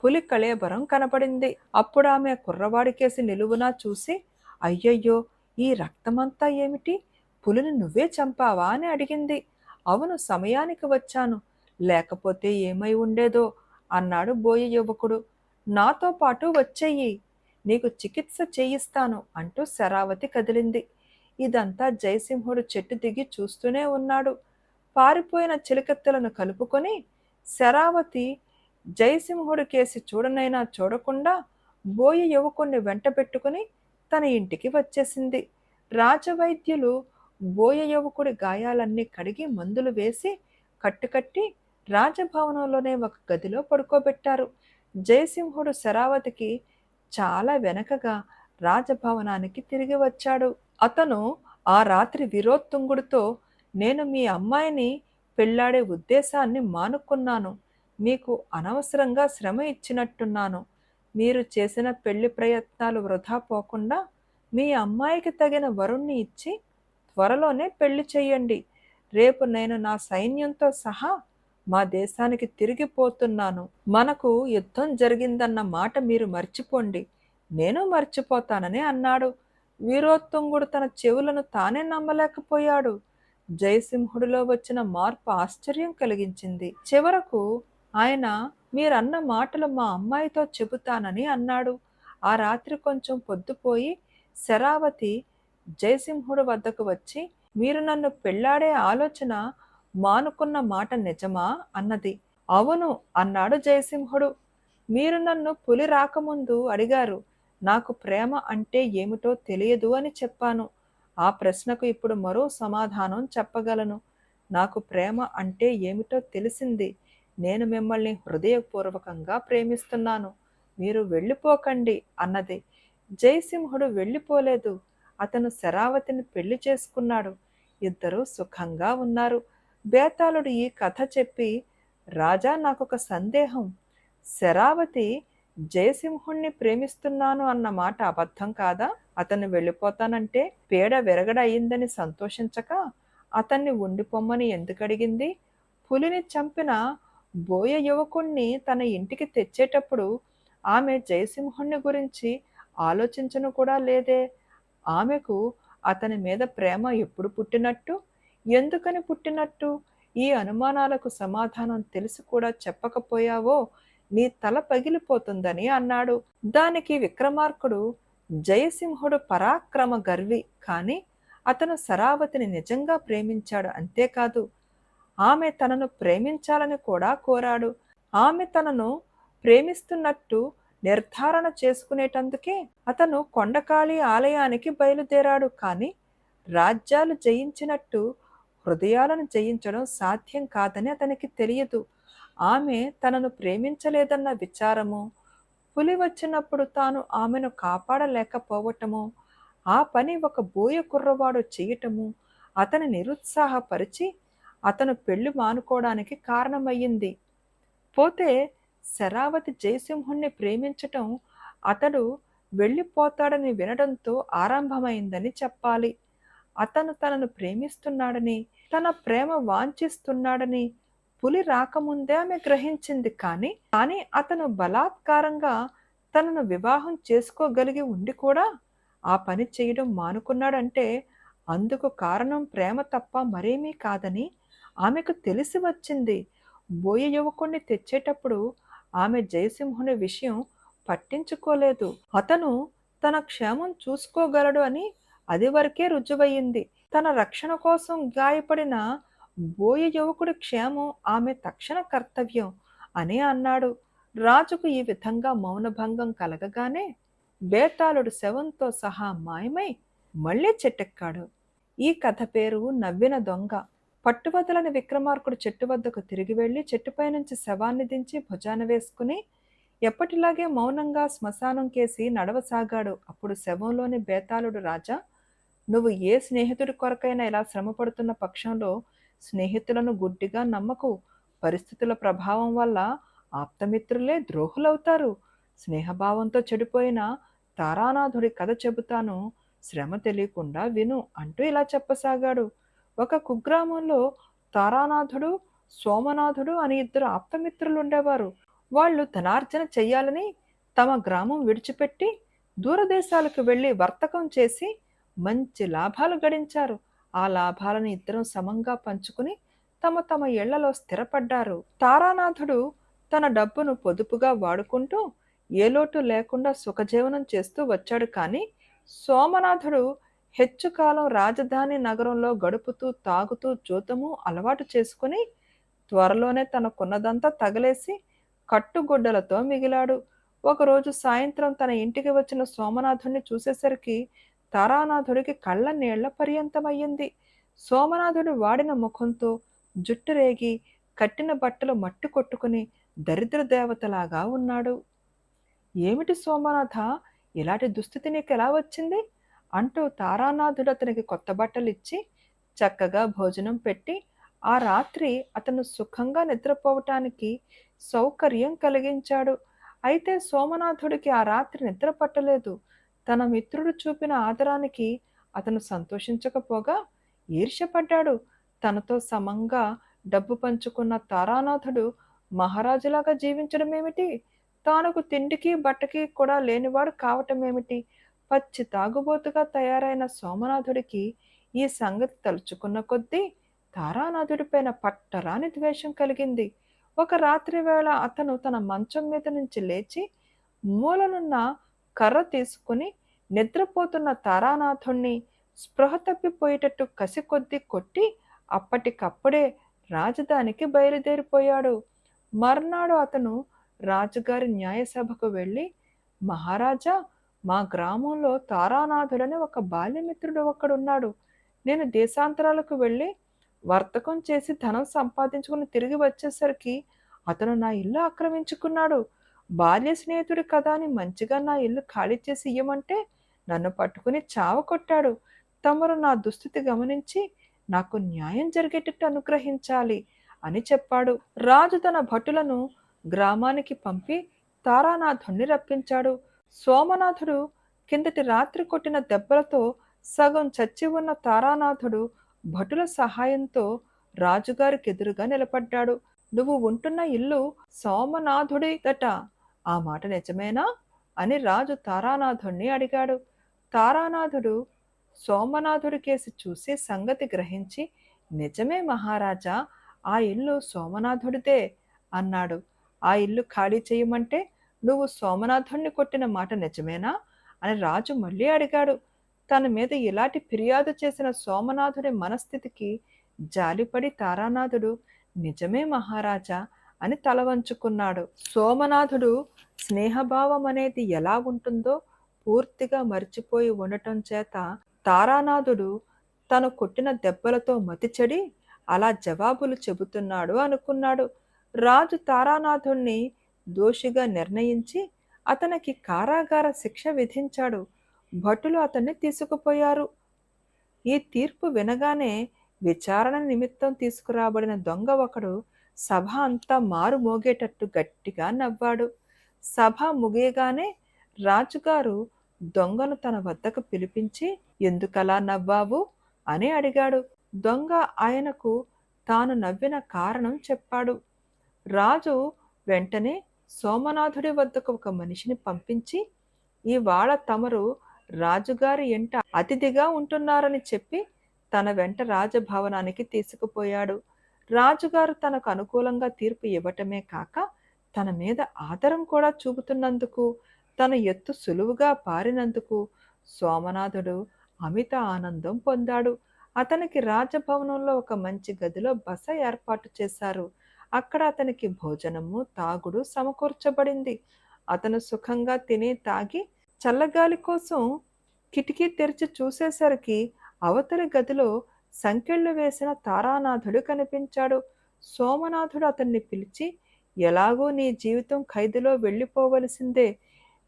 పులి కళేబరం కనపడింది. అప్పుడు ఆమె కుర్రవాడికేసి నిలువునా చూసి, అయ్యయ్యో, ఈ రక్తమంతా ఏమిటి? పులిని నువ్వే చంపావా అని అడిగింది. అవును, సమయానికి వచ్చాను, లేకపోతే ఏమై ఉండేదో అన్నాడు బోయ యువకుడు. నాతో పాటు వచ్చెయ్యి, నీకు చికిత్స చేయిస్తాను అంటూ శరావతి కదిలింది. ఇదంతా జయసింహుడు చెట్టు దిగి చూస్తూనే ఉన్నాడు. పారిపోయిన చిలకత్తెలను కలుపుకొని శరావతి జయసింహుడి కేసి చూడనైనా చూడకుండా బోయ యువకుణ్ణి వెంట పెట్టుకుని తన ఇంటికి వచ్చేసింది. రాజవైద్యులు బోయ యువకుడి గాయాలన్నీ కడిగి మందులు వేసి కట్టుకట్టి రాజభవనంలోనే ఒక గదిలో పడుకోబెట్టారు. జయసింహుడు శరావతికి చాలా వెనకగా రాజభవనానికి తిరిగి వచ్చాడు. అతను ఆ రాత్రి వీరోత్తుంగుడితో, నేను మీ అమ్మాయిని పెళ్లాడే ఉద్దేశాన్ని మానుకున్నాను. మీకు అనవసరంగా శ్రమ ఇచ్చినట్టున్నాను. మీరు చేసిన పెళ్లి ప్రయత్నాలు వృధా పోకుండా మీ అమ్మాయికి తగిన వరుణ్ణి ఇచ్చి త్వరలోనే పెళ్లి చెయ్యండి. రేపు నేను నా సైన్యంతో సహా మా దేశానికి తిరిగిపోతున్నాను. మనకు యుద్ధం జరిగిందన్న మాట మీరు మర్చిపోండి, నేను మర్చిపోతానని అన్నాడు. వీరోత్తుంగుడు తన చెవులను తానే నమ్మలేకపోయాడు. జయసింహుడిలో వచ్చిన మార్పు ఆశ్చర్యం కలిగించింది. చివరకు ఆయన, మీరన్న మాటలు మా అమ్మాయితో చెబుతానని అన్నాడు. ఆ రాత్రి కొంచెం పొద్దుపోయి శరావతి జయసింహుడి వద్దకు వచ్చి, మీరు నన్ను పెళ్లాడే ఆలోచన మానుకున్న మాట నిజమా అన్నది. అవును అన్నాడు జయసింహుడు. మీరు నన్ను పులి రాకముందు అడిగారు, నాకు ప్రేమ అంటే ఏమిటో తెలియదు అని చెప్పాను. ఆ ప్రశ్నకు ఇప్పుడు మరో సమాధానం చెప్పగలను. నాకు ప్రేమ అంటే ఏమిటో తెలిసింది. నేను మిమ్మల్ని హృదయపూర్వకంగా ప్రేమిస్తున్నాను. మీరు వెళ్ళిపోకండి అన్నది. జయసింహుడు వెళ్ళిపోలేదు. అతను శరావతిని పెళ్లి చేసుకున్నాడు. ఇద్దరూ సుఖంగా ఉన్నారు. బేతాళుడు ఈ కథ చెప్పి, రాజా, నాకొక సందేహం. శరావతి జయసింహుణ్ణి ప్రేమిస్తున్నాను అన్న మాట అబద్ధం కాదా? అతన్ని వెళ్ళిపోతానంటే పీడ విరగడ అయిందని సంతోషించక అతన్ని ఉండిపోమ్మని ఎందుకు అడిగింది? పులిని చంపిన బోయ యువకుణ్ణి తన ఇంటికి తెచ్చేటప్పుడు ఆమె జయసింహుణ్ణి గురించి ఆలోచించను కూడా లేదే. ఆమెకు అతని మీద ప్రేమ ఎప్పుడు పుట్టినట్టు, ఎందుకని పుట్టినట్టు? ఈ అనుమానాలకు సమాధానం తెలిసి కూడా చెప్పకపోయావో నీ తల పగిలిపోతుందని అన్నాడు. దానికి విక్రమార్కుడు, జయసింహుడు పరాక్రమ గర్వి, కాని అతను శరావతిని నిజంగా ప్రేమించాడు. అంతేకాదు, ఆమె తనను ప్రేమించాలని కూడా కోరాడు. ఆమె తనను ప్రేమిస్తున్నట్టు నిర్ధారణ చేసుకునేటందుకే అతను కొండకాళి ఆలయానికి బయలుదేరాడు. కానీ రాజ్యాలు జయించినట్టు హృదయాలను జయించడం సాధ్యం కాదని అతనికి తెలియదు. ఆమె తనను ప్రేమించలేదన్న విచారము, పులి వచ్చినప్పుడు తాను ఆమెను కాపాడలేకపోవటము, ఆ పని ఒక బోయ కుర్రవాడు చేయటము అతని నిరుత్సాహపరిచి అతను పెళ్లి మానుకోవడానికి కారణమయ్యింది. పోతే శరావతి జయసింహుణ్ణి ప్రేమించటం అతడు వెళ్ళిపోతాడని వినడంతో ఆరంభమైందని చెప్పాలి. అతను తనను ప్రేమిస్తున్నాడని, తన ప్రేమ వాంఛిస్తున్నాడని పులి రాకముందే ఆమె గ్రహించింది. కానీ అతను బలాత్కారంగా తనను వివాహం చేసుకోగలిగి ఉండి కూడా ఆ పని చేయడం మానుకున్నాడంటే అందుకు కారణం ప్రేమ తప్ప మరేమీ కాదని ఆమెకు తెలిసి వచ్చింది. బోయ యువకుణ్ణి తెచ్చేటప్పుడు ఆమె జయసింహుని విషయం పట్టించుకోలేదు. అతను తన క్షేమం చూసుకోగలడు అని అది వరకే రుజువయ్యింది. తన రక్షణ కోసం గాయపడిన బోయ యువకుడి క్షేమం ఆమె తక్షణ కర్తవ్యం అని అన్నాడు. రాజుకు ఈ విధంగా మౌనభంగం కలగగానే బేతాళుడు శవంతో సహా మాయమై మళ్ళీ చెట్టెక్కాడు. ఈ కథ పేరు నవ్విన దొంగ. పట్టువదలని విక్రమార్కుడు చెట్టు వద్దకు తిరిగి వెళ్లి చెట్టుపై నుంచి శవాన్ని దించి భుజాన వేసుకుని ఎప్పటిలాగే మౌనంగా శ్మశానం కేసి నడవసాగాడు. అప్పుడు శవంలోని బేతాళుడు, రాజా, నువ్వు ఏ స్నేహితుడి కొరకైనా ఇలా శ్రమ పడుతున్న పక్షంలో స్నేహితులను గుడ్డిగా నమ్మకు. పరిస్థితుల ప్రభావం వల్ల ఆప్తమిత్రులే ద్రోహులవుతారు. స్నేహభావంతో చెడిపోయిన తారానాథుడి కథ చెబుతాను, శ్రమ తెలియకుండా విను అంటూ ఇలా చెప్పసాగాడు. ఒక కుగ్రామంలో తారానాథుడు, సోమనాథుడు అని ఇద్దరు ఆప్తమిత్రులుండేవారు. వాళ్ళు ధనార్జన చెయ్యాలని తమ గ్రామం విడిచిపెట్టి దూరదేశాలకు వెళ్ళి వర్తకం చేసి మంచి లాభాలు గడించారు. ఆ లాభాలను ఇద్దరం సమంగా పంచుకుని తమ తమ ఇళ్లలో స్థిరపడ్డారు. తారానాథుడు తన డబ్బును పొదుపుగా వాడుకుంటూ ఏ లోటు లేకుండా సుఖజీవనం చేస్తూ వచ్చాడు. కానీ సోమనాథుడు హెచ్చు కాలం రాజధాని నగరంలో గడుపుతూ తాగుతూ జూతము అలవాటు చేసుకుని త్వరలోనే తనకున్నదంతా తగలేసి కట్టుగుడ్డలతో మిగిలాడు. ఒకరోజు సాయంత్రం తన ఇంటికి వచ్చిన సోమనాథుణ్ణి చూసేసరికి తారానాథుడికి కళ్ళ నీళ్ల పర్యంతమయ్యింది. సోమనాథుడు వాడిన ముఖంతో, జుట్టు రేగి, కట్టిన బట్టలు మట్టి కొట్టుకుని దరిద్ర దేవతలాగా ఉన్నాడు. ఏమిటి సోమనాథ, ఇలాంటి దుస్థితి నీకెలా వచ్చింది అంటూ తారానాథుడు అతనికి కొత్త బట్టలిచ్చి చక్కగా భోజనం పెట్టి ఆ రాత్రి అతను సుఖంగా నిద్రపోవటానికి సౌకర్యం కలిగించాడు. అయితే సోమనాథుడికి ఆ రాత్రి నిద్ర పట్టలేదు. తన మిత్రుడు చూపిన ఆదరానికి అతను సంతోషించకపోగా ఈర్ష్యపడ్డాడు. తనతో సమంగా డబ్బు పంచుకున్న తారానాథుడు మహారాజులాగా జీవించడమేమిటి, తానుకు తిండికి బట్టకి కూడా లేనివాడు కావటమేమిటి? పచ్చి తాగుబోతుగా తయారైన సోమనాథుడికి ఈ సంగతి తలుచుకున్న కొద్దీ తారానాథుడిపైన పట్టరాని ద్వేషం కలిగింది. ఒక రాత్రి వేళ అతను తన మంచం మీద నుంచి లేచి మూలనున్న కర్ర తీసుకుని నిద్రపోతున్న తారానాథుణ్ణి స్పృహ తప్పిపోయేటట్టు కసి కొద్దీ కొట్టి అప్పటికప్పుడే రాజధానికి బయలుదేరిపోయాడు. మర్నాడు అతను రాజుగారి న్యాయసభకు వెళ్ళి, మహారాజా, మా గ్రామంలో తారానాథుడని ఒక బాల్యమిత్రుడు ఒకడున్నాడు. నేను దేశాంతరాలకు వెళ్ళి వర్తకం చేసి ధనం సంపాదించుకుని తిరిగి వచ్చేసరికి అతను నా ఇల్లు ఆక్రమించుకున్నాడు. బాల్య స్నేహితుడి కదా అని మంచిగా నా ఇల్లు ఖాళీ చేసి ఇయ్యమంటే నన్ను పట్టుకుని చావ కొట్టాడు. తమరు నా దుస్థితి గమనించి నాకు న్యాయం జరిగేటట్టు అనుగ్రహించాలి అని చెప్పాడు. రాజు తన భటులను గ్రామానికి పంపి తారానాథుణ్ణి రప్పించాడు. సోమనాథుడు కిందటి రాత్రి కొట్టిన దెబ్బలతో సగం చచ్చి ఉన్న తారానాథుడు భటుల సహాయంతో రాజుగారికి ఎదురుగా నిలబడ్డాడు. నువ్వు ఉంటున్న ఇల్లు సోమనాథుడిదట, ఆ మాట నిజమేనా అని రాజు తారానాథుణ్ణి అడిగాడు. తారానాథుడు సోమనాథుడి కేసి చూసి సంగతి గ్రహించి, నిజమే మహారాజా, ఆ ఇల్లు సోమనాథుడిదే అన్నాడు. ఆ ఇల్లు ఖాళీ చేయమంటే నువ్వు సోమనాథుణ్ణి కొట్టిన మాట నిజమేనా అని రాజు మళ్ళీ అడిగాడు. తన మీద ఇలాంటి ఫిర్యాదు చేసిన సోమనాథుడి మనస్థితికి జాలిపడి తారానాథుడు నిజమే మహారాజా అని తల వంచుకున్నాడు. సోమనాథుడు స్నేహభావం అనేది ఎలా ఉంటుందో పూర్తిగా మర్చిపోయి ఉండటం చేత తారానాథుడు తను కొట్టిన దెబ్బలతో మతిచెడి అలా జవాబులు చెబుతున్నాడు అనుకున్నాడు. రాజు తారానాథుణ్ణి దోషిగా నిర్ణయించి అతనికి కారాగార శిక్ష విధించాడు. భటులు అతన్ని తీసుకుపోయారు. ఈ తీర్పు వినగానే విచారణ నిమిత్తం తీసుకురాబడిన దొంగ ఒకడు సభ అంతా మారు మోగేటట్టు గట్టిగా నవ్వాడు. సభ ముగియగానే రాజుగారు దొంగను తన వద్దకు పిలిపించి, ఎందుకలా నవ్వావు అని అడిగాడు. దొంగ ఆయనకు తాను నవ్విన కారణం చెప్పాడు. రాజు వెంటనే సోమనాథుడి వద్దకు ఒక మనిషిని పంపించి, ఇవాళ తమరు రాజుగారి ఎంట అతిథిగా ఉంటున్నారని చెప్పి తన వెంట రాజభవనానికి తీసుకుపోయాడు. రాజుగారు తనకు అనుకూలంగా తీర్పు ఇవ్వటమే కాక తన మీద ఆదరం కూడా చూపుతున్నందుకు, తన ఎత్తు సులువుగా పారినందుకు సోమనాథుడు అమిత ఆనందం పొందాడు. అతనికి రాజభవనంలో ఒక మంచి గదిలో బస ఏర్పాటు చేశారు. అక్కడ అతనికి భోజనము తాగుడు సమకూర్చబడింది. అతను సుఖంగా తిని తాగి చల్లగాలి కోసం కిటికీ తెరిచి చూసేసరికి అవతలి గదిలో సంకెళ్ళు వేసిన తారానాథుడు కనిపించాడు. సోమనాథుడు అతన్ని పిలిచి, ఎలాగూ నీ జీవితం ఖైదులో వెళ్ళిపోవలసిందే,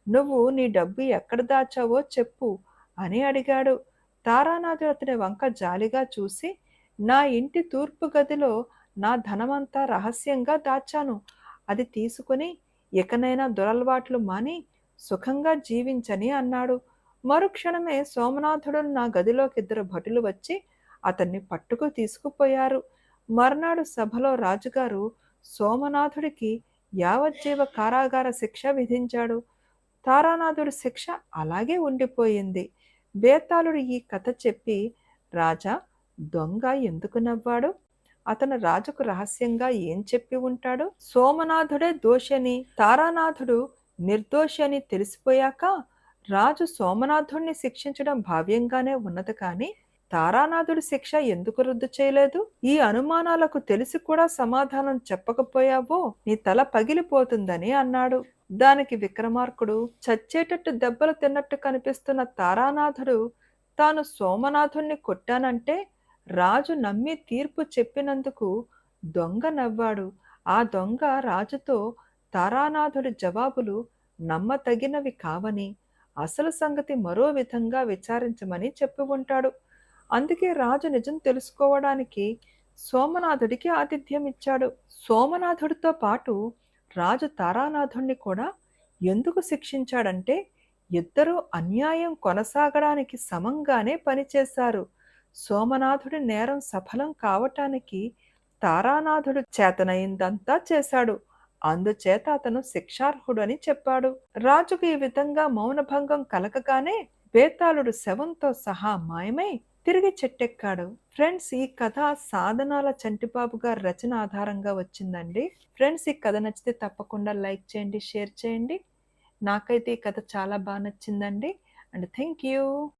నువ్వు నీ డబ్బు ఎక్కడ దాచావో చెప్పు అని అడిగాడు. తారానాథుడు అతని వంక జాలిగా చూసి, నా ఇంటి తూర్పు గదిలో నా ధనమంతా రహస్యంగా దాచాను. అది తీసుకుని ఇకనైనా దురలవాట్లు మాని సుఖంగా జీవించని అన్నాడు. మరుక్షణమే సోమనాథుడు నా గదిలోకి 2 భటులు వచ్చి అతన్ని పట్టుకు తీసుకుపోయారు. మర్నాడు సభలో రాజుగారు సోమనాథుడికి యావజ్జీవ కారాగార శిక్ష విధించాడు. తారానాథుడి శిక్ష అలాగే ఉండిపోయింది. బేతాళుడు ఈ కథ చెప్పి, రాజా, దొంగ ఎందుకు నవ్వాడు? అతను రాజుకు రహస్యంగా ఏం చెప్పి ఉంటాడు? సోమనాథుడే దోషని, తారానాథుడు నిర్దోషి అని తెలిసిపోయాక రాజు సోమనాథుణ్ణి శిక్షించడం భావ్యంగానే ఉన్నది కానీ తారానాథుడి శిక్ష ఎందుకు రద్దు చేయలేదు? ఈ అనుమానాలకు తెలిసి కూడా సమాధానం చెప్పకపోయావో నీ తల పగిలిపోతుందని అన్నాడు. దానికి విక్రమార్కుడు, చచ్చేటట్టు దెబ్బలు తిన్నట్టు కనిపిస్తున్న తారానాథుడు తాను సోమనాథుణ్ణి కొట్టానంటే రాజు నమ్మి తీర్పు చెప్పినందుకు దొంగ నవ్వాడు. ఆ దొంగ రాజుతో తారానాథుడి జవాబులు నమ్మతగినవి కావని, అసలు సంగతి మరో విధంగా విచారించమని చెప్పి ఉంటాడు. అందుకే రాజు నిజం తెలుసుకోవడానికి సోమనాథుడికి ఆతిథ్యం ఇచ్చాడు. సోమనాథుడితో పాటు రాజు తారానాథుణ్ణి కూడా ఎందుకు శిక్షించాడంటే ఇద్దరూ అన్యాయం కొనసాగడానికి సమంగానే పనిచేశారు. సోమనాథుడి నేరం సఫలం కావటానికి తారానాథుడు చేతనైందంతా చేశాడు. అందుచేత అతను శిక్షార్హుడని చెప్పాడు. రాజుకు ఈ విధంగా మౌనభంగం కలగగానే బేతాళుడు శవంతో సహా మాయమై తిరిగి చెట్టెక్కాడు. ఫ్రెండ్స్, ఈ కథ సాధనాల చంటిబాబు గారి రచన ఆధారంగా వచ్చిందండి. ఫ్రెండ్స్, ఈ కథ నచ్చితే తప్పకుండా లైక్ చేయండి, షేర్ చేయండి. నాకైతే ఈ కథ చాలా బాగా నచ్చిందండి. And thank you.